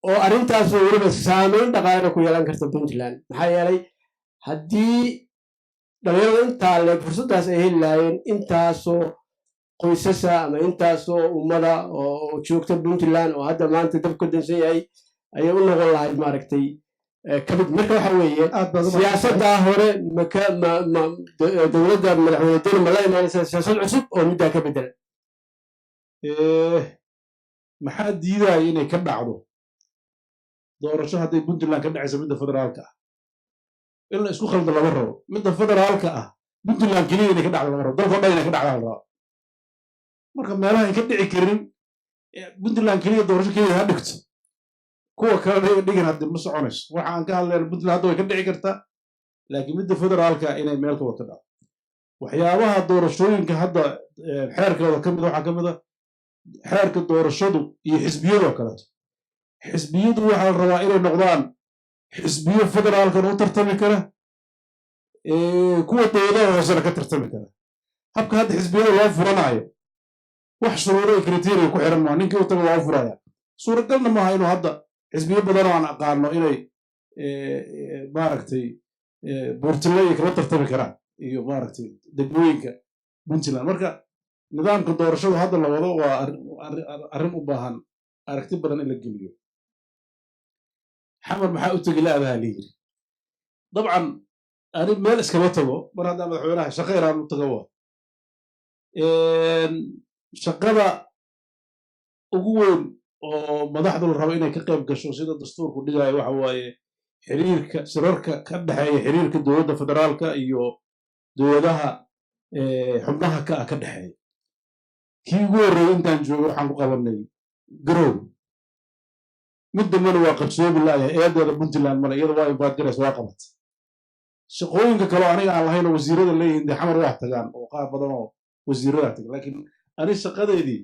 oo arrintaasoo weliba saameyn dhaqaalena ku yeelan karta puntland maxaa yeelay haddii dhalinyarada intaa le fursaddaas ay heli lahaayeen intaasoo qoysasa ama intaasoo ummada oo joogta puntland oo hadda maanta dab ka dansan yahay ayay u noqon lahayd maaragtay kamid marka waxa weeye siyaasaddaa hore dowladda madaxweyne deni ma la imaanaysa siyaasad cusub oo middaa ka bedelan maxaa diidaya inay ka dhacdo doorasho hadday puntland ka dhacayso midda federaalka ah in la isku khaldo lama rabo midda federaalka ah puntland keliya inay ka dhacdo lama rabo dalkao dhan inay ka dhacda la rabo marka meelaha ay ka dhici karin puntland keliya doorasho keliya ha dhigto kuwa kalena dhigan haddi ma soconayso waxa aan ka hadlayna puntland hadda way ka dhici kartaa laakiin midda federaalka inay meel ka wada dhacdo waxyaabaha doorashooyinka hadda xeerkooda ka mid waxaa ka mid a xeerka doorashadu iyo xisbiyadoo kaleeto xisbiyadu waxaa la rabaa inay noqdaan xisbiyo federaalkan u tartami kara kuwa dowladaha hoosena ka tartami kara habka hadda xisbiyada loo furanayo wax shuruuro iyo kriteria ku xiran maa ninkii u taga waa u furaya suuragalna maaha inuu hadda xisbiyo badan oo aan aqaano inay maaragtay buurtile iyo kala tartami karaan iyo maaragtay degmooyinka puntland marka nidaamka doorashadu hadda la wado waa arrin u baahan aragti badan in la geliyo xamar maxaa u tegi la-adaha la yiri dabcan ani meel iskama tago mar haddaa madaxweynaha shaqo yaraan u tago waa shaqada ugu weyn oo madaxdu la rabo inay ka qayb gasho sida dastuurku dhigayo waxa waaye xiriirka shirarka ka dhexeeya xiriirka dowladda federaalka iyo dowladaha xubnaha ka ah ka dhexeeya kii ugu horreeyey intaan joogo waxaan ku qabanay garow mid dambena waa qabsoomi la'yahay eedeeda puntland male iyada waa imbaadgaraysa waa qabat shaqooyinka kaleo aniga aan lahayn oo wasiirada leeyihiin dee xamar waa tagaan oo qaar badan oo wasiirada taga laakiin ani shaqadeedii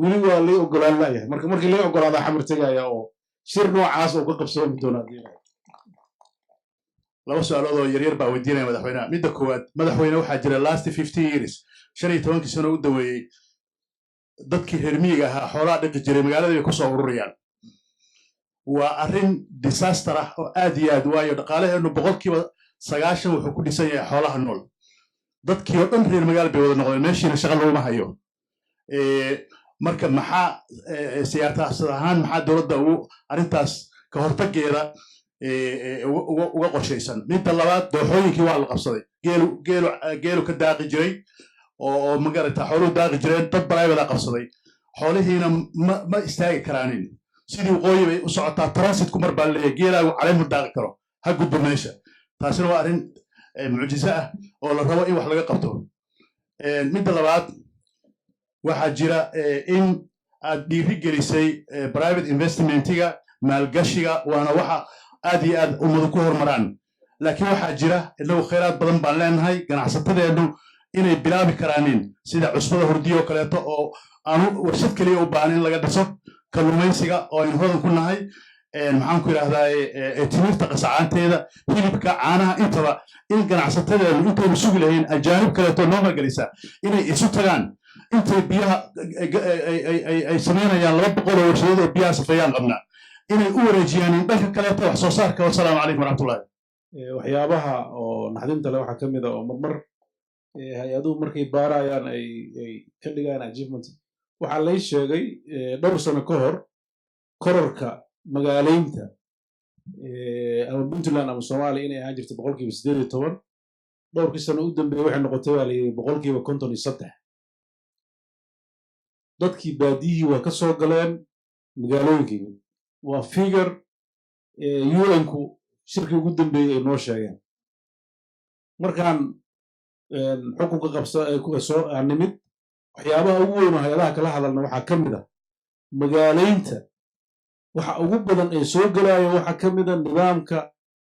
weli waa lay ogolaan la'yahay marka markii lay ogolaadaa xamar tegaya oo shir noocaas oo ka qabsoomi doonaa laba su-aalood oo yaryar baa weydiinaya madaxweynaha midda koowaad madaxweyne waxaa jira last 15 years 15 sano u daweeyey dadkii reer miyiga ahaa xoolaha dhiqi jiray magaaladii bay kusoo ururayaan waa arrin disaster ah oo aad iyo aad waayo dhaqaalaheennu 90% wuxuu ku dhisan yahay xoolaha nool dadkii oo dhan reer magaal bay wada noqdeen meeshiina shaqa looma hayo marka maxaa siyaasad ahaan maxaa dowladda ugu arrintaas ka hortageeda uga qorshaysan midda labaad dooxooyinkii waa la qabsaday geelu ka daaqi jiray oo magarata xooluhu daaqi jireen dad balaaybadaa qabsaday xoolihiina ma istaagi karaanin sidii waqooyi bay u socotaa transitku mar baa leeyahay geelaagu caleemu daaqi karo ha gudbo meesha taasina waa arrin mucjiso ah oo la rabo in wax laga qabto midda labaad waxaa jira in aad dhiiri gelisay private investmentiga maalgashiga waana waxa aad iyo aad ummadu ku horumaraan laakiin waxaa jira inagu khayraad badan baan leenahay ganacsatadeennu inay bilaabi karaanin sida cusbada hurdiyo oo kaleeto oo aanu warshad keliya u baahan in laga dhiso kalluumaysiga oo aynu hodan ku nahay maxaan ku idhahdaa timirta qasacaanteeda hilibka caanaha intaba in ganacsatadeenu intaynu sugi lahayn ajaanib kaleeto noo magelisa inay isu tagaan intay biyaha ay samaynayaan 200 oo warshadood oo biyaha safeeyaan qabnaa inay u wareejiyaan dhanka kaleeto wax soo saarka wasalaamu calaykum waraxmatullahi waxyaabaha oo naxdinta le waxaa ka mid a oo marmar hay-aduhu markay baarayaan ay ka dhigaan achievement waxaa lay sheegay dhowr sano ka hor kororka magaaleynta ama puntland ama soomaaliya inay ahaan jirta 18% dhowrkii sano u dambeeye waxay noqotay waa layidhi 53%. dadkii baadiyihii waa ka soo galeen magaalooyinkii waa figar un-ku shirkii ugu dambeeyey ay noo sheegeen markaan xukunka soo nimid waxyaabaha ugu weyn oo hay-adaha kala hadalna waxaa ka mid a magaaleynta waxa ugu badan ee soo gelaayo waxaa ka mid a nidaamka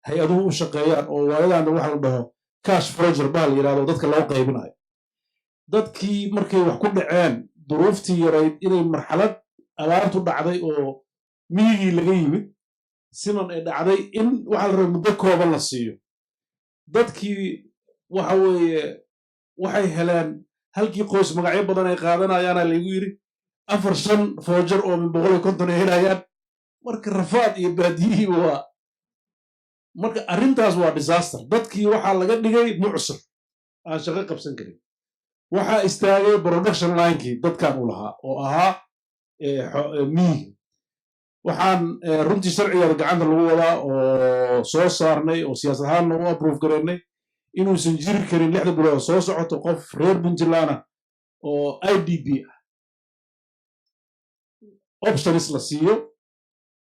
hay-aduhu u shaqeeyaan oo waayadaana waxa la dhaho cash froger baa la yidhahdo dadka loo qaybinayo dadkii markay wax ku dhaceen duruuftii yarayd inay marxalad abaartu dhacday oo miyigii laga yimid sinan ay dhacday in waxa la rabay muddo kooban la siiyo dadkii waxa weeye waxay heleen halkii qoys magacyo badan ay qaadanayaana laygu yidhi 4-5 foojar oo min 150 ay helayaan marka rafaad iyo baadiyihii waa marka arrintaas waa disaster dadkii waxaa laga dhigay mucsir aan shaqo qabsan karin waxaa istaagay production linekii dadkan u lahaa oo ahaa miyiga waxaan runtii sharcigeeda gacanta lagu wadaa oo soo saarnay oo siyaasad ahaanna u approve garaynay inuusan jiri karin 6 bilood soo socoto qof reer puntland ah oo idp ah options la siiyo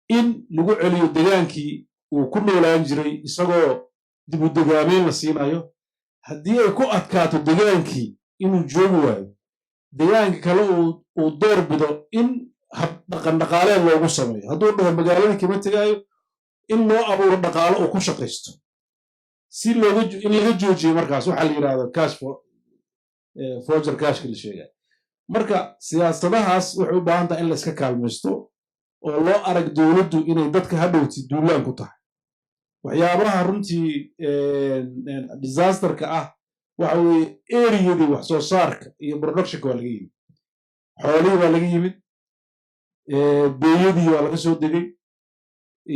in lagu celiyo degaankii uu ku noolaan jiray isagoo dib u degaameyn la siinayo haddii ay ku adkaato degaankii inuu joogi waayo degaanka kale uu door bido in dhaqan dhaqaaleed loogu sameeyo hadduu dhaho magaaladii kama tegaayo in loo abuuro dhaqaalo uu ku shaqaysto si in laga joojiyo markaas waxaa la yidhahdo cash forger cashka la sheegay marka siyaasadahaas waxay u baahan tahay in la iska kaalmaysto oo loo arag dowladdu inay dadka hadhowti duulaan ku tahay waxyaabaha runtii disasterka ah waxa weeye eriyadii wax soo saarka iyo productionka waa laga yimid xoolihii waa laga yimid beeyadii waa laga soo degay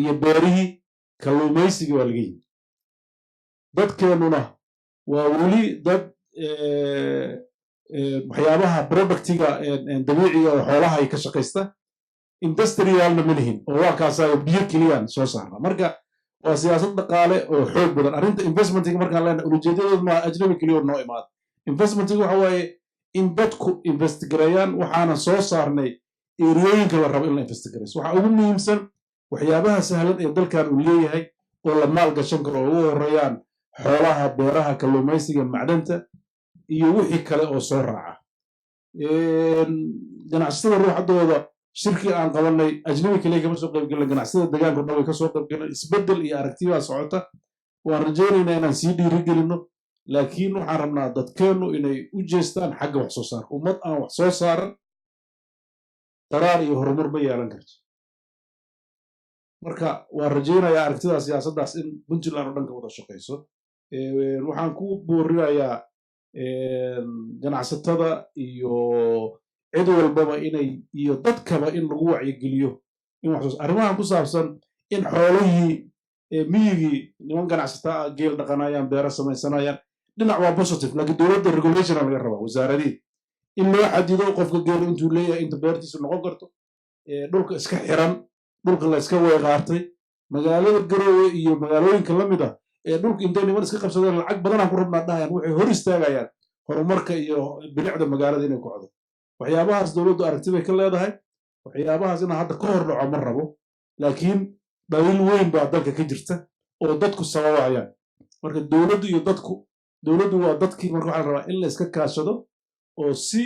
iyo beerihii kalluumaysigii waa laga yimid dadkeennuna waa weli dad waxyaabaha productiga dabiiciga oo xoolaha ay ka shaqaysta industrialna ma lihin oo waa kaasaa biyo keliyaan soo saarna marka waa siyaasad dhaqaale oo xoog badan arrinta investmentiga markaan leenahay ujeedadood maa ajnabi keliya noo imaada investmentiga waxa waaye in dadku investigareeyaan waxaana soo saarnay eriyooyinka la rabo in la investigareyso waxa ugu muhiimsan waxyaabaha sahlan ee dalkan uu leeyahay oo la maal gashan karo oo ugu horeeyaan xoolaha beeraha kalluumaysiga macdanta iyo wixii kale oo soo raaca ganacsatada ruuxadooda shirkii aan qabanay ajnabi kaliya kama soo qaybgelin ganacsatada deegaanka dhan way ka soo qaybgelin isbeddel iyo aragtibaa socota waan rajaynaynaa inaan sii dhiirigelino laakiin waxaan rabnaa dadkeennu inay u jeestaan xagga wax soo saarka ummad aan wax soo saaran qaraar iyo horumar ma yeelan karto marka waan rajaynayaa aragtida siyaasaddaas in puntland oo dhan ka wada shaqayso waxaan ku boorinayaa ganacsatada iyo cid walbaba inay iyo dadkaba in lagu wacyigeliyo in arrimahan ku saabsan in xoolihii miyigii niman ganacsata geel dhaqanayaan beero samaysanayaan dhinac waa positive laakiin dowladda regulationa laga rabaa wasaaradii in loo xadido qofka geelo intuu leeyahay inta beertiisu noqon karto dhulka iska xiran dhulka la iska weeqaartay magaalada garoowe iyo magaalooyinka la mid ah dhulka intay niman iska qabsadeen lacag badanaan ku rabnaa dhahayaan waxay hor istaagayaan horumarka iyo bilicda magaalada inay kocdo waxyaabahaas dowladdu aragti bay ka leedahay waxyaabahaas inaan hadda ka hor dhaco ma rabo laakiin dhaliil weyn baa dalka ka jirta oo dadku sababayaan marka dowladdu iyo dadku dowladdu waa dadkii marka waxaa la rabaa in la iska kaashado oo si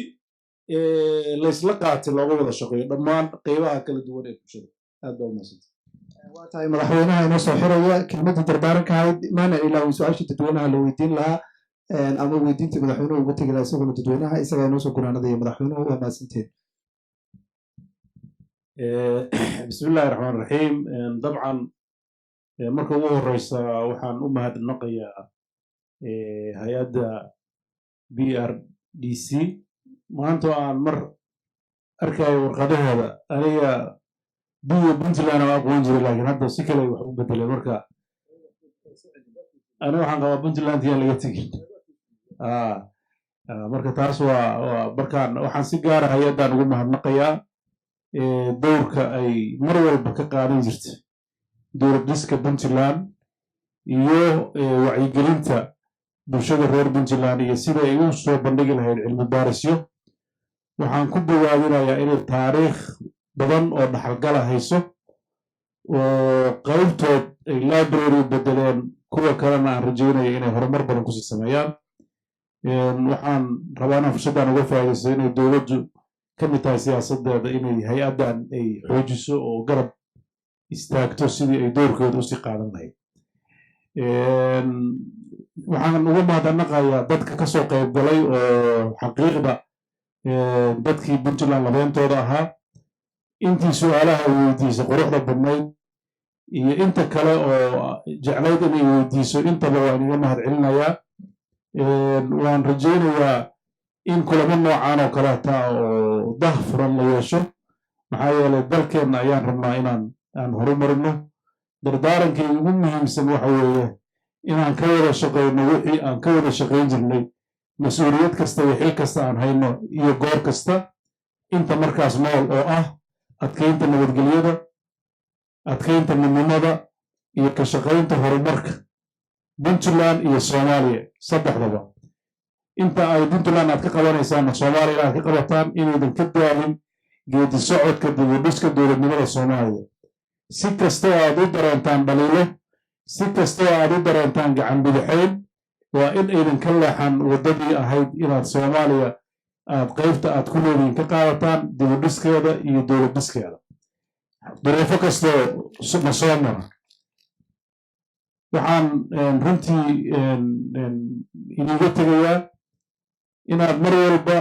laysla qaatay looga wada shaqeeyo dhammaan qeybaha kala duwan ee bulshada aad baa umahadsanta waa tahay madaxweynaha inoo soo xiraya kelmadda dardaaranka ahayd maana ilaawi su-aashii dadweynaha la weydiin lahaa ama weydiintii madaxweynuhu ugu tegi lahaa isaguna dadweynaha isagaa inoo soo gunaanadaya madaxweynuhu waa mahadsanteen bismillahi raxmaan raxiim dabcan marka ugu horeysa waxaan u mahadnaqayaa hay-adda BRDC maanta aan mar arkayo warqadahooda aniga biyo puntland aan aqoon jiray laakiin hadda si kale wax u bedelay marka aniga waxaan qabaa puntland yaan laga tegin marka taas waa markaan waxaan si gaara hay-addan ugu mahadnaqayaa dowrka ay mar walba ka qaadan jirta dowlad dhiska puntland iyo wacyigelinta bulshada reer puntland iyo sida ay u soo bandhigi lahayd cilmi baarisyo waxaan ku bogaadinayaa inay taariikh badan oo dhaxalgala hayso oo qaybtood ay library bedeleen kuwa kalena aan rajaynaya inay horumar badan kusii sameeyaan waxaan rabaa inaan fursaddan uga faa'iidaysto inay dowladdu ka mid tahay siyaasadeeda inay hay-addan ay xoojiso oo garab istaagto sidii ay doorkooda usii qaadan lahayd waxaan uga mahadnaqayaa dadka ka soo qayb galay oo xaqiiqda dadkii puntland labeentooda ahaa intii su-aalaha weydiisay quruxda badnayd iyo inta kale oo jeclayd inay weydiiso intaba waan iga mahad celinayaa waan rajaynayaa in kulamo noocan oo kaleeta oo dah furan la yeesho maxaa yeelay dalkeenna ayaan rabnaa aan horumarino dardaarankii ugu muhiimsan waxa weeye inaan ka wada shaqayno wixii aan ka wada shaqayn jirnay mas-uuliyad kasta iyo xil kasta aan hayno iyo goor kasta inta markaas nool oo ah adkaynta nabadgelyada adkaynta midnimada iyo ka shaqaynta horumarka puntland iyo soomaaliya saddexdaba inta ay puntland aad ka qabanaysaanna soomaaliya aad ka qabataan inaydan ka daalin geedi socodka dibudhiska dowladnimada soomaaliya si kastoo aad u dareentaan dhaliilo si kastoo aad u dareentaan gacan bidixayn waa in aydan ka leexan waddadii ahayd inaad soomaaliya aad qaybta aad ku leedihiin ka qaadataan dibudhiskeeda iyo dowladdhiskeeda duruufo kastoo na soo mara waxaan runtii idiga tegayaa inaad mar walba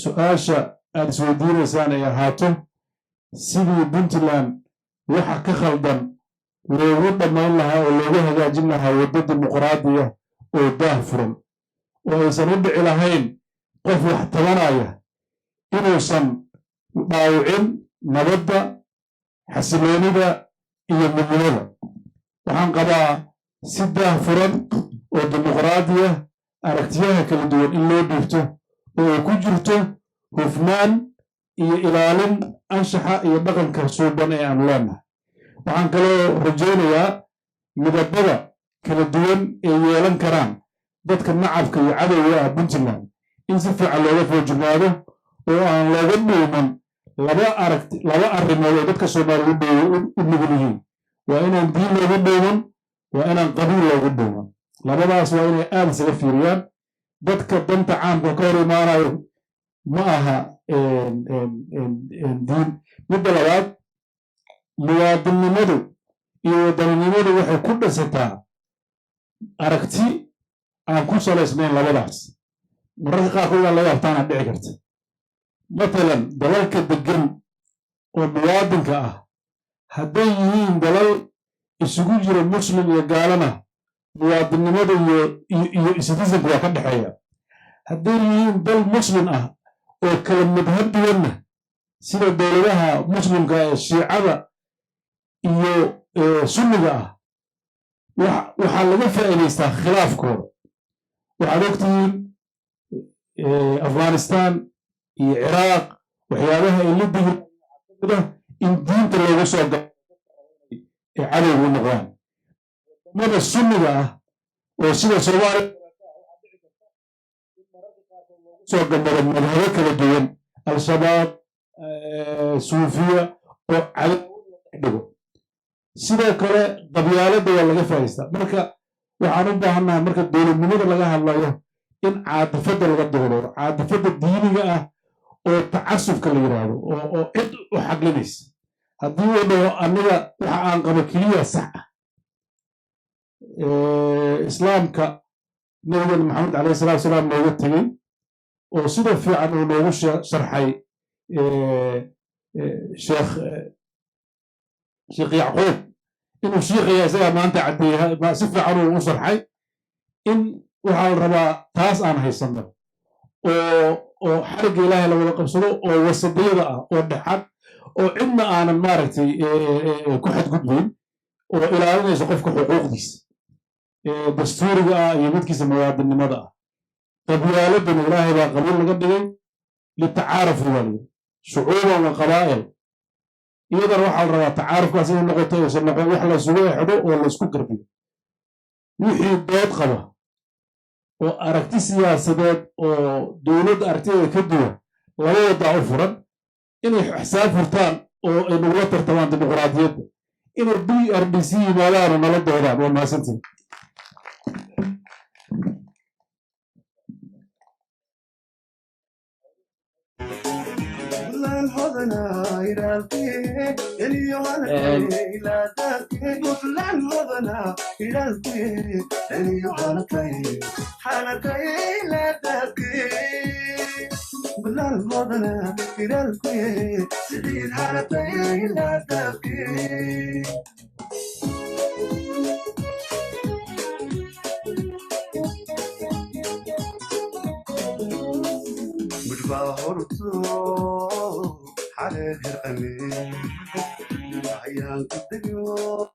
su-aasha aad isweydiinaysaan ay ahaato sidii puntland waxa ka khaldan loogu dhammayn lahaa oo loogu hagaajin lahaa waddo dimuqraadiya oo daah furan oo aysan u dhici lahayn qof wax tabanaya inuusan dhaawicin nabadda xasiloonida iyo midnimada waxaan qabaa si daah furan oo dimuqraadiya aragtiyaha kala duwan in loo dhiibto oo ay ku jirto hufnaan iyo ilaalin anshaxa iyo dhaqanka suuban ee aan leenahay waxaan kaloo rajaynayaa midabada kala duwan ee yeelan karaan dadka nacabka iyo cadowga ah puntland in si fiican looga foojignaado oo aan looga dhuuman laba arrimood oo dadka soomaaliya u nugul yihiin waa inaan diin loogu dhuuman waa inaan qabiil loogu dhuuman labadaas waa inay aad isaga fiiriyaan dadka danta caamka ka hor imaanayo ma aha diin midda labaad muwaadinnimadu iyo wadaninimadu waxay ku dhisataa aragti aan ku salaysnayn labadaas mararka qaarkood aan laga abtaana dhici karta matalan dalalka degan oo muwaadinka ah hadday yihiin dalal isugu jira muslim iyo gaalana muwaadinnimada iyo citizenku waa ka dhexeeya hadday yihiin dal muslim ah oo kala madhab duwanna sida dowladaha muslimka ee shiicada iyo sunniga ah waxaa laga faa'iidaystaa khilaafkooda waxaad ogtihiin afghanistan iyo ciraaq waxyaabaha ay la digin in diinta loogu soo galo ee cadowgu noqdaan wadamada sunniga ah oo sida soomaaliya soo gamada madhabo kala duwan al-shabaab suufiya oo dhigo sidoo kale qabyaaladda waa laga faa'iistaa marka waxaan u baahannahay marka dowladnimada laga hadlayo in caadifadda laga doodoodo caadifadda diiniga ah oo tacasufka la yidhaahdo oo cid u xaglinaysa haddii uu dhaho aniga waxa aan qabo keliya sax ah islaamka nabigeena maxamed calayhi salaatu wasalaam nooga tegey oo sida fiican uu noogu sharxay sheekh yacquub inuu shiikhaya isagaa maanta caddeeyey si fiican uu u sharxay in waxaa la rabaa taas aan haysanno oo xarigga ilaahay la wada qabsado oo wasadiyada ah oo dhexad oo cidna aanan maaragtay ku xadgudbayn oo ilaalinayso qofka xuquuqdiisa dastuuriga ah iyo midkiisa muwaadinnimada ah qabyaaladana ilaahay baa qabiil laga dhigay litacaarafu baa layidhi shucuuban wa qabaa'il iyadana waxaa la rabaa tacaarufkaas inay noqoto aysan noqon wax laysugu exdo oo laysku garbiyo wixii dood qaba oo aragti siyaasadeed oo dowladda aragtideeda ka duwan laba waddaa u furan inay xisaab furtaan oo ay nagula tartamaan dimuqraadiyadda inay b r d c yimaadaano nala doodaan waa mahadsantiin hodan hodana iraalke eliyohanake ilaadake puntland hodana iraalke eliyohanake hanake ilaadake puntland hodana iraalke sidii hanake ilaadake horto xareer hirqane ayaan ku degyo